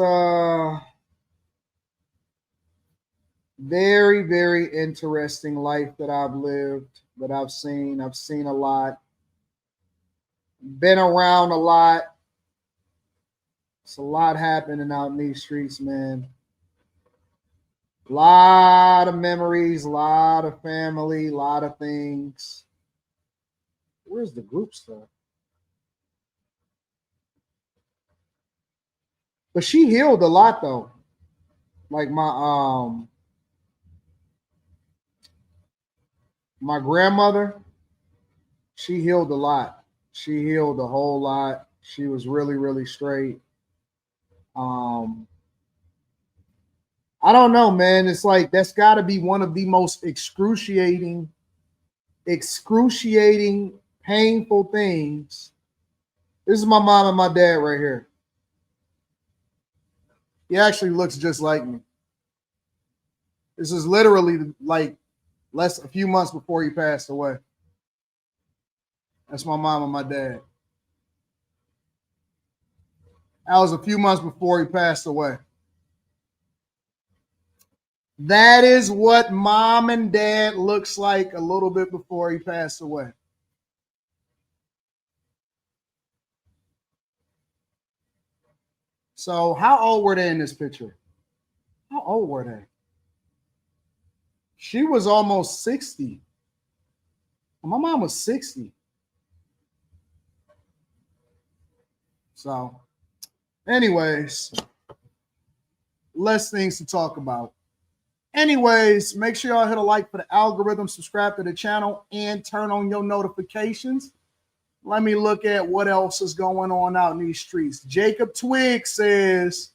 very, very interesting life that I've lived, that I've seen. I've seen a lot. Been around a lot. It's a lot happening out in these streets, man. A lot of memories, a lot of family, a lot of things. Where's the group stuff? But she healed a lot, though. Like my grandmother, she healed a lot. She healed a whole lot. She was really, really straight. I don't know, man. It's like that's got to be one of the most excruciating, painful things. This is my mom and my dad right here. He actually looks just like me. This is literally like a few months before he passed away. That's my mom and my dad. That was a few months before he passed away. That is what mom and dad looks like a little bit before he passed away. So how old were they in this picture? How old were they? She was almost 60. My mom was 60. So, anyways, less things to talk about. Anyways, make sure y'all hit a like for the algorithm, subscribe to the channel, and turn on your notifications. Let me look at what else is going on out in these streets. Jacob Twig says,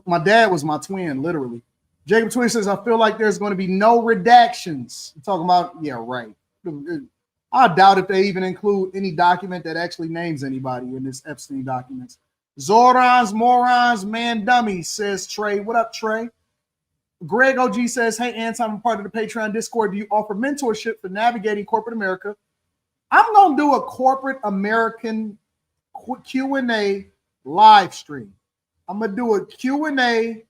my dad was my twin, literally. Jacob Twig says, I feel like there's going to be no redactions. I'm talking about, yeah, right. I doubt if they even include any document that actually names anybody in this Epstein documents. Zorons, morons, man, dummies, says Trey. What up, Trey? Greg OG says, hey, Anton, I'm part of the Patreon Discord. Do you offer mentorship for navigating corporate America? I'm going to do a corporate American Q&A live stream. I'm going to do a Q&A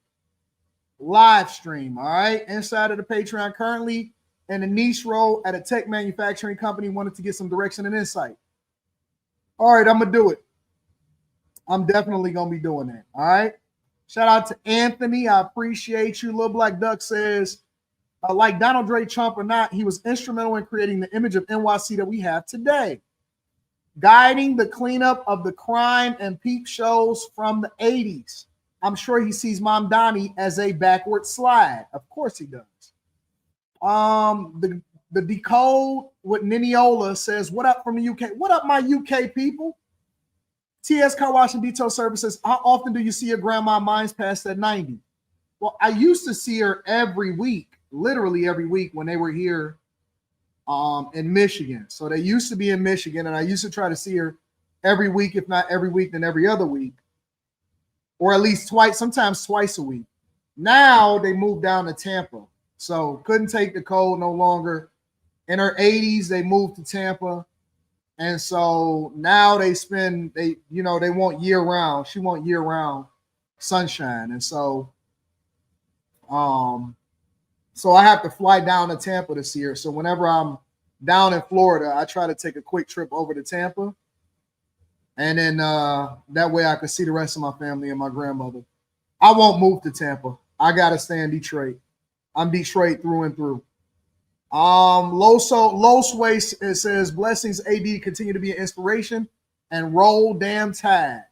live stream, all right, inside of the Patreon. Currently in a niche role at a tech manufacturing company, wanted to get some direction and insight. All right, I'm going to do it. I'm definitely going to be doing that. All right. Shout out to Anthony. I appreciate you. Little Black Duck says, like Donald J. Trump or not, he was instrumental in creating the image of NYC that we have today, guiding the cleanup of the crime and peep shows from the 80s. I'm sure he sees Mamdani as a backward slide. Of course he does. The Decode with Niniola says, what up from the UK? What up, my UK people? TS Car Wash and Detail Services. How often do you see your grandma? Mine's past that 90. Well, I used to see her every week, literally every week when they were here in Michigan. So they used to be in Michigan, and I used to try to see her every week, if not every week, then every other week, or at least twice, sometimes twice a week. Now they moved down to Tampa, so couldn't take the cold no longer. In her 80s, they moved to Tampa. And so now they want year round. She want year round sunshine. And so, so I have to fly down to Tampa this year. So whenever I'm down in Florida, I try to take a quick trip over to Tampa. And then that way I can see the rest of my family and my grandmother. I won't move to Tampa. I got to stay in Detroit. I'm Detroit through and through. Los Waste, it says, blessings, AD, continue to be an inspiration and roll damn tide.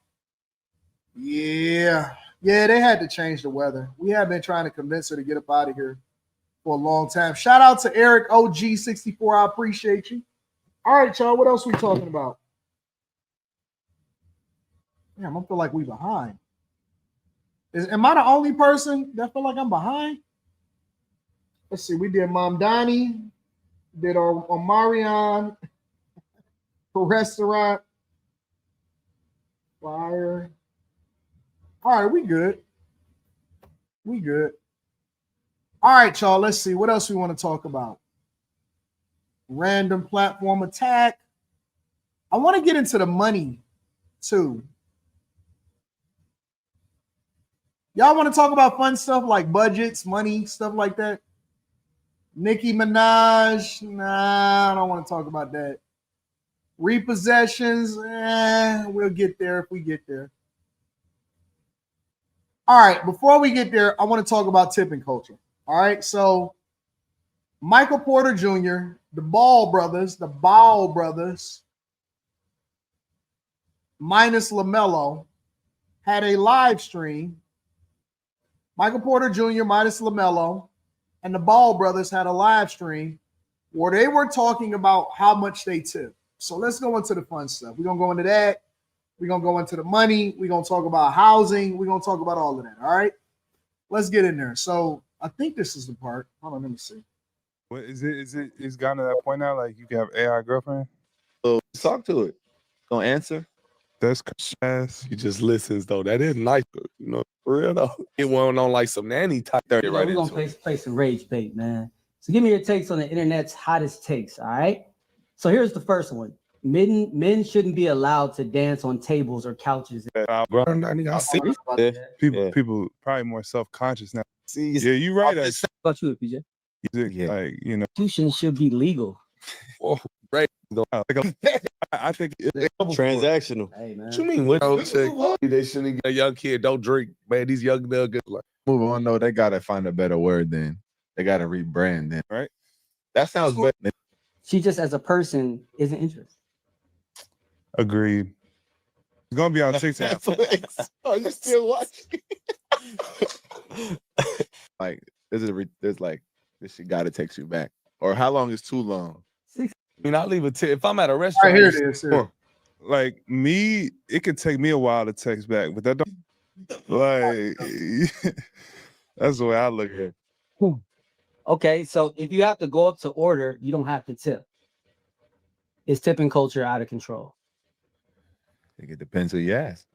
Yeah, they had to change the weather. We have been trying to convince her to get up out of here for a long time. Shout out to Eric OG64. I appreciate you. All right, y'all, what else we talking about? Damn, I feel like we behind. Am I the only person that feel like I'm behind? Let's see, we did Mamdani, did our Omarion, restaurant, fire. All right, we good. We good. All right, y'all, let's see. What else we want to talk about? Random platform attack. I want to get into the money, too. Y'all want to talk about fun stuff like budgets, money, stuff like that? Nicki Minaj, nah, I don't want to talk about that. Repossessions, we'll get there if we get there. All right, before we get there, I want to talk about tipping culture. All right, so Michael Porter Jr., the Ball brothers, minus LaMelo, had a live stream. Michael Porter Jr. minus LaMelo and the Ball brothers had a live stream where they were talking about how much they tip. So let's go into the fun stuff. We're going to go into that. We're going to go into the money. We're going to talk about housing. We're going to talk about all of that. All right? Let's get in there. So I think this is the part. Hold on, let me see. What is it? It's gotten to that point now. Like you can have AI girlfriend. So talk to it. Gonna answer. That's ass. He just listens though. That is nice, you know. For real though. It went on like some nanny type 30 right We're gonna play some rage bait, man. So give me your takes on the internet's hottest takes. All right. So here's the first one. Men shouldn't be allowed to dance on tables or couches. I see. People probably more self-conscious now. See, yeah, you're right. What about you, PJ? Like, you know, Prostitution should be legal. Oh, right. I think it's transactional. Hey, man. What you mean? What they shouldn't get a young kid? Don't drink, man. These young niggas. Like, Move on. No, they gotta find a better word then. They gotta rebrand then. Right. That sounds better. She just as a person isn't interested. Agreed. It's gonna be on TikTok. Are you still watching? Like, there's like this shit gotta text you back. Or how long is too long? I mean, I'll leave a tip. If I'm at a restaurant, Right, here it is. Here. Like me, it could take me a while to text back, but that don't like that's the way I look at it. Okay, so if you have to go up to order, you don't have to tip. Is tipping culture out of control? I think it depends who you ask.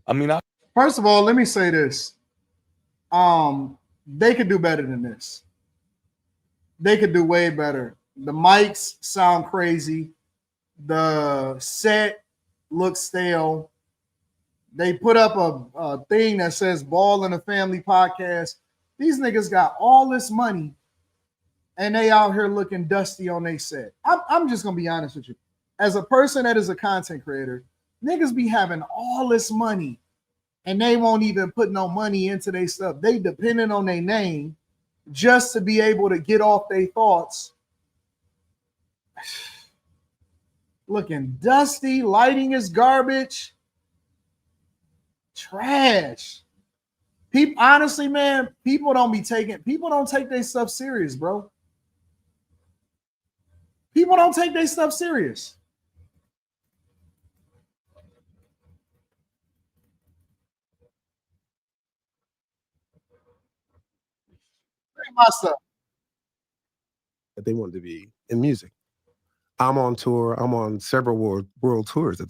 I mean, First of all, let me say this. They could do better than this. They could do way better. The mics sound crazy. The set looks stale. They put up a thing that says Ball in a Family Podcast. These niggas got all this money and they out here looking dusty on their set. I'm just going to be honest with you. As a person that is a content creator, niggas be having all this money and they won't even put no money into their stuff. They depending on their name just to be able to get off their thoughts. Looking dusty, lighting is garbage. Trash. People, honestly, man, people don't take their stuff serious, bro. People don't take their stuff serious. My stuff. That they wanted to be in music. I'm on tour. I'm on several world tours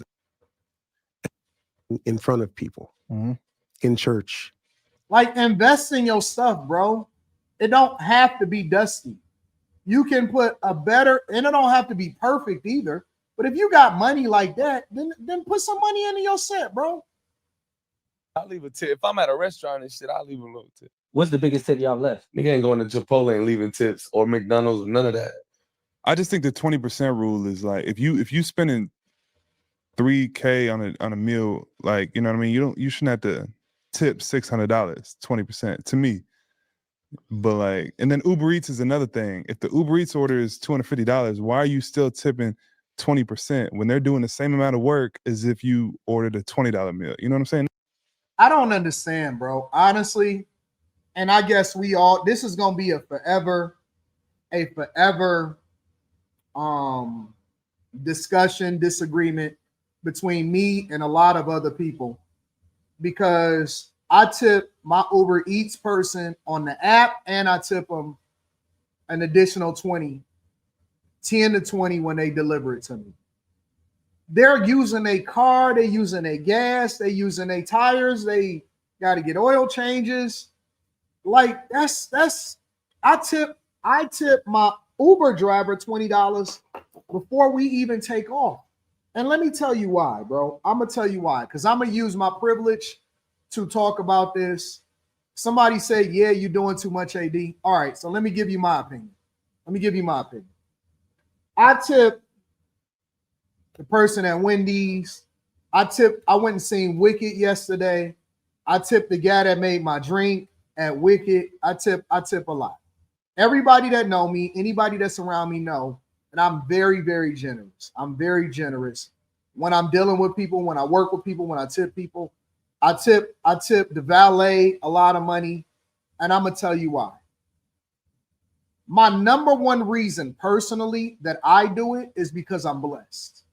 in front of people, in church. Like, invest in your stuff, bro. It don't have to be dusty. You can put a better, and it don't have to be perfect either. But if you got money like that, then put some money into your set, bro. I'll leave a tip. If I'm at a restaurant and shit, I'll leave a little tip. What's the biggest tip y'all left? Nigga ain't going to Chipotle and leaving tips or McDonald's, none of that. I just think the 20% rule is like if you spending $3K on a meal, like, you know what I mean, you shouldn't have to tip $600, 20% to me. But like, and then Uber Eats is another thing. If the Uber Eats order is $250, why are you still tipping 20% when they're doing the same amount of work as if you ordered a $20 meal? You know what I'm saying? I don't understand, bro. Honestly, and I guess this is gonna be a forever disagreement between me and a lot of other people, because I tip my Uber Eats person on the app and I tip them an additional 10 to 20 when they deliver it to me. They're using a car, they're using a gas, they're using a tires, they got to get oil changes. Like I tip my Uber driver $20 before we even take off. And let me tell you why, bro. I'm gonna tell you why, because I'm gonna use my privilege to talk about this. Somebody said, yeah, you're doing too much, AD. All right, so let me give you my opinion. I tip the person at Wendy's. I went and seen Wicked yesterday. I tipped the guy that made my drink at Wicked. I tip a lot. Everybody that know me, anybody that's around me know that I'm very, very generous. I'm very generous when I'm dealing with people, when I work with people, when I tip people. I tip the valet a lot of money, and I'm gonna tell you why. My number one reason personally that I do it is because I'm blessed.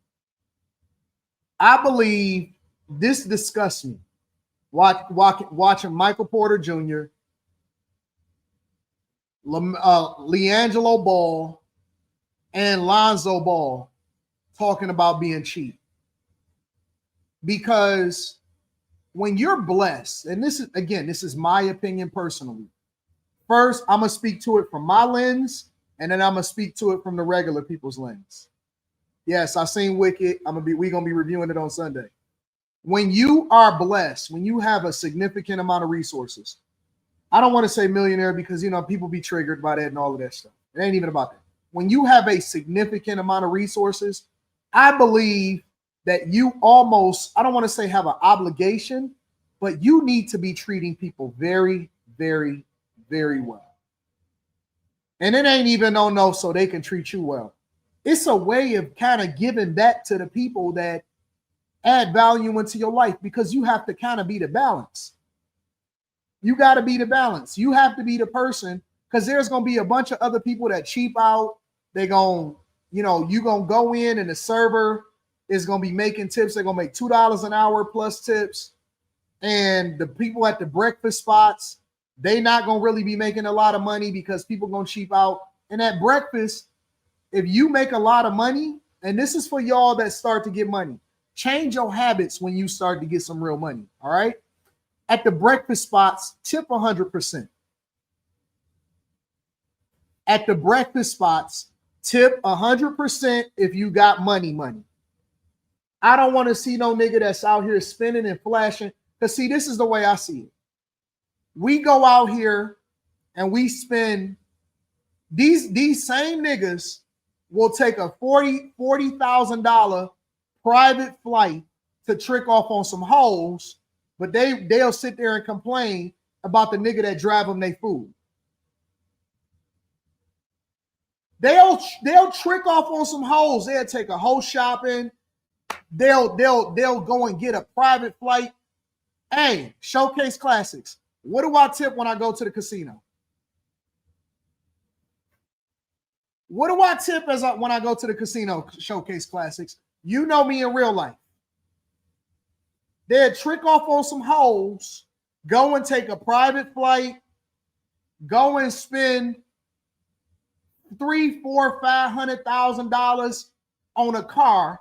I believe this disgusts me. Watching Michael Porter Jr., LiAngelo Ball, and Lonzo Ball talking about being cheap. Because when you're blessed, and this is my opinion personally. First, I'm going to speak to it from my lens, and then I'm going to speak to it from the regular people's lens. Yes, I seen Wicked. We're going to be reviewing it on Sunday. When you are blessed, when you have a significant amount of resources, I don't want to say millionaire because, people be triggered by that and all of that stuff. It ain't even about that. When you have a significant amount of resources, I believe that you almost, I don't want to say have an obligation, but you need to be treating people very, very, very well. And it ain't even no so they can treat you well. It's a way of kind of giving back to the people that add value into your life, because you have to kind of be the balance. You got to be the balance. You have to be the person, because there's going to be a bunch of other people that cheap out. They're going to, you're going to go in and the server is going to be making tips. They're going to make $2 an hour plus tips. And the people at the breakfast spots, they not going to really be making a lot of money because people going to cheap out. And at breakfast, if you make a lot of money, and this is for y'all that start to get money, change your habits when you start to get some real money, all right? At the breakfast spots, tip 100%. At the breakfast spots, tip 100% if you got money. I don't want to see no nigga that's out here spinning and flashing. Because see, this is the way I see it. We go out here and we spend, these same niggas will take a $40,000 private flight to trick off on some hoes, but they'll sit there and complain about the nigga that drive them their food. They'll trick off on some hoes. They'll take a hoe shopping. They'll go and get a private flight. Hey, Showcase Classics. What do I tip when I go to the casino? What do I tip when I go to the casino, Showcase Classics? You know me in real life. They'll trick off on some hoes, go and take a private flight, go and spend $300,000, $400,000, $500,000 on a car,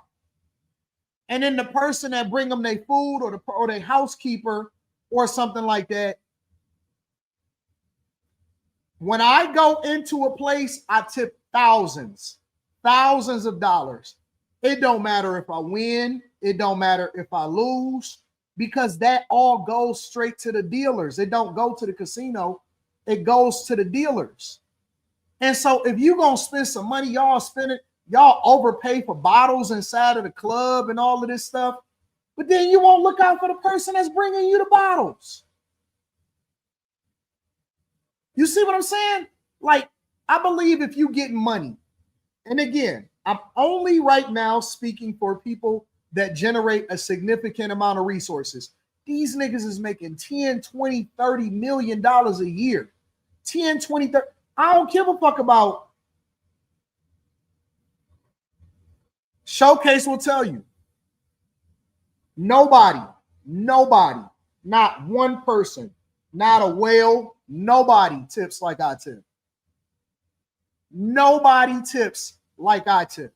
and then the person that bring them their food or their housekeeper or something like that. When I go into a place, I tip thousands of dollars. It don't matter if I win. It don't matter if I lose, because that all goes straight to the dealers. It don't go to the casino. It goes to the dealers. And so if you're going to spend some money, y'all overpay for bottles inside of the club and all of this stuff, but then you won't look out for the person that's bringing you the bottles. You see what I'm saying? Like, I believe if you get money, and again, I'm only right now speaking for people that generate a significant amount of resources. These niggas is making 10, 20, 30 million dollars a year. 10, 20, 30. I don't give a fuck about. Showcase will tell you. Nobody, not one person, not a whale, nobody tips like I tip. Nobody tips like I tip.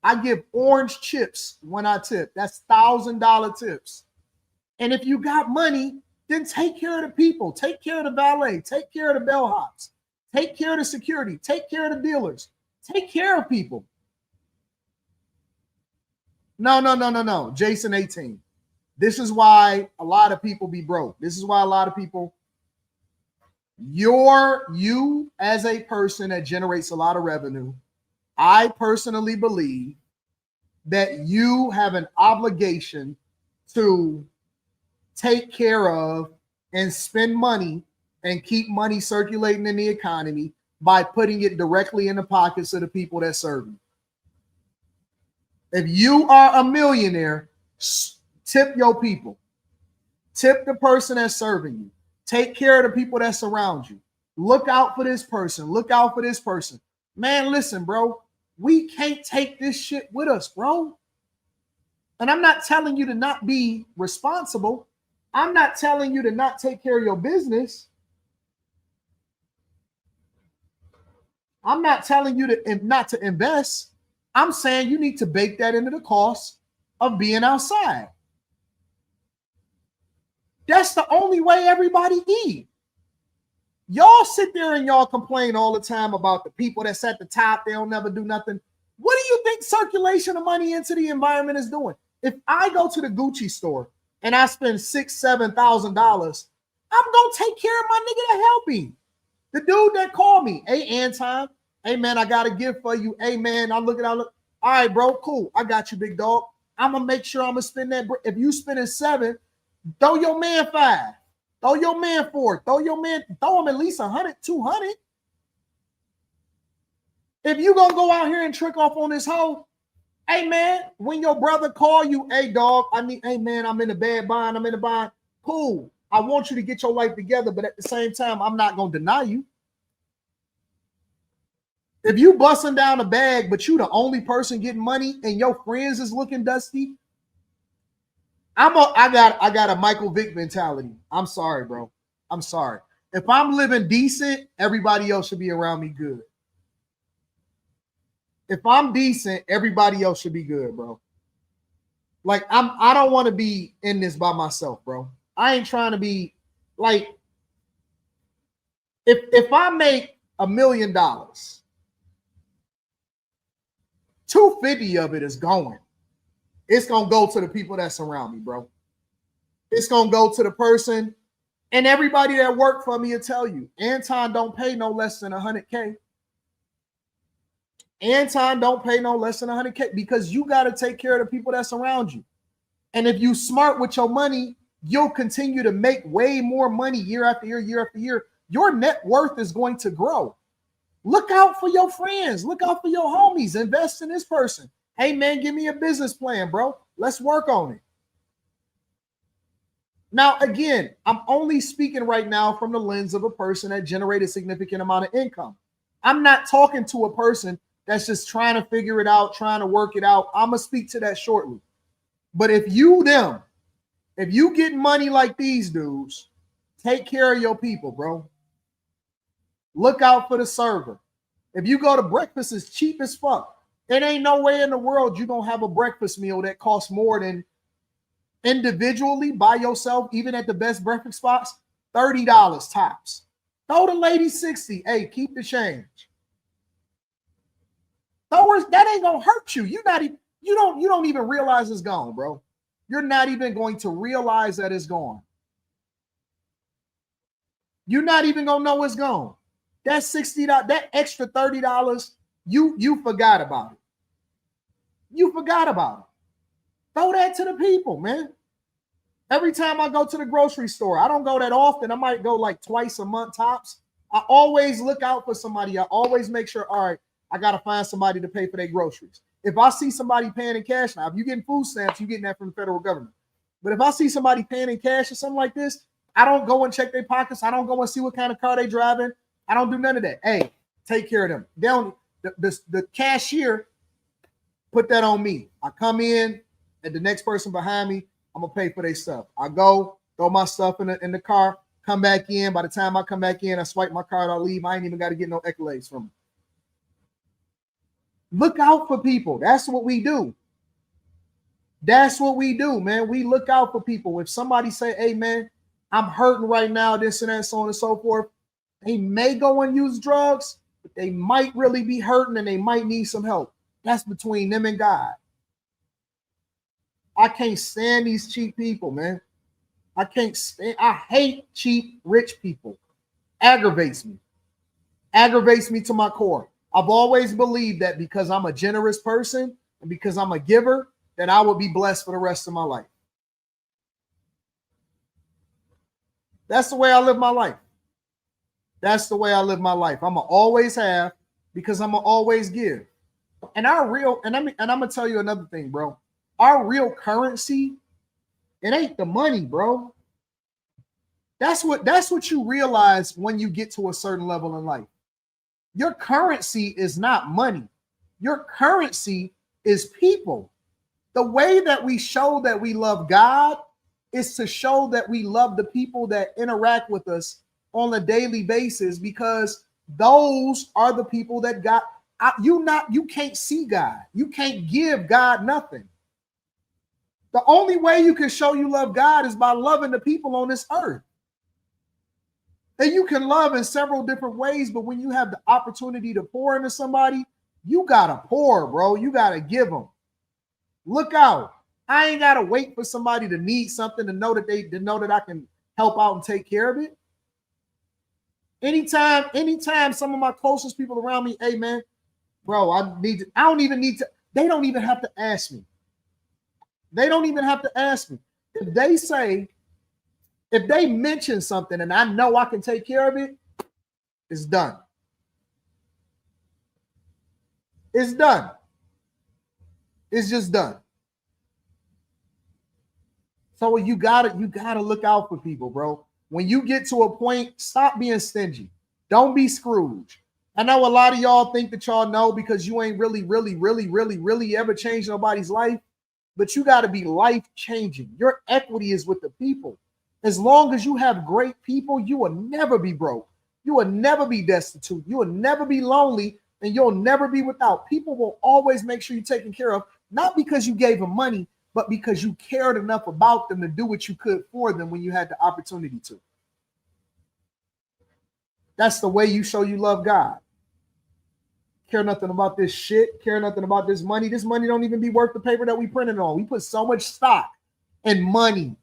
I give orange chips when I tip. That's $1,000 tips. And if you got money, then take care of the people. Take care of the valet. Take care of the bellhops. Take care of the security. Take care of the dealers. Take care of people. No. Jason 18. This is why a lot of people be broke. This is why a lot of people, you as a person that generates a lot of revenue, I personally believe that you have an obligation to take care of and spend money and keep money circulating in the economy by putting it directly in the pockets of the people that serve you. If you are a millionaire, tip your people. Tip the person that's serving you. Take care of the people that surround you. Look out for this person. Look out for this person. Man, listen, bro. We can't take this shit with us, bro. And I'm not telling you to not be responsible. I'm not telling you to not take care of your business. I'm not telling you to not to invest. I'm saying you need to bake that into the cost of being outside. That's the only way everybody eat. Y'all sit there and y'all complain all the time about the people that's at the top. They don't never do nothing. What do you think circulation of money into the environment is doing? If I go to the Gucci store and I spend $6,000, $7,000, I'm gonna take care of my nigga to help me. The dude that called me, hey Anton, hey man, I got a gift for you. Hey man, all right, bro, cool. I got you, big dog. I'm gonna make sure I'm gonna spend that. If you spending 7, throw your man 5. Throw your man 4. Throw him at least 100, 200. If you gonna go out here and trick off on this hoe, hey man, when your brother call you, hey dog, hey man, I'm in a bad bind, I'm in a bind. Cool. I want you to get your life together, but at the same time, I'm not gonna deny you. If you busting down a bag, but you the only person getting money and your friends is looking dusty, I got a Michael Vick mentality. I'm sorry, bro. I'm sorry. If I'm living decent, everybody else should be around me good. If I'm decent, everybody else should be good, bro. Like I don't want to be in this by myself, bro. I ain't trying to be like, if I make $1 million, 250 of it is going. It's gonna go to the people that surround me, bro. It's gonna go to the person, and everybody that worked for me will tell you, Anton don't pay no less than 100K. Anton don't pay no less than 100K because you got to take care of the people that surround you. And if you smart with your money, you'll continue to make way more money year after year, year after year. Your net worth is going to grow. Look out for your friends. Look out for your homies. Invest in this person. Hey, man, give me a business plan, bro. Let's work on it. Now, again, I'm only speaking right now from the lens of a person that generated a significant amount of income. I'm not talking to a person that's just trying to figure it out, trying to work it out. I'm going to speak to that shortly. But if you get money like these dudes, take care of your people, bro. Look out for the server. If you go to breakfast, it's cheap as fuck. It ain't no way in the world you're going to have a breakfast meal that costs more than individually by yourself, even at the best breakfast spots, $30 tops. Throw the lady 60. Hey, keep the change. That ain't gonna hurt you. You don't even realize it's gone, bro. You're not even going to realize that it's gone. You're not even gonna know it's gone. That $60, that extra $30, you forgot about it. You forgot about it. Throw that to the people, man. Every time I go to the grocery store, I don't go that often. I might go like twice a month tops. I always look out for somebody. I always make sure, all right, I got to find somebody to pay for their groceries. If I see somebody paying in cash, now if you're getting food stamps, you're getting that from the federal government. But if I see somebody paying in cash or something like this, I don't go and check their pockets. I don't go and see what kind of car they driving. I don't do none of that. Hey, take care of them. The cashier put that on me. I come in and the next person behind me, I'm gonna pay for their stuff. I go, throw my stuff in the car, come back in. By the time I come back in, I swipe my card, I leave. I ain't even got to get no accolades from them. Look out for people. That's what we do. That's what we do, man. We look out for people. If somebody say, hey, man, I'm hurting right now, this and that, so on and so forth, they may go and use drugs, but they might really be hurting and they might need some help. That's between them and God. I can't stand these cheap people, man. I hate cheap, rich people. Aggravates me. Aggravates me to my core. I've always believed that because I'm a generous person and because I'm a giver, that I will be blessed for the rest of my life. That's the way I live my life. That's the way I live my life. I'm going to always have because I'm going to always give. And I'm going to tell you another thing, bro. Our real currency, it ain't the money, bro. That's what you realize when you get to a certain level in life. Your currency is not money. Your currency is people. The way that we show that we love God is to show that we love the people that interact with us on a daily basis, because those are the people that God, you can't see God. You can't give God nothing. The only way you can show you love God is by loving the people on this earth. And you can love in several different ways, but when you have the opportunity to pour into somebody, you gotta pour, bro. You gotta give them. Look out. I ain't gotta wait for somebody to need something to know that I can help out and take care of it. Anytime some of my closest people around me, hey man, bro, they don't even have to ask me. They don't even have to ask me. If they mention something and I know I can take care of it, it's done. It's done. It's just done. So you gotta look out for people, bro. When you get to a point, stop being stingy. Don't be Scrooge. I know a lot of y'all think that y'all know because you ain't really ever changed nobody's life, but you got to be life-changing. Your equity is with the people. As long as you have great people, you will never be broke. You will never be destitute. You will never be lonely, and you'll never be without. People will always make sure you're taken care of, not because you gave them money, but because you cared enough about them to do what you could for them when you had the opportunity to. That's the way you show you love God. Care nothing about this shit. Care nothing about this money. This money don't even be worth the paper that we printed on. We put so much stock in money.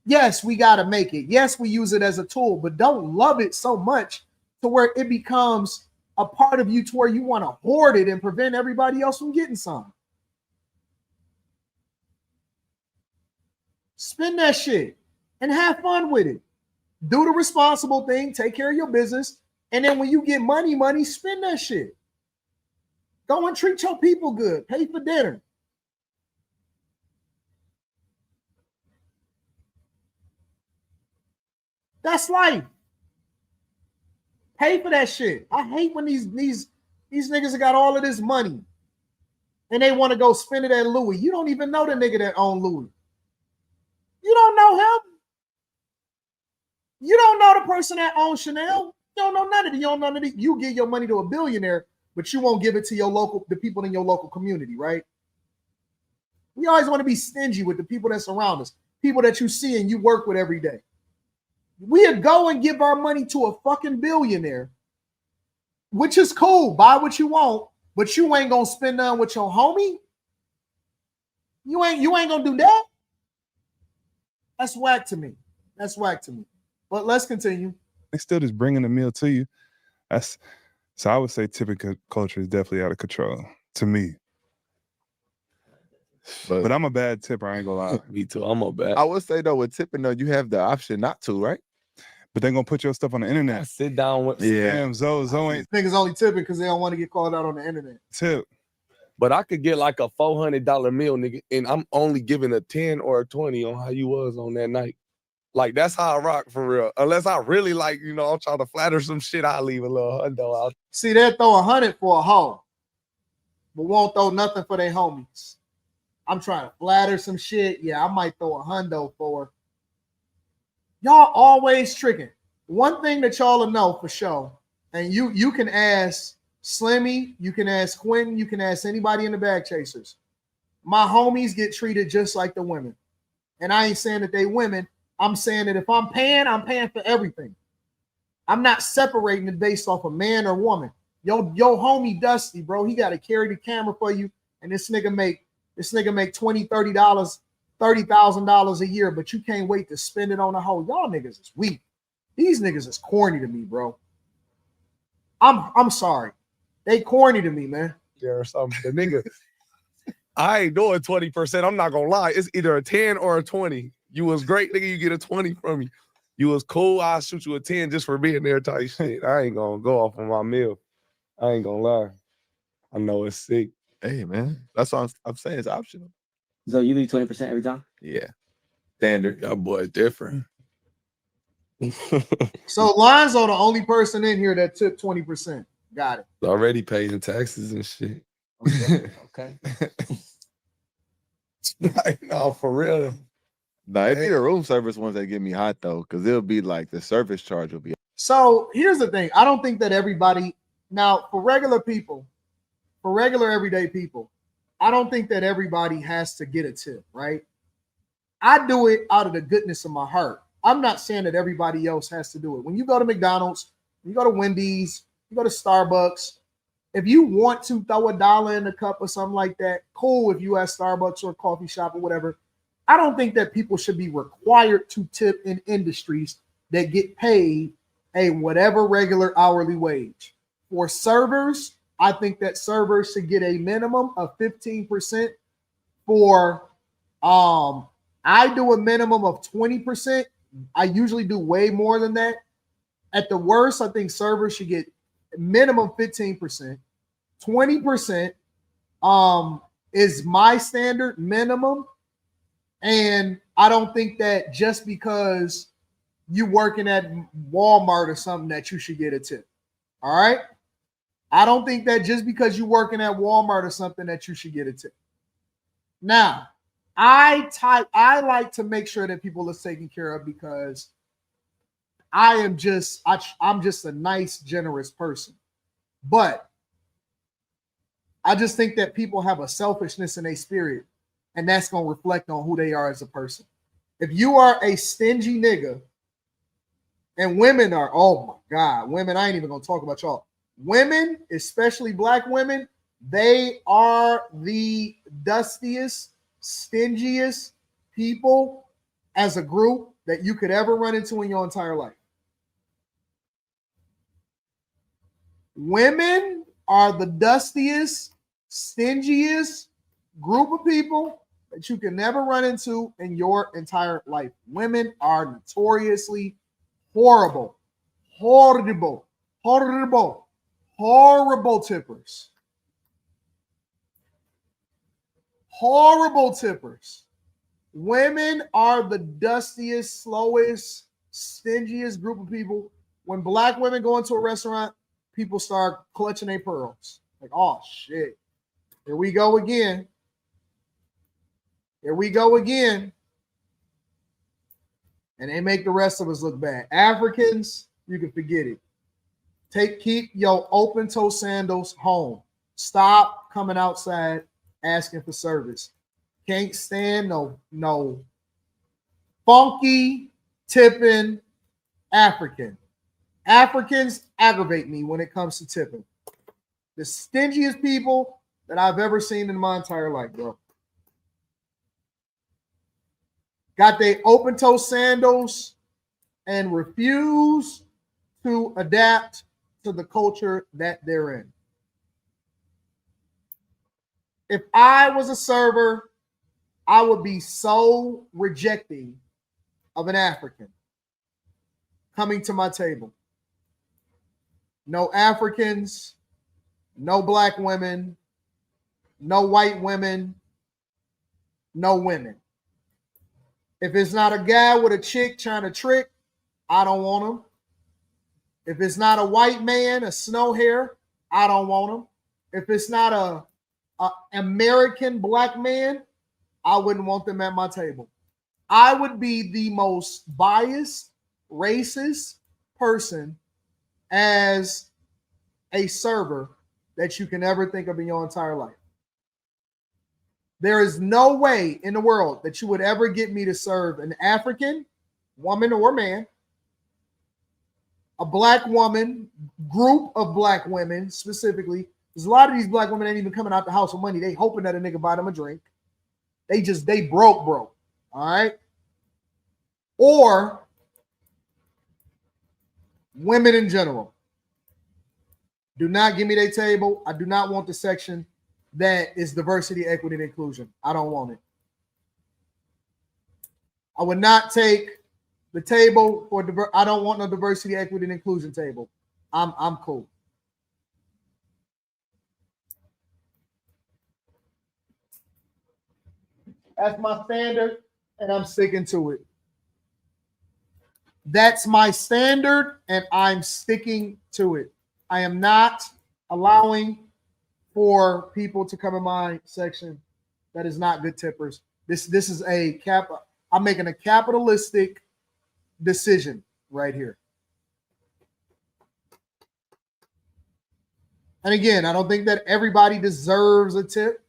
Yes, we got to make it. Yes, we use it as a tool, but don't love it so much to where it becomes a part of you to where you want to hoard it and prevent everybody else from getting some. Spend that shit and have fun with it. Do the responsible thing. Take care of your business. And then when you get money, spend that shit. Go and treat your people good. Pay for dinner. That's life. Pay for that shit. I hate when these niggas have got all of this money and they want to go spend it at Louis. You don't even know the nigga that owned Louis. You don't know him. You don't know the person that owns Chanel. You don't know none of it. You don't know none of it. You give your money to a billionaire, but you won't give it to the people in your local community, right? We always want to be stingy with the people that surround us, people that you see and you work with every day. We'll go and give our money to a fucking billionaire, which is cool. Buy what you want, but you ain't gonna spend none with your homie. You ain't gonna do that. That's whack to me. That's whack to me. But let's continue. They still just bringing the meal to you. So I would say tipping culture is definitely out of control to me. But I'm a bad tipper. I ain't gonna lie. Me too. I'm a bad. I would say though, with tipping though, you have the option not to, right? But they're gonna put your stuff on the internet. Sit down with Damn, Zoe ain't niggas only tipping because they don't want to get called out on the internet. Tip. But I could get like a $400 meal, nigga, and I'm only giving a 10 or a 20 on how you was on that night. Like, that's how I rock for real. Unless I really I'm trying to flatter some shit, I'll leave a little hundo out. See, they'll throw 100 for a hoe, but won't throw nothing for their homies. I'm trying to flatter some shit. Yeah, I might throw a hundo for her. Y'all always tricking. One thing that y'all will know for sure, and you can ask Slimmy, you can ask Quentin, you can ask anybody in the Bag Chasers. My homies get treated just like the women. And I ain't saying that they women. I'm saying that if I'm paying for everything. I'm not separating it based off of man or woman. Yo homie Dusty, bro, he got to carry the camera for you. And this nigga make $20, $30, $30,000 a year, but you can't wait to spend it on a hoe. Y'all niggas is weak. These niggas is corny to me, bro. I'm sorry. They corny to me, man. There or something. The nigga, I ain't doing 20%. I'm not gonna lie. It's either a 10 or a 20. You was great, nigga. You get a 20 from me. You was cool. I'll shoot you a 10 just for being there type shit. I ain't gonna go off on my meal. I ain't gonna lie. I know it's sick. Hey, man. That's what I'm saying. It's optional. So you leave 20% every time? Yeah. Standard. That boy different. So Lonzo, the only person in here that took 20%. Got it. Already paying taxes and shit. Okay. No, for real. Nah, it'd be the room service ones that get me hot though, because it'll be like the service charge will be. So here's the thing. I don't think that everybody now for regular people, for regular everyday people, I don't think that everybody has to get a tip, right? I do it out of the goodness of my heart. I'm not saying that everybody else has to do it. When you go to McDonald's, you go to Wendy's, you go to Starbucks, if you want to throw $1 in the cup or something like that, cool. If you at Starbucks or a coffee shop or whatever, I don't think that people should be required to tip in industries that get paid a whatever regular hourly wage. For servers, I think that servers should get a minimum of 15%. For I do a minimum of 20%. I usually do way more than that. At the worst, I think servers should get minimum 15%. 20% is my standard minimum. And I don't think that just because you working at Walmart or something that you should get a tip. All right. I don't think that just because you're working at Walmart or something that you should get a tip. Now, I like to make sure that people are taken care of because I'm just a nice, generous person. But I just think that people have a selfishness in their spirit, and that's going to reflect on who they are as a person. If you are a stingy nigga, and women are, oh my God, women, I ain't even going to talk about y'all. Women, especially black women, they are the dustiest, stingiest people as a group that you could ever run into in your entire life. Women are the dustiest, stingiest group of people that you can never run into in your entire life. Women are notoriously horrible, horrible, horrible, horrible tippers. Horrible tippers. Women are the dustiest, slowest, stingiest group of people. When black women go into a restaurant, people start clutching their pearls. Like, oh shit. Here we go again. Here we go again. And they make the rest of us look bad. Africans, you can forget it. Keep your open toe sandals home. Stop coming outside asking for service. Can't stand no funky tipping African. Africans aggravate me when it comes to tipping. The stingiest people that I've ever seen in my entire life, bro. Got their open toe sandals and refuse to adapt to the culture that they're in. If I was a server, I would be so rejecting of an African coming to my table. No Africans, no black women, no white women, no women. If it's not a guy with a chick trying to trick, I don't want him. If it's not a white man, a snow hair, I don't want him. If it's not a American black man, I wouldn't want them at my table. I would be the most biased, racist person as a server that you can ever think of in your entire life. There is no way in the world that you would ever get me to serve an African woman or man, a black woman, group of black women specifically, because a lot of these black women ain't even coming out the house with money. They hoping that a nigga buy them a drink. They broke. All right. Or women in general. Do not give me their table. I do not want the section that is diversity, equity, and inclusion. I don't want it. I would not take the table for I don't want no diversity, equity, and inclusion table. I'm cool. That's my standard, and I'm sticking to it. That's my standard, and I'm sticking to it. I am not allowing for people to come in my section that is not good tippers. This is a cap. I'm making a capitalistic decision right here. And again, I don't think that everybody deserves a tip,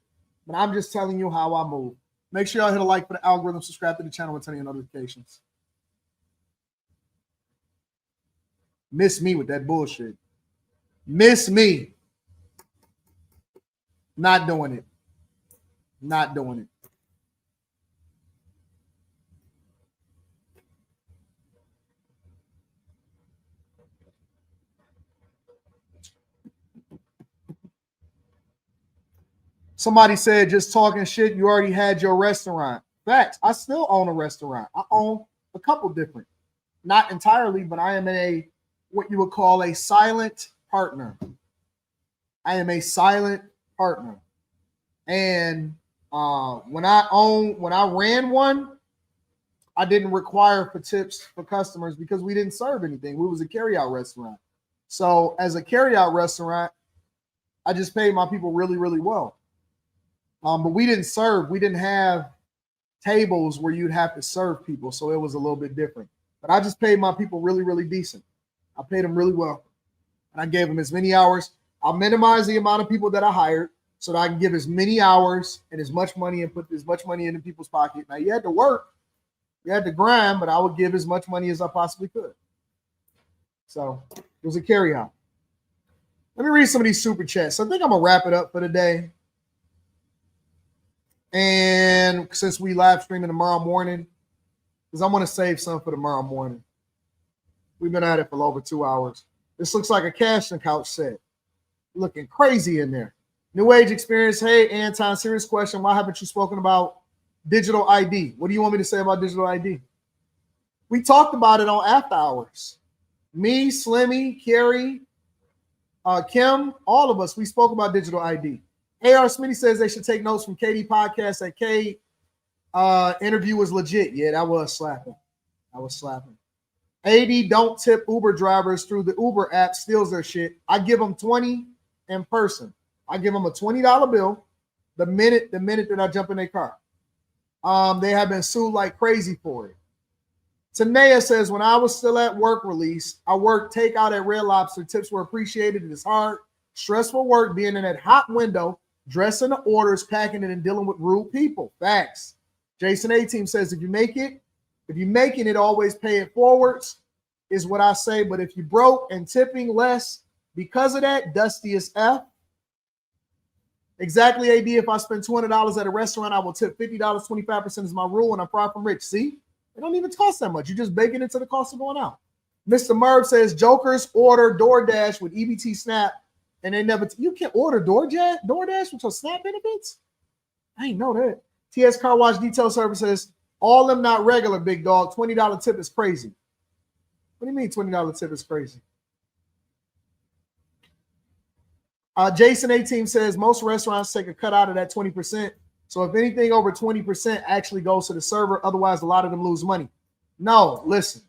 but I'm just telling you how I move. Make sure y'all hit a like for the algorithm, subscribe to the channel, and turn on your notifications. Miss me with that bullshit. Miss me. Not doing it. Not doing it. Somebody said just talking shit, you already had your restaurant. Facts. I still own a restaurant. I own a couple different. Not entirely, but I am a what you would call a silent partner. I am a silent partner. And when I ran one, I didn't require for tips for customers because we didn't serve anything. We was a carryout restaurant. So as a carryout restaurant, I just paid my people really, really well. But we didn't serve. We didn't have tables where you'd have to serve people. So it was a little bit different. But I just paid my people really, really decent. I paid them really well. And I gave them as many hours. I'll minimize the amount of people that I hired so that I can give as many hours and as much money and put as much money into people's pocket. Now, you had to work. You had to grind, but I would give as much money as I possibly could. So it was a carryout. Let me read some of these super chats. I think I'm going to wrap it up for today. And since we live streaming tomorrow morning, because I want to save some for tomorrow morning. We've been at it for over 2 hours. This looks like a casting couch set. Looking crazy in there. New age experience. Hey, Anton, serious question. Why haven't you spoken about digital ID? What do you want me to say about digital ID? We talked about it on After Hours. Me, Slimmy, Carrie, Kim, all of us, we spoke about digital ID. AR Smitty says they should take notes from KD podcast. That K interview was legit. Yeah, that was slapping. I was slapping. AD don't tip Uber drivers through the Uber app, steals their shit. I give them 20 in person. I give them a $20 bill the minute that I jump in their car. They have been sued like crazy for it. Tanea says, when I was still at work release, I worked takeout at Red Lobster. Tips were appreciated. It is hard, stressful work being in that hot window, dressing the orders, packing it, and dealing with rude people. Facts. Jason A-Team says, if you make it, always pay it forwards, is what I say. But if you broke and tipping less because of that, dusty as F. Exactly, AD. If I spend $200 at a restaurant, I will tip $50. 25% is my rule, and I'm far from rich. See? It don't even cost that much. You just bake it into the cost of going out. Mr. Merv says, jokers order DoorDash with EBT Snap, and they never. You can order DoorDash with your Snap benefits? I ain't know that. TS Car Wash Detail Service says, all them not regular, big dog. $20 tip is crazy. What do you mean $20 tip is crazy? Jason A-Team says, most restaurants take a cut out of that 20%. So if anything over 20% actually goes to the server, otherwise a lot of them lose money. No, listen.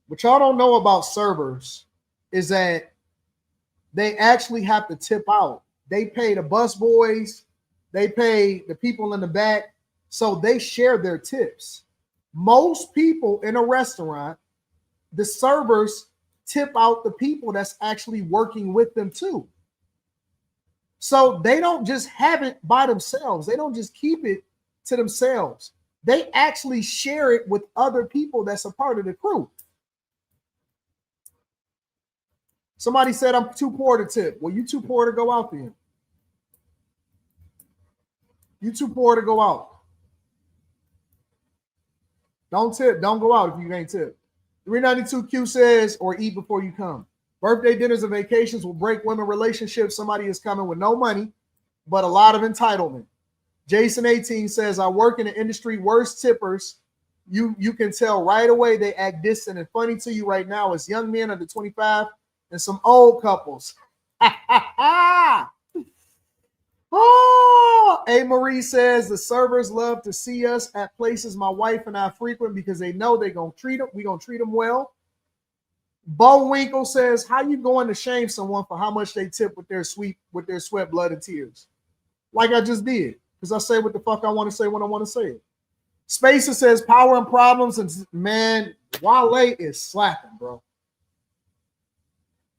What y'all don't know about servers is that they actually have to tip out. They pay the bus boys, they pay the people in the back, so they share their tips. Most people in a restaurant, the servers tip out the people that's actually working with them too. So they don't just have it by themselves. They don't just keep it to themselves. They actually share it with other people that's a part of the crew. Somebody said I'm too poor to tip. Well, you too poor to go out then. You too poor to go out. Don't tip. Don't go out if you ain't tip. 392Q says, or eat before you come. Birthday dinners and vacations will break women relationships. Somebody is coming with no money, but a lot of entitlement. Jason 18 says, I work in the industry, worst tippers. You can tell right away they act distant and funny to you right now. It's young men under 25 and some old couples. Oh, A. Marie says the servers love to see us at places my wife and I frequent because they know they're gonna treat them. We're gonna treat them well. Bo Winkle says, how you going to shame someone for how much they tip with their sweat, blood, and tears? Like I just did. Because I say what the fuck I want to say when I want to say it. Spacer says power and problems, and man, Wale is slapping, bro.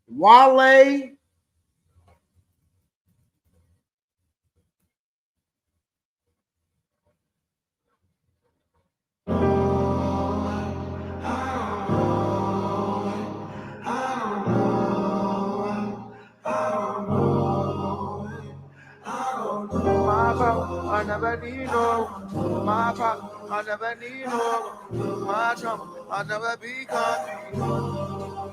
Wale. I never need no my problem. I never need no my trouble. I never be gone.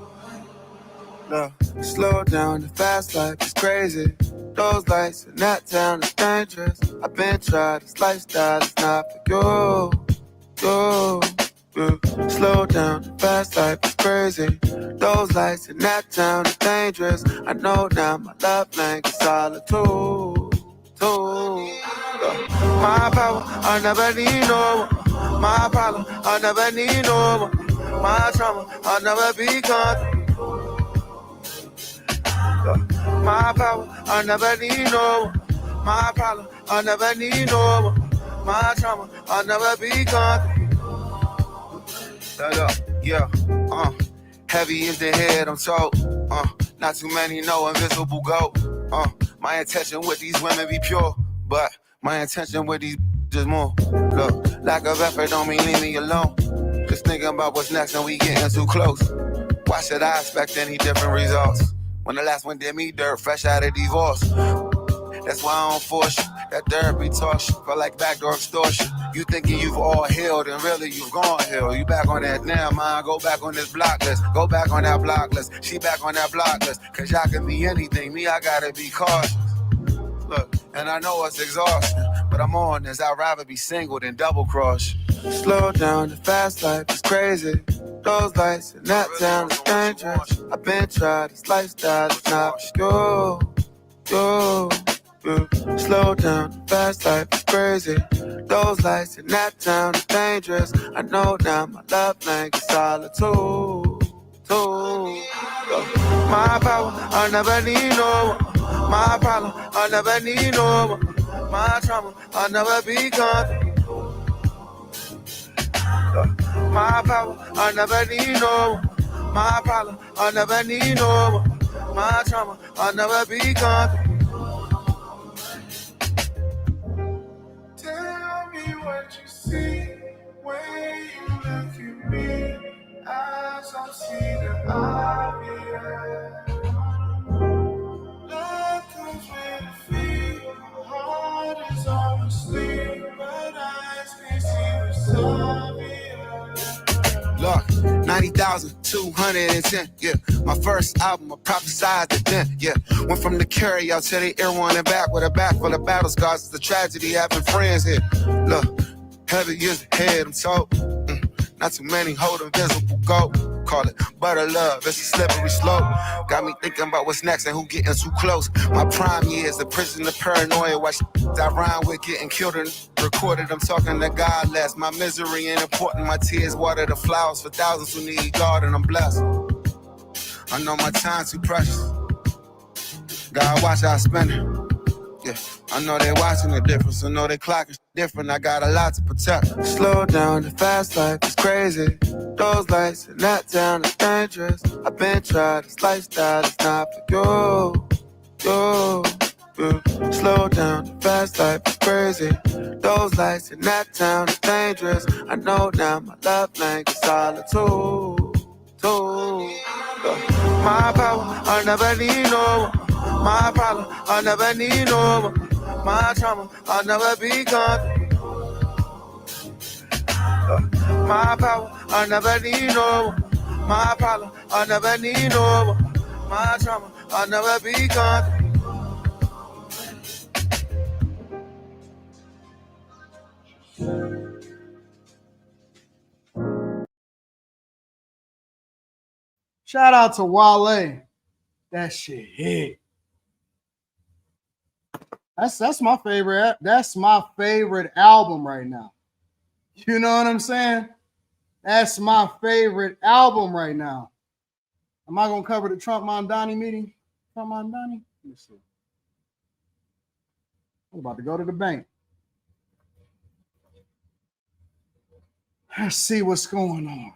Look, slow down, the fast life is crazy. Those lights in that town is dangerous. I've been tried, this lifestyle is not for you. Slow down, the fast life is crazy. Those lights in that town is dangerous. I know now my love language is solitude. My power, I never need no one. My problem, I never need no one. My trauma, I never be gone. My power, I never need no one. My problem, I never need no one. My trauma, I never be gone. Yeah, heavy is the head, I'm told. Not too many know invisible goat. My intention with these women be pure, but my intention with these is more. Look, lack of effort don't mean leave me alone. Just thinking about what's next and we getting too close. Why should I expect any different results? When the last one did me dirt, fresh out of divorce. That's why I don't force you. That therapy talk shit, feel like backdoor extortion. You thinking you've all healed and really you've gone healed. You back on that now, mind, go back on this block list. Go back on that block list. She back on that block list. Cause y'all can be anything, me, I gotta be cautious. Look, and I know it's exhausting, but I'm on this. I'd rather be single than double cross. Slow down, the fast life is crazy. Those lights in that town is dangerous. I've been tried, this lifestyle is not for you. Slow down, the fast life is crazy. Those lights in that town is dangerous. I know now my love language is solitude. My power, I never need no one. My problem, I never need no one. My trauma, I never be gone. My power, I never need no one. My problem, I never need no one. My trauma, I never be gone. Tell me what you see when you look at me. As I see the obvious. Love comes with a feel. My heart is on sleep, but eyes can't see what's obvious. Look, 90,210, yeah. My first album, I prophesied it then, yeah. Went from the carry out to the air one and back with a back full of battle scars. It's a tragedy having friends here. Look, heavy is the head, I'm told. Not too many hold invisible gold. Call it butter love, it's a slippery slope. Got me thinking about what's next and who getting too close. My prime years, the prison of paranoia. Watch I rhyme with getting killed and recorded. I'm talking to God less. My misery ain't important. My tears water the flowers for thousands who need God, and I'm blessed. I know my time's too precious. God watch how I spend it. Yeah, I know they watching the difference. I know they clocking different. I got a lot to protect. Slow down, the fast life is crazy. Those lights in that town is dangerous. I've been tried, this lifestyle is not for you. Slow down, the fast life is crazy. Those lights in that town is dangerous. I know now my love language is solitude. My power, I never need no one. My problem, I never need no one. My trauma, I never be gone. My power, I never need no one. My problem, I never need no one. My trauma, I never be gone. Shout out to Wale. That shit hit. That's my favorite. That's my favorite album right now. You know what I'm saying? That's my favorite album right now. Am I gonna cover the Trump Mamdani meeting? Trump Mamdani? Let me see. I'm about to go to the bank. Let's see what's going on.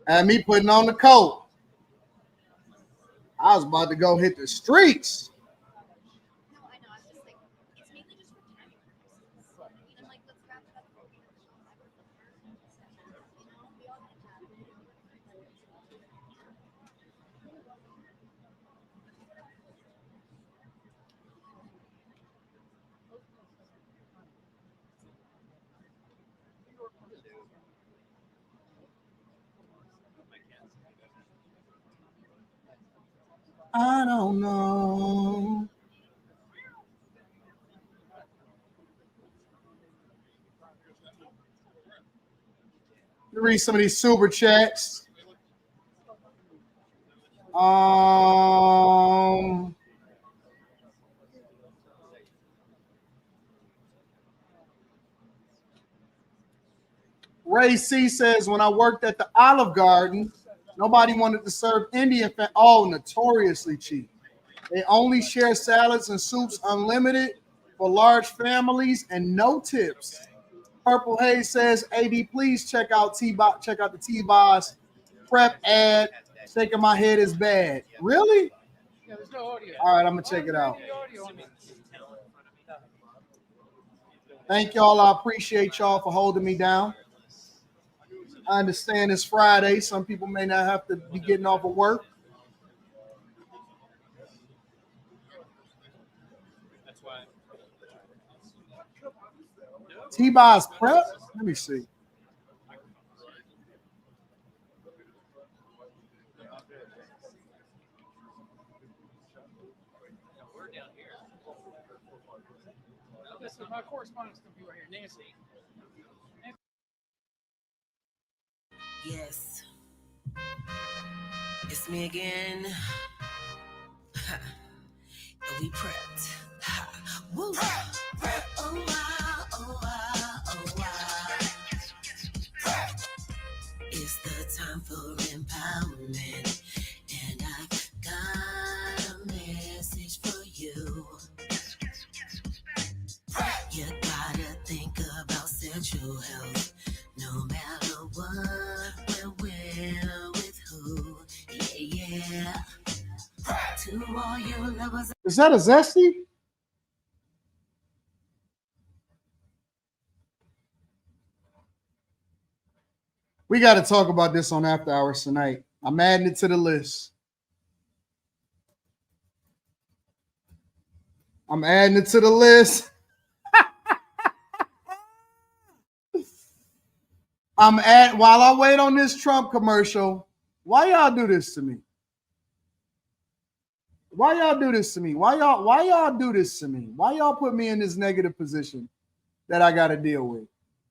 And me putting on the coat. I was about to go hit the streets. I don't know. Let me read some of these super chats. Ray C says, when I worked at the Olive Garden, nobody wanted to serve Indian food. Oh, notoriously cheap. They only share salads and soups unlimited for large families and no tips. Purple Haze says, AD, please check out the T-Boss prep ad. Shaking my head is bad. Really? Yeah, there's no audio. All right, I'm gonna check it out. Thank y'all. I appreciate y'all for holding me down. I understand it's Friday. Some people may not have to be getting off of work. T-Boss prep? Let me see. Listen, my correspondence computer here, Nancy. Yes, it's me again. We prepped. Woo. Prep. Oh wow, oh wow, oh wow. It's the time for empowerment, and I've got a message for you. You gotta think about sexual health, no matter what, when, with who. Yeah. To all your lovers. Is that a Zesty? We got to talk about this on After Hours tonight. I'm adding it to the list. I'm adding it to the list. While I wait on this Trump commercial, why y'all do this to me? Why y'all do this to me? Why y'all do this to me? Why y'all put me in this negative position that I got to deal with?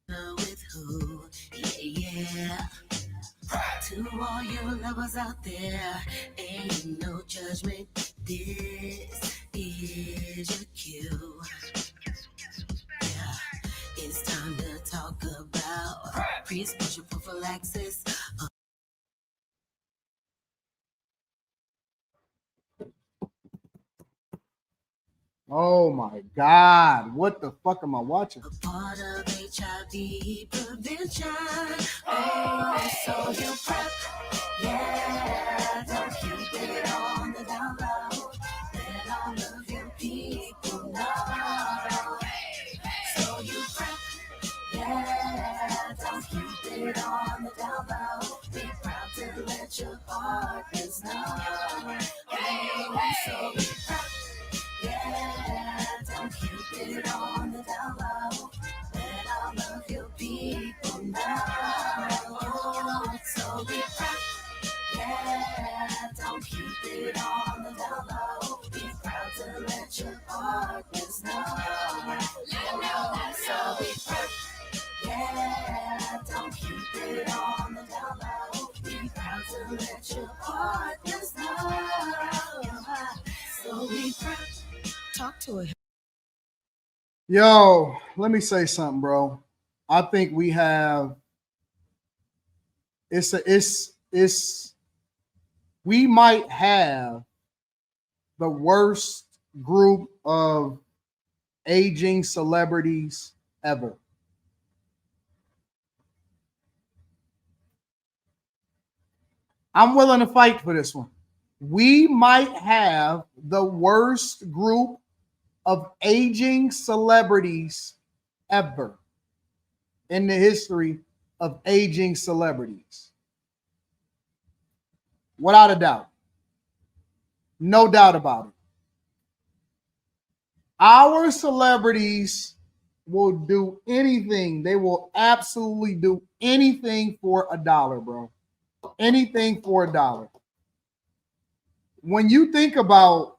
With who? Yeah. To all your lovers out there, ain't no judgment. This is your cue. Yeah. It's time to talk about pre-exposure prophylaxis. Oh my God. What the fuck am I watching? Part of HIV prevention. Oh, so you prep. Yeah, don't keep it on the down low. Let all of your people know. So you prep. Yeah, don't keep it on the down low. Be proud to let your partners know. Oh, so you prep. Yeah, don't keep it on the down low. Let all of your people know. Oh, so be proud. Yeah, Don't keep it on the down low. Be proud to let your partners know. So be proud. Yeah, don't keep it on the down low. Be proud to let your partners know. So be proud. Talk to her. Yo, let me say something, bro. I think we have we might have the worst group of aging celebrities ever. I'm willing to fight for this one. We might have the worst group of aging celebrities ever in the history of aging celebrities. Without a doubt. No doubt about it. Our celebrities will do anything. They will absolutely do anything for $1, bro. Anything for $1. When you think about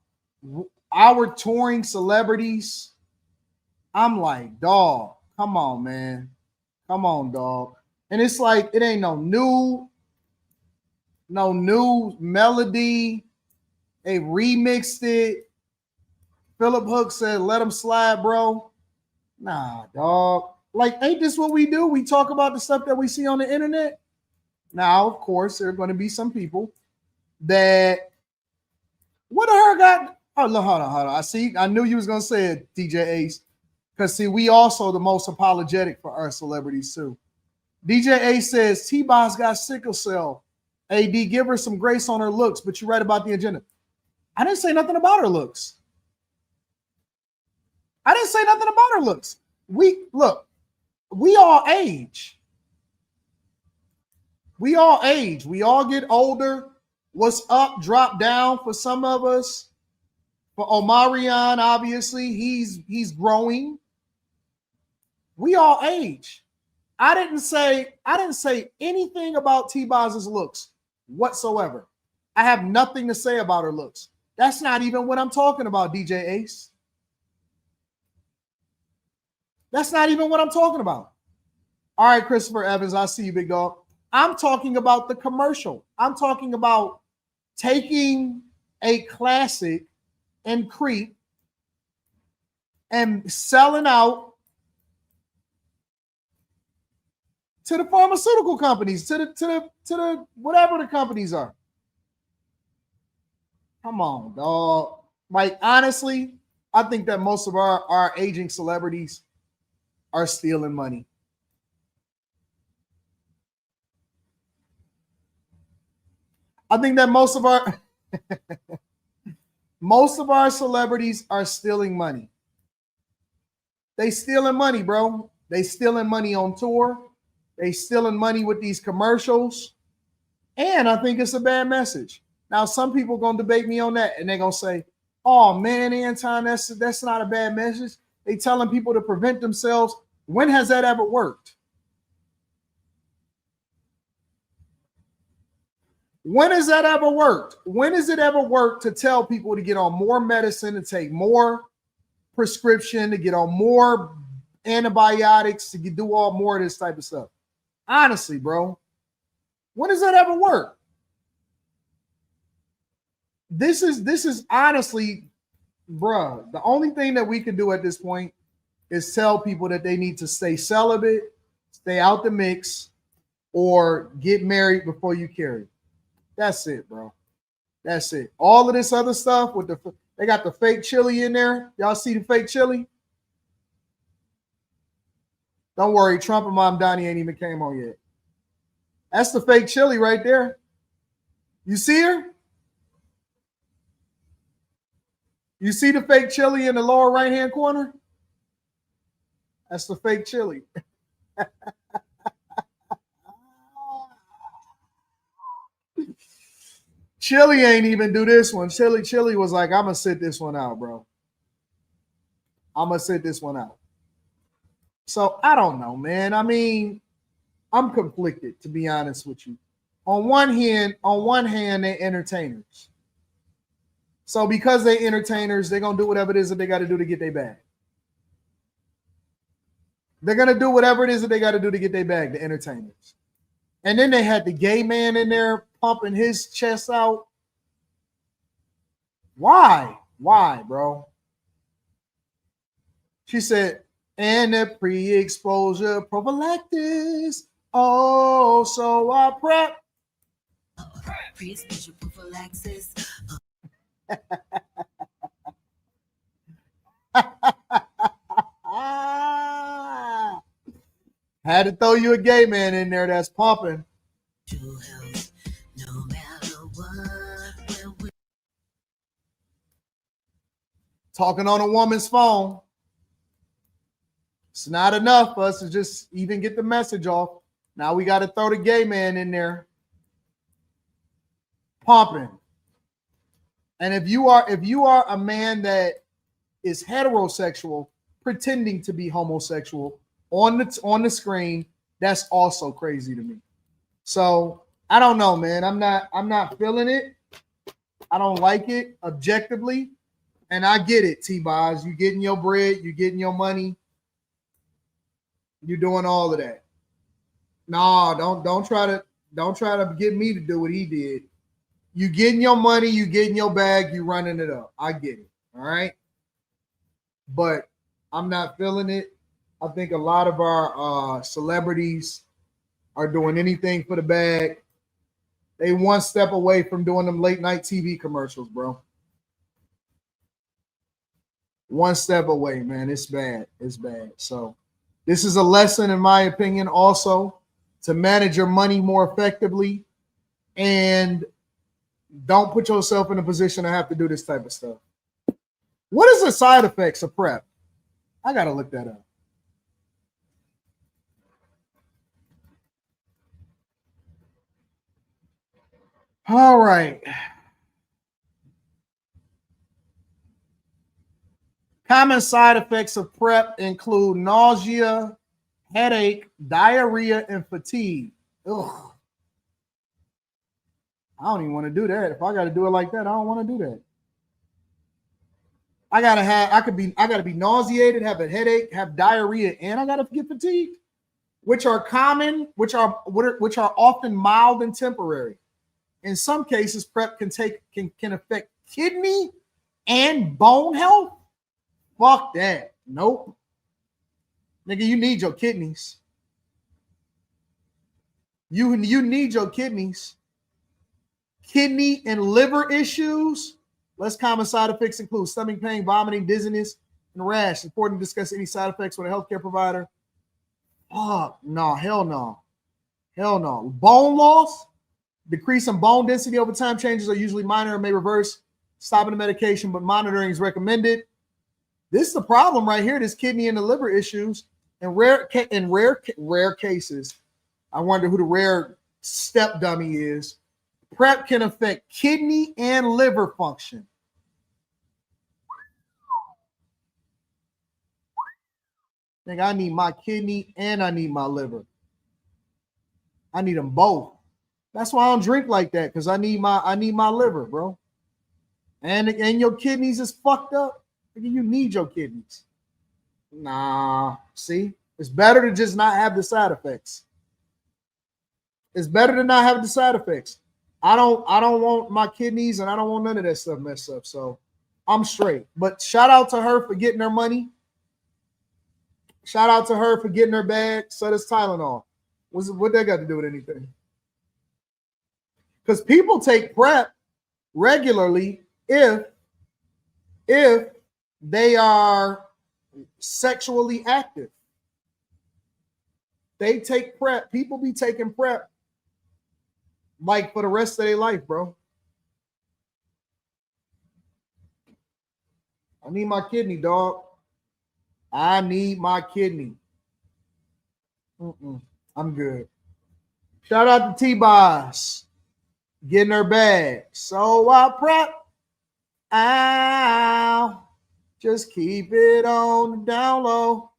our touring celebrities, I'm like, dog, come on, man. Come on, dog. And it's like, it ain't no new melody. They remixed it. Philip Hook said, let them slide, bro. Nah, dog. Like, ain't this what we do? We talk about the stuff that we see on the internet. Now, of course, there are going to be some people that, what the hell got? Oh, hold on. I knew you was going to say it, DJ Ace. Because, see, we also the most apologetic for our celebrities, too. DJ Ace says, T-Boz got sickle cell. AD, give her some grace on her looks, but you're right about the agenda. I didn't say nothing about her looks. I didn't say nothing about her looks. We all age. We all age. We all get older. What's up, drop down for some of us. For Omarion, obviously, he's growing. We all age. I didn't say anything about T-Boz's looks whatsoever. I have nothing to say about her looks. That's not even what I'm talking about, DJ Ace. That's not even what I'm talking about. All right, Christopher Evans, I see you, big dog. I'm talking about the commercial. I'm talking about taking a classic and Creep and selling out to the pharmaceutical companies, to the whatever the companies are. Come on, dog. Like, honestly, I think that most of our aging celebrities are stealing money. I think that most of our celebrities are stealing money. They stealing money, bro. They stealing money on tour. They stealing money with these commercials. And I think it's a bad message. Now, some people are going to debate me on that, and they're going to say, oh, man, Anton, that's not a bad message. They telling people to prevent themselves. When has that ever worked? When has that ever worked? When has it ever worked to tell people to get on more medicine, to take more prescription, to get on more antibiotics, to do all more of this type of stuff? Honestly, bro, when does that ever work? This is honestly, bro, the only thing that we can do at this point is tell people that they need to stay celibate, stay out the mix, or get married before you carry. That's it, bro. That's it. All of this other stuff with they got the fake chili in there. Y'all see the fake chili? Don't worry, Trump and Mamdani ain't even came on yet. That's the fake chili right there. You see her? You see the fake chili in the lower right-hand corner? That's the fake chili. Chili ain't even do this one. Chili was like, I'm going to sit this one out, bro. I'm going to sit this one out. So I don't know, man. I mean, I'm conflicted, to be honest with you. On one hand, they're entertainers. So because they're entertainers, they're gonna do whatever it is that they got to do to get their bag. They're gonna do whatever it is that they got to do to get their bag, the entertainers. And then they had the gay man in there pumping his chest out. Why? Why, bro? She said, and the pre-exposure prophylaxis. Oh, so I prep. Pre-exposure prophylaxis. Had to throw you a gay man in there that's pumping. No matter what. Talking on a woman's phone. It's not enough for us to just even get the message off. Now we got to throw the gay man in there. Pumping. And if you are a man that is heterosexual, pretending to be homosexual on the screen, that's also crazy to me. So I don't know, man. I'm not feeling it. I don't like it objectively. And I get it, T-Boz. You getting your bread, you getting your money, you doing all of that. No, don't try to get me to do what he did. You getting your money, you getting your bag, you running it up. I get it. All right. But I'm not feeling it. I think a lot of our celebrities are doing anything for the bag. They one step away from doing them late night TV commercials, bro. One step away, man. It's bad. It's bad. So this is a lesson, in my opinion, also to manage your money more effectively and don't put yourself in a position to have to do this type of stuff. What is the side effects of PrEP? I got to look that up. All right. Common side effects of PrEP include nausea, headache, diarrhea, and fatigue. Ugh. I don't even want to do that. If I got to do it like that, I don't want to do that. I gotta be nauseated, have a headache, have diarrhea, and I gotta get fatigued, which are common, which are often mild and temporary. In some cases, PrEP can affect kidney and bone health. Fuck that. Nope. Nigga, you need your kidneys. You need your kidneys. Kidney and liver issues. Less common side effects include stomach pain, vomiting, dizziness, and rash. Important to discuss any side effects with a healthcare provider. Oh, no, hell no. Hell no. Bone loss, decrease in bone density over time. Changes are usually minor and may reverse. Stopping the medication, but monitoring is recommended. This is the problem right here, this kidney and the liver issues. In rare cases, I wonder who the rare step dummy is. PrEP can affect kidney and liver function. I think I need my kidney and I need my liver. I need them both. That's why I don't drink like that, because I need my liver, bro. And your kidneys is fucked up. You need your kidneys. Nah, see, it's better to just not have the side effects. It's better to not have the side effects. I don't want my kidneys and I don't want none of that stuff messed up. So I'm straight. But shout out to her for getting her money. Shout out to her for getting her bag. So does Tylenol. What that got to do with anything? Because people take PrEP regularly if they are sexually active. They take PrEP. People be taking PrEP like for the rest of their life, bro. I need my kidney, dog. I need my kidney. I'm good. Shout out to T-Boz getting her bag. So I PrEP. Ow. Just keep it on the down low.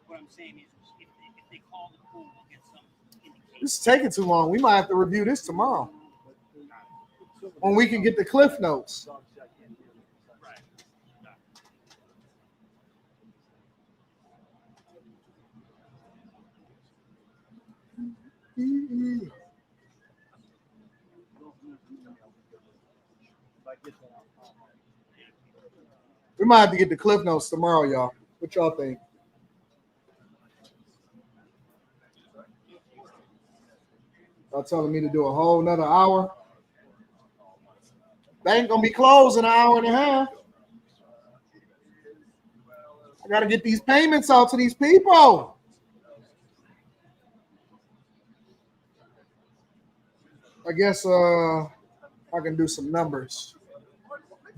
What I'm saying is, if they call the pool, we'll get some indication. This is taking too long. We might have to review this tomorrow when we can get the cliff notes. We might have to get the cliff notes tomorrow, y'all. What y'all think? Y'all telling me to do a whole nother hour? They ain't gonna be closed in an hour and a half. I gotta get these payments out to these people. I guess I can do some numbers.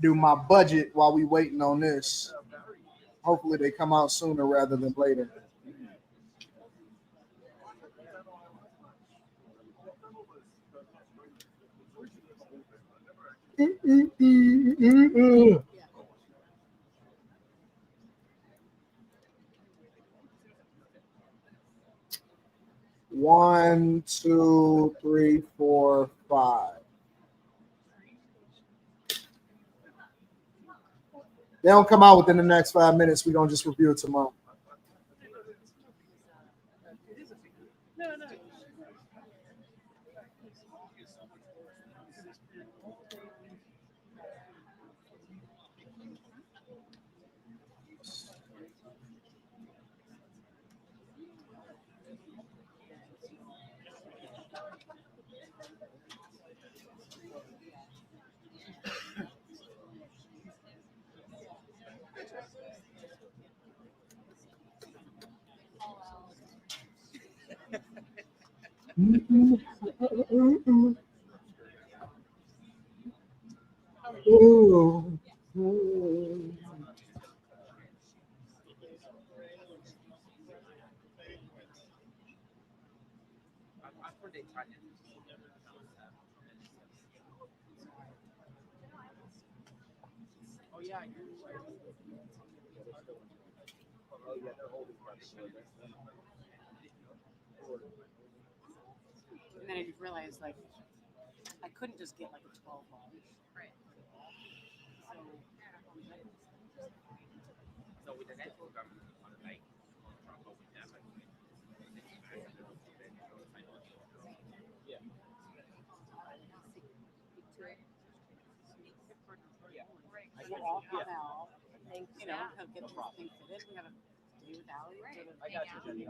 Do my budget while we waiting on this. Hopefully they come out sooner rather than later. One, two, three, four, five. They don't come out within the next 5 minutes. We're gonna just review it tomorrow. Oh yeah, and then I just realized, like, I couldn't just get like a 12 ball. Right. So with the network, I'm on the bike. Yeah. I go off now. You know, he'll get the thing fitted. We gotta do with Allie. I got you, Jenny.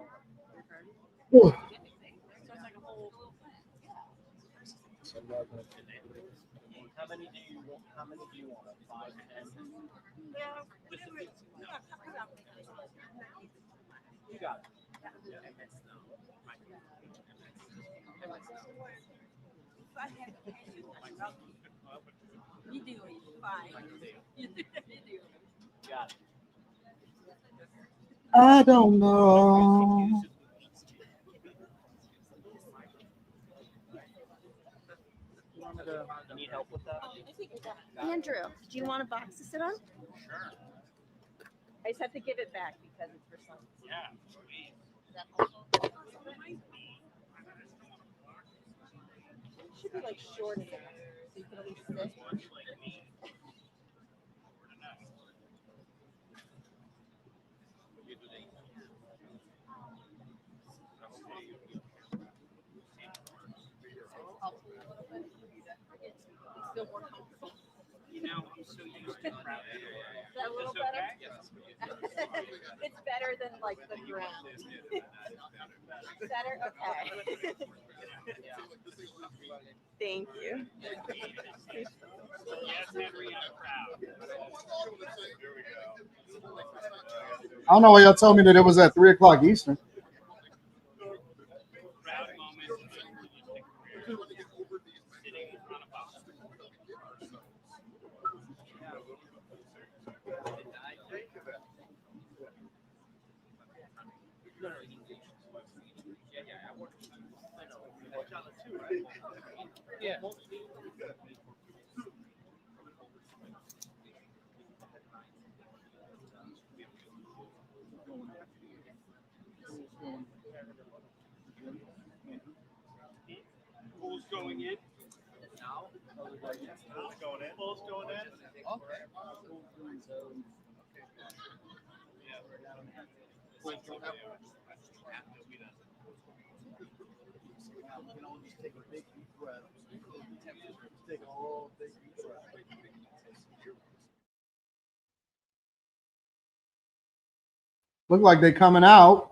So it's like a whole. How many do you want? How many do you want? 5, 10? Yeah. You got it. You do. Fine. You do. Got it. I don't know. Need help with that? Andrew, do you want a box to sit on? Sure. I just have to give it back because it's for some. Yeah, sweet. It should be like short enough so you can at least sit. Still more comfortable. You know, I'm so used to crowd. Is that a little better? It's better than like the ground. Better? Okay. Thank you. Yes, Henry, I'm proud. I don't know why y'all told me that it was at 3 o'clock Eastern. Yeah. Look like they coming out.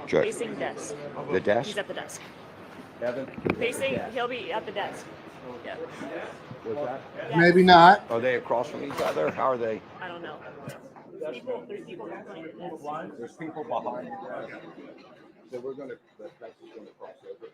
Facing desk. The desk? He's at the desk. Evan? Facing, he'll be at the desk. Yeah. What's that? Maybe not. Are they across from each other? How are they? I don't know. There's people behind the desk. There's people behind the desk. So we're gonna, the desk is gonna cross over.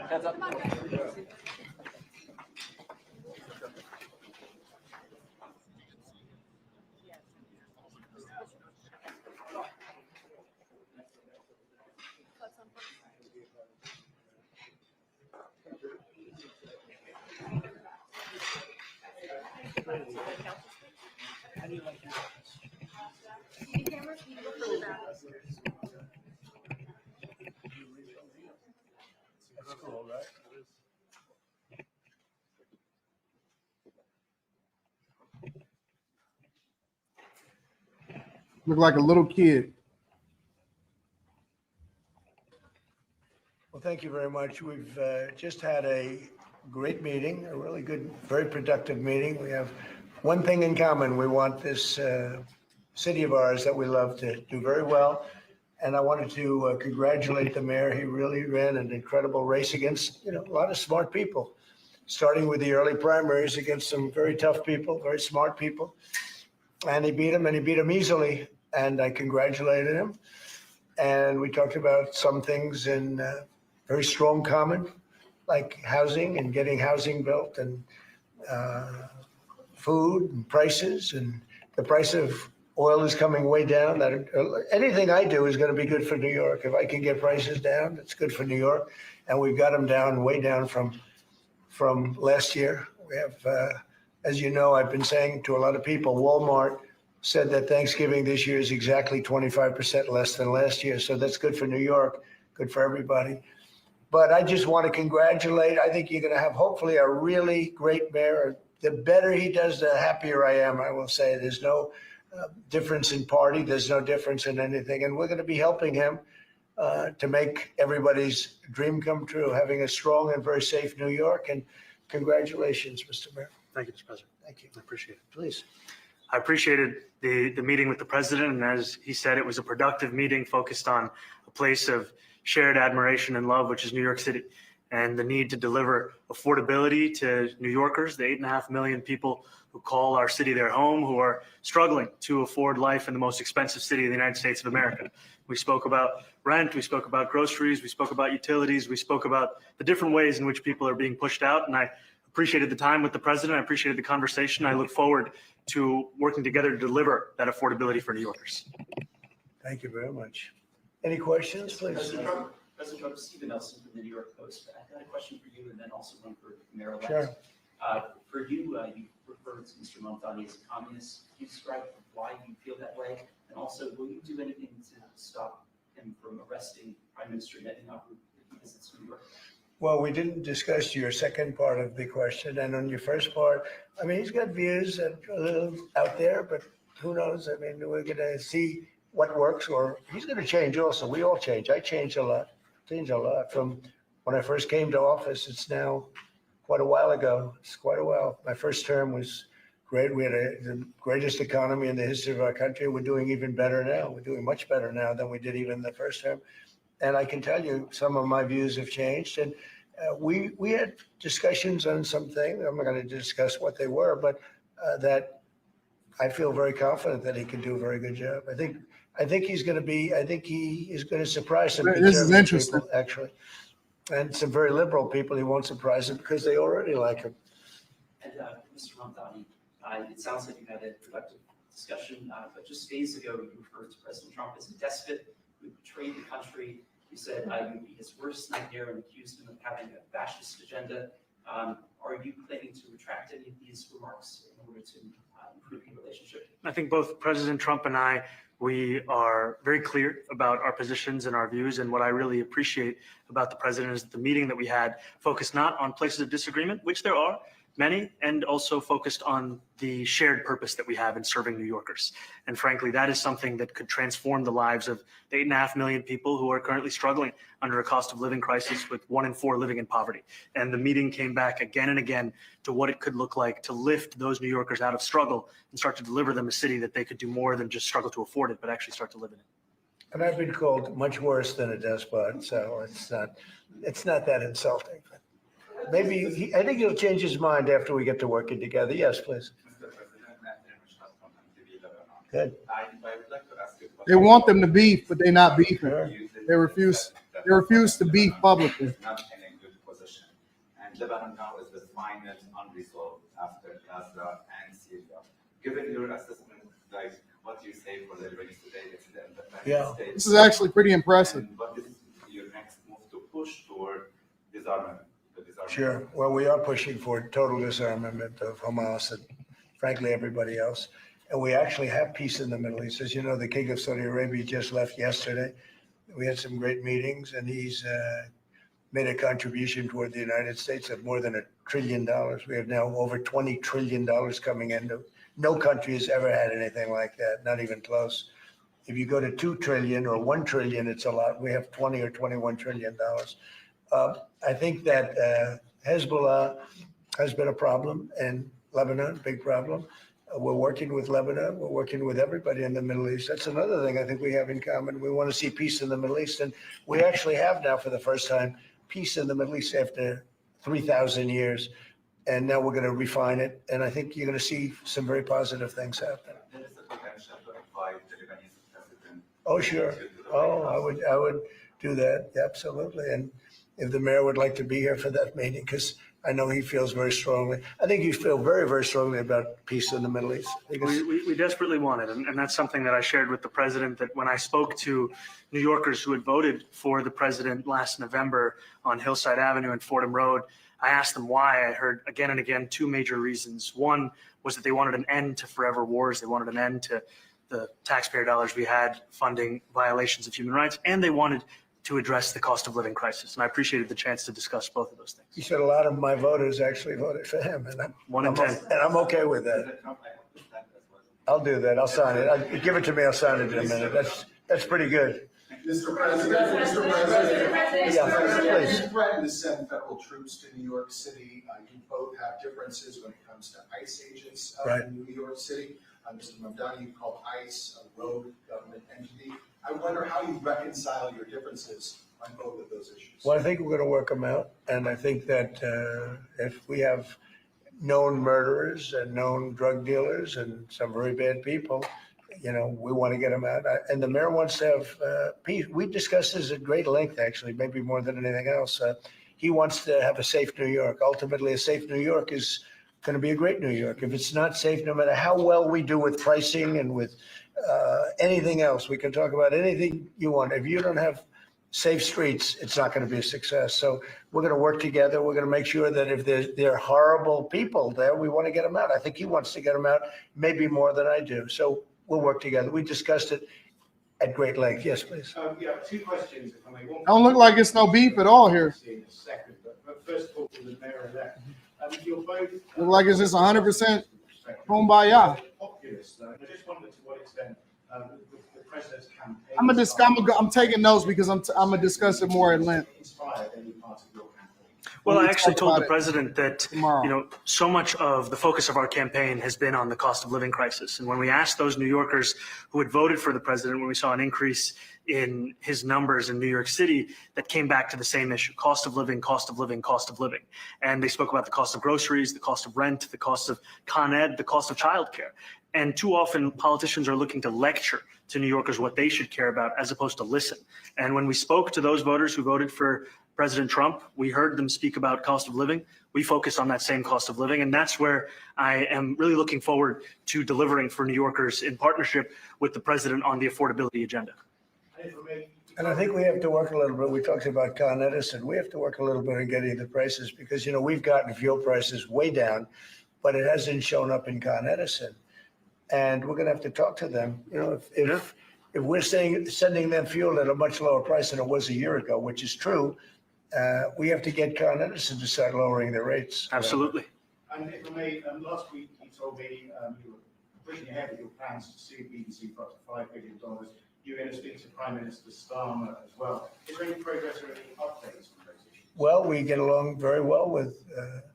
Heads up. How do you like it? That's cool, right? Look like a little kid. Well, thank you very much. We've just had a great meeting, a really good, very productive meeting. We have one thing in common. We want this city of ours that we love to do very well. And I wanted to congratulate the mayor. He really ran an incredible race against, a lot of smart people, starting with the early primaries against some very tough people, very smart people. And he beat them easily. And I congratulated him. And we talked about some things in very strong common, like housing and getting housing built and food and prices. And the price of oil is coming way down. Anything I do is going to be good for New York. If I can get prices down, it's good for New York. And we've got them down, way down from last year. We have, as you know, I've been saying to a lot of people, Walmart said that Thanksgiving this year is exactly 25% less than last year. So that's good for New York, good for everybody. But I just want to congratulate. I think you're going to have hopefully a really great mayor. The better he does, the happier I am, I will say. There's no difference in party. There's no difference in anything. And we're going to be helping him to make everybody's dream come true, having a strong and very safe New York. And congratulations, Mr. Mayor. Thank you, Mr. President. Thank you. I appreciate it. Please. I appreciated the meeting with the president. And as he said, it was a productive meeting focused on a place of shared admiration and love, which is New York City, and the need to deliver affordability to New Yorkers, the 8.5 million people who call our city their home, who are struggling to afford life in the most expensive city in the United States of America. We spoke about rent, we spoke about groceries, we spoke about utilities, we spoke about the different ways in which people are being pushed out. And I appreciated the time with the president. I appreciated the conversation. I look forward to working together to deliver that affordability for New Yorkers. Thank you very much. Any questions, please? President Trump, Stephen Nelson from the New York Post. I got a question for you and then also one for Mayor-elect. Sure. For you, you referred to Mr. Mamdani as a communist. Can you describe why you feel that way? And also, will you do anything to stop him from arresting Prime Minister Netanyahu if he visits New York? Well, we didn't discuss your second part of the question, and on your first part, I mean, he's got views that are a little out there, but who knows? I mean, we're gonna see what works, or he's gonna change also. We all change. I changed a lot, from when I first came to office. It's now quite a while ago. It's quite a while. My first term was great. We had the greatest economy in the history of our country. We're doing even better now. We're doing much better now than we did even the first term. And I can tell you, some of my views have changed. And we had discussions on some things. I'm not going to discuss what they were, but that I feel very confident that he can do a very good job. I think he's going to be. I think he is going to surprise some This is interesting. people, actually, and some very liberal people. He won't surprise them because they already like him. And Mr. Mamdani, it sounds like you had a productive discussion, but just days ago you referred to President Trump as a despot who betrayed the country. You said you would be his worst nightmare and accused him of having a fascist agenda. Are you planning to retract any of these remarks in order to improve your relationship? I think both President Trump and I, we are very clear about our positions and our views. And what I really appreciate about the president is that the meeting that we had focused not on places of disagreement, which there are many, and also focused on the shared purpose that we have in serving New Yorkers. And frankly, that is something that could transform the lives of the 8.5 million people who are currently struggling under a cost of living crisis, with 1 in 4 living in poverty. And the meeting came back again and again to what it could look like to lift those New Yorkers out of struggle and start to deliver them a city that they could do more than just struggle to afford it, but actually start to live in it. And I've been called much worse than a despot, so it's not that insulting. Maybe I think he'll change his mind after we get to working together. Yes, please. Good. They want them to beef, but they're not beefing. They refuse to beef publicly. Not in a good position. And Lebanon now is the final unresolved after Gaza and Syria. Given your assessment, like what you say for the race today, it's the Yeah. States. This is actually pretty impressive. And what is your next move to push toward disarmament? Sure. Well, we are pushing for total disarmament of Hamas and frankly everybody else. And we actually have peace in the Middle East. As you know, the King of Saudi Arabia just left yesterday. We had some great meetings, and he's made a contribution toward the United States of more than $1 trillion. We have now over $20 trillion coming in. No country has ever had anything like that, not even close. If you go to 2 trillion or 1 trillion, it's a lot. We have 20 or $21 trillion. I think that Hezbollah has been a problem in Lebanon, big problem. We're working with Lebanon. We're working with everybody in the Middle East. That's another thing I think we have in common. We want to see peace in the Middle East. And we actually have now, for the first time, peace in the Middle East after 3,000 years. And now we're going to refine it. And I think you're going to see some very positive things happen. There is a potential to invite the Lebanese president. Oh, sure. Oh, I would do that. Absolutely. And if the mayor would like to be here for that meeting, because I know he feels very strongly. I think you feel very, very strongly about peace in the Middle East. We desperately want it. And that's something that I shared with the president, that when I spoke to New Yorkers who had voted for the president last November on Hillside Avenue and Fordham Road, I asked them why. I heard again and again 2 major reasons. One was that they wanted an end to forever wars. They wanted an end to the taxpayer dollars we had funding violations of human rights, and they wanted to address the cost of living crisis. And I appreciated the chance to discuss both of those things. He said a lot of my voters actually voted for him, and I'm okay with that. I'll do that. I'll sign it. Give it to me. I'll sign it in a minute. That's pretty good. Mr. President, Yeah, please. you threatened to send federal troops to New York City. You both have differences when it comes to ICE agents in New York City. Mr. Mamdani, you called ICE a rogue government entity. I wonder how you reconcile your differences on both of those issues. Well, I think we're going to work them out. And I think that if we have known murderers and known drug dealers and some very bad people, we want to get them out. And the mayor wants to have peace. We discussed this at great length, actually, maybe more than anything else. He wants to have a safe New York. Ultimately, a safe New York is going to be a great New York. If it's not safe, no matter how well we do with pricing and with anything else, we can talk about anything you want. If you don't have safe streets, it's not going to be a success. So we're going to work together. We're going to make sure that if there are horrible people there, we want to get them out. I think he wants to get them out, maybe more than I do. So we'll work together. We discussed it at great length. Yes, please. Yeah, 2 questions, if I may. Don't look like it's no beef at all here. In a second, but for the mayor-elect. You're both. Look like it's just 100% kumbaya. Populist, though. I just wondered to what extent the president's campaign. I'm taking notes because I'm gonna discuss it more at length. Inspired any part of your campaign. Well, I actually talk told about the it president that tomorrow. so much of the focus of our campaign has been on the cost of living crisis. And when we asked those New Yorkers who had voted for the president, when we saw an increase in his numbers in New York City, that came back to the same issue: cost of living, cost of living, cost of living. And they spoke about the cost of groceries, the cost of rent, the cost of Con Ed, the cost of childcare. And too often politicians are looking to lecture to New Yorkers what they should care about as opposed to listen. And when we spoke to those voters who voted for President Trump, we heard them speak about cost of living. We focus on that same cost of living. And that's where I am really looking forward to delivering for New Yorkers in partnership with the president on the affordability agenda. And I think we have to work a little bit. We talked about Con Edison. We have to work a little bit on getting the prices because, we've gotten fuel prices way down, but it hasn't shown up in Con Edison. And we're going to have to talk to them. If we're sending them fuel at a much lower price than it was a year ago, which is true, we have to get Con Edison to start lowering their rates. Absolutely. And if I may, last week you told me you were pushing ahead with your plans to sue BBC for up to $5 billion. You're going to speak to Prime Minister Starmer as well. Is there any progress or any updates on those issues? Well, we get along very well with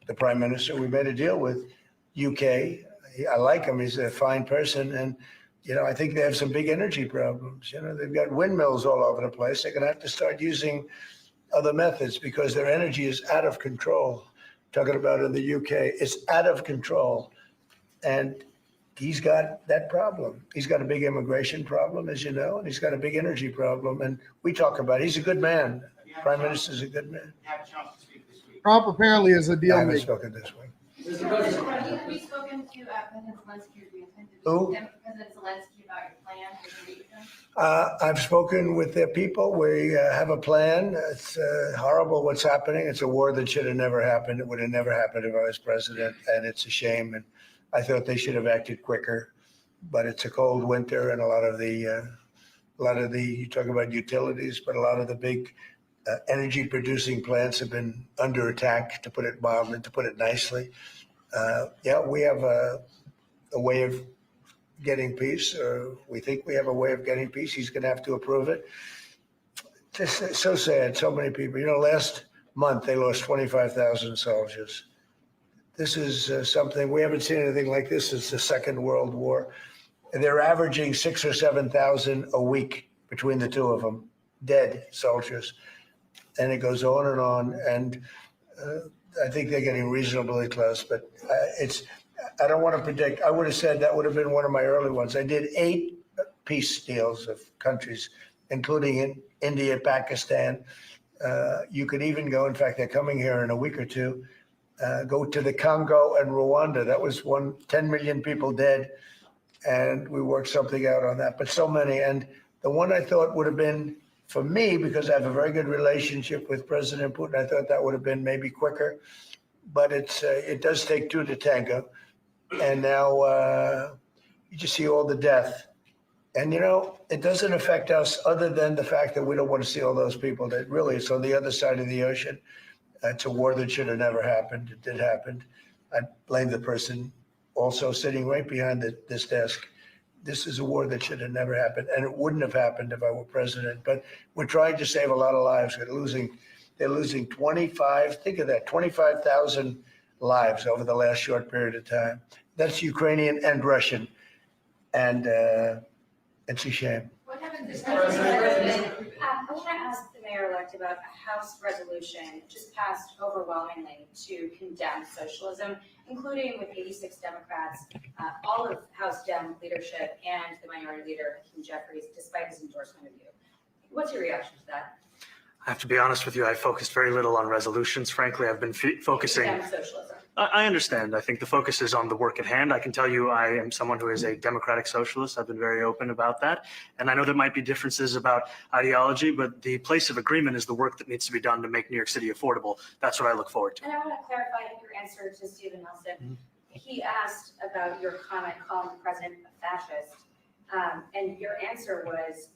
the Prime Minister. We made a deal with UK. I like him. He's a fine person. And, I think they have some big energy problems. They've got windmills all over the place. They're going to have to start using other methods because their energy is out of control. Talking about in the UK, it's out of control. And he's got that problem. He's got a big immigration problem, as you know, and he's got a big energy problem. And we talk about it. He's a good man. Prime Minister's a good man. Trump apparently is a deal I haven't maker. spoken this way. Have you spoken to President Zelensky or do you intend to Who? President Zelensky about your plan for the region? I've spoken with their people. We have a plan. It's horrible what's happening. It's a war that should have never happened. It would have never happened if I was president, and it's a shame. And I thought they should have acted quicker. But it's a cold winter, and a lot of the you talk about utilities, but a lot of the big energy producing plants have been under attack, to put it mildly, to put it nicely. We have a way of getting peace, or we think we have a way of getting peace. He's going to have to approve it. Just so sad. So many people. Last month they lost 25,000 soldiers. This is something we haven't seen anything like this since the Second World War. And they're averaging 6,000 or 7,000 a week between the two of them, dead soldiers. And it goes on and on. And I think they're getting reasonably close, but I don't want to predict. I would have said that would have been one of my early ones. I did 8 peace deals of countries, including in India, Pakistan. You could even go, in fact, they're coming here in a week or two, go to the Congo and Rwanda. That was 10 million people dead. And we worked something out on that, but so many. And the one I thought would have been, for me, because I have a very good relationship with President Putin, I thought that would have been maybe quicker. But it does take 2 to tango. And now you just see all the death. And, it doesn't affect us other than the fact that we don't want to see all those people that really it's on the other side of the ocean. It's a war that should have never happened. It did happen. I blame the person also sitting right behind this desk. This is a war that should have never happened. And it wouldn't have happened if I were president. But we're trying to save a lot of lives. They're losing 25,000 lives over the last short period of time. That's Ukrainian and Russian. And it's a shame. What happens if President? I want to ask the mayor-elect about a House resolution just passed overwhelmingly to condemn socialism, including with 86 Democrats, all of House Dem leadership, and the minority leader, Hakeem Jeffries, despite his endorsement of you. What's your reaction to that? I have to be honest with you, I focused very little on resolutions. Frankly, I've been focusing. Condemn socialism. I understand. I think the focus is on the work at hand. I can tell you I am someone who is a democratic socialist. I've been very open about that. And I know there might be differences about ideology, but the place of agreement is the work that needs to be done to make New York City affordable. That's what I look forward to. And I want to clarify your answer to Stephen Nelson. He asked about your comment calling the president a fascist. And your answer was,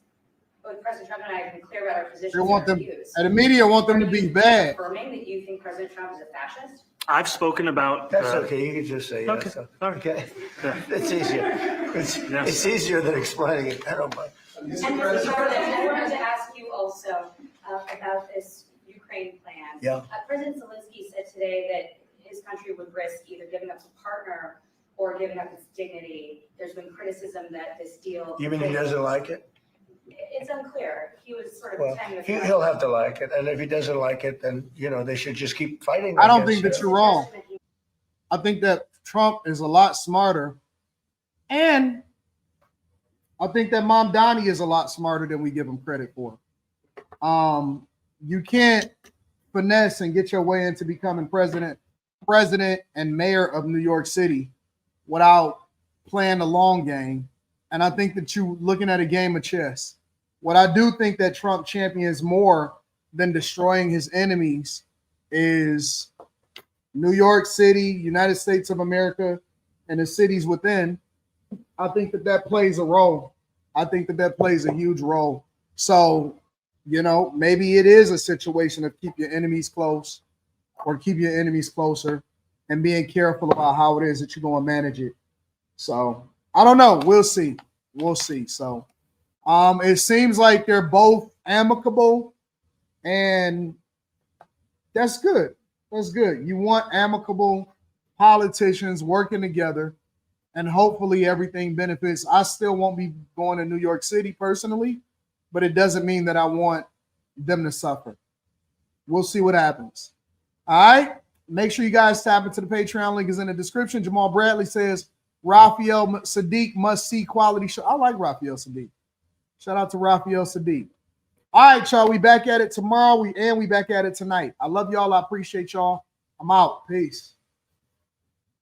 both President Trump and I have been clear about our positions They and want our them, views. and the media want them to be bad. Affirming that you think President Trump is a fascist? I've spoken about. That's okay. You can just say Okay. yes. All right. Okay. Yeah. It's easier. It's easier than explaining it. I don't mind. And Mr. President, I wanted to ask you also about this Ukraine plan. Yeah. President Zelensky said today that his country would risk either giving up a partner or giving up its dignity. There's been criticism that this deal. You mean he doesn't like it? It's unclear. He was sort of Well, pretending. he'll have to like it. And if he doesn't like it, then, they should just keep fighting. I don't think against that it. you're wrong. I think that Trump is a lot smarter. And I think that Mamdani is a lot smarter than we give him credit for. You can't finesse and get your way into becoming president and mayor of New York City without playing the long game. And I think that you're looking at a game of chess. What I do think that Trump champions more than destroying his enemies is New York City, United States of America, and the cities within. I think that plays a role. I think that plays a huge role. So, maybe it is a situation of keep your enemies close or keep your enemies closer and being careful about how it is that you're going to manage it. So, I don't know. We'll see. We'll see. So, it seems like they're both amicable, and that's good. That's good. You want amicable politicians working together, and hopefully everything benefits. I still won't be going to New York City personally, but it doesn't mean that I want them to suffer. We'll see what happens. All right. Make sure you guys tap into the Patreon link is in the description. Jamal Bradley says Raphael Sadiq must see quality show. I like Raphael Sadiq. Shout out to Raphael Sadiq. All right, y'all. We back at it tomorrow. We back at it tonight. I love y'all. I appreciate y'all. I'm out. Peace.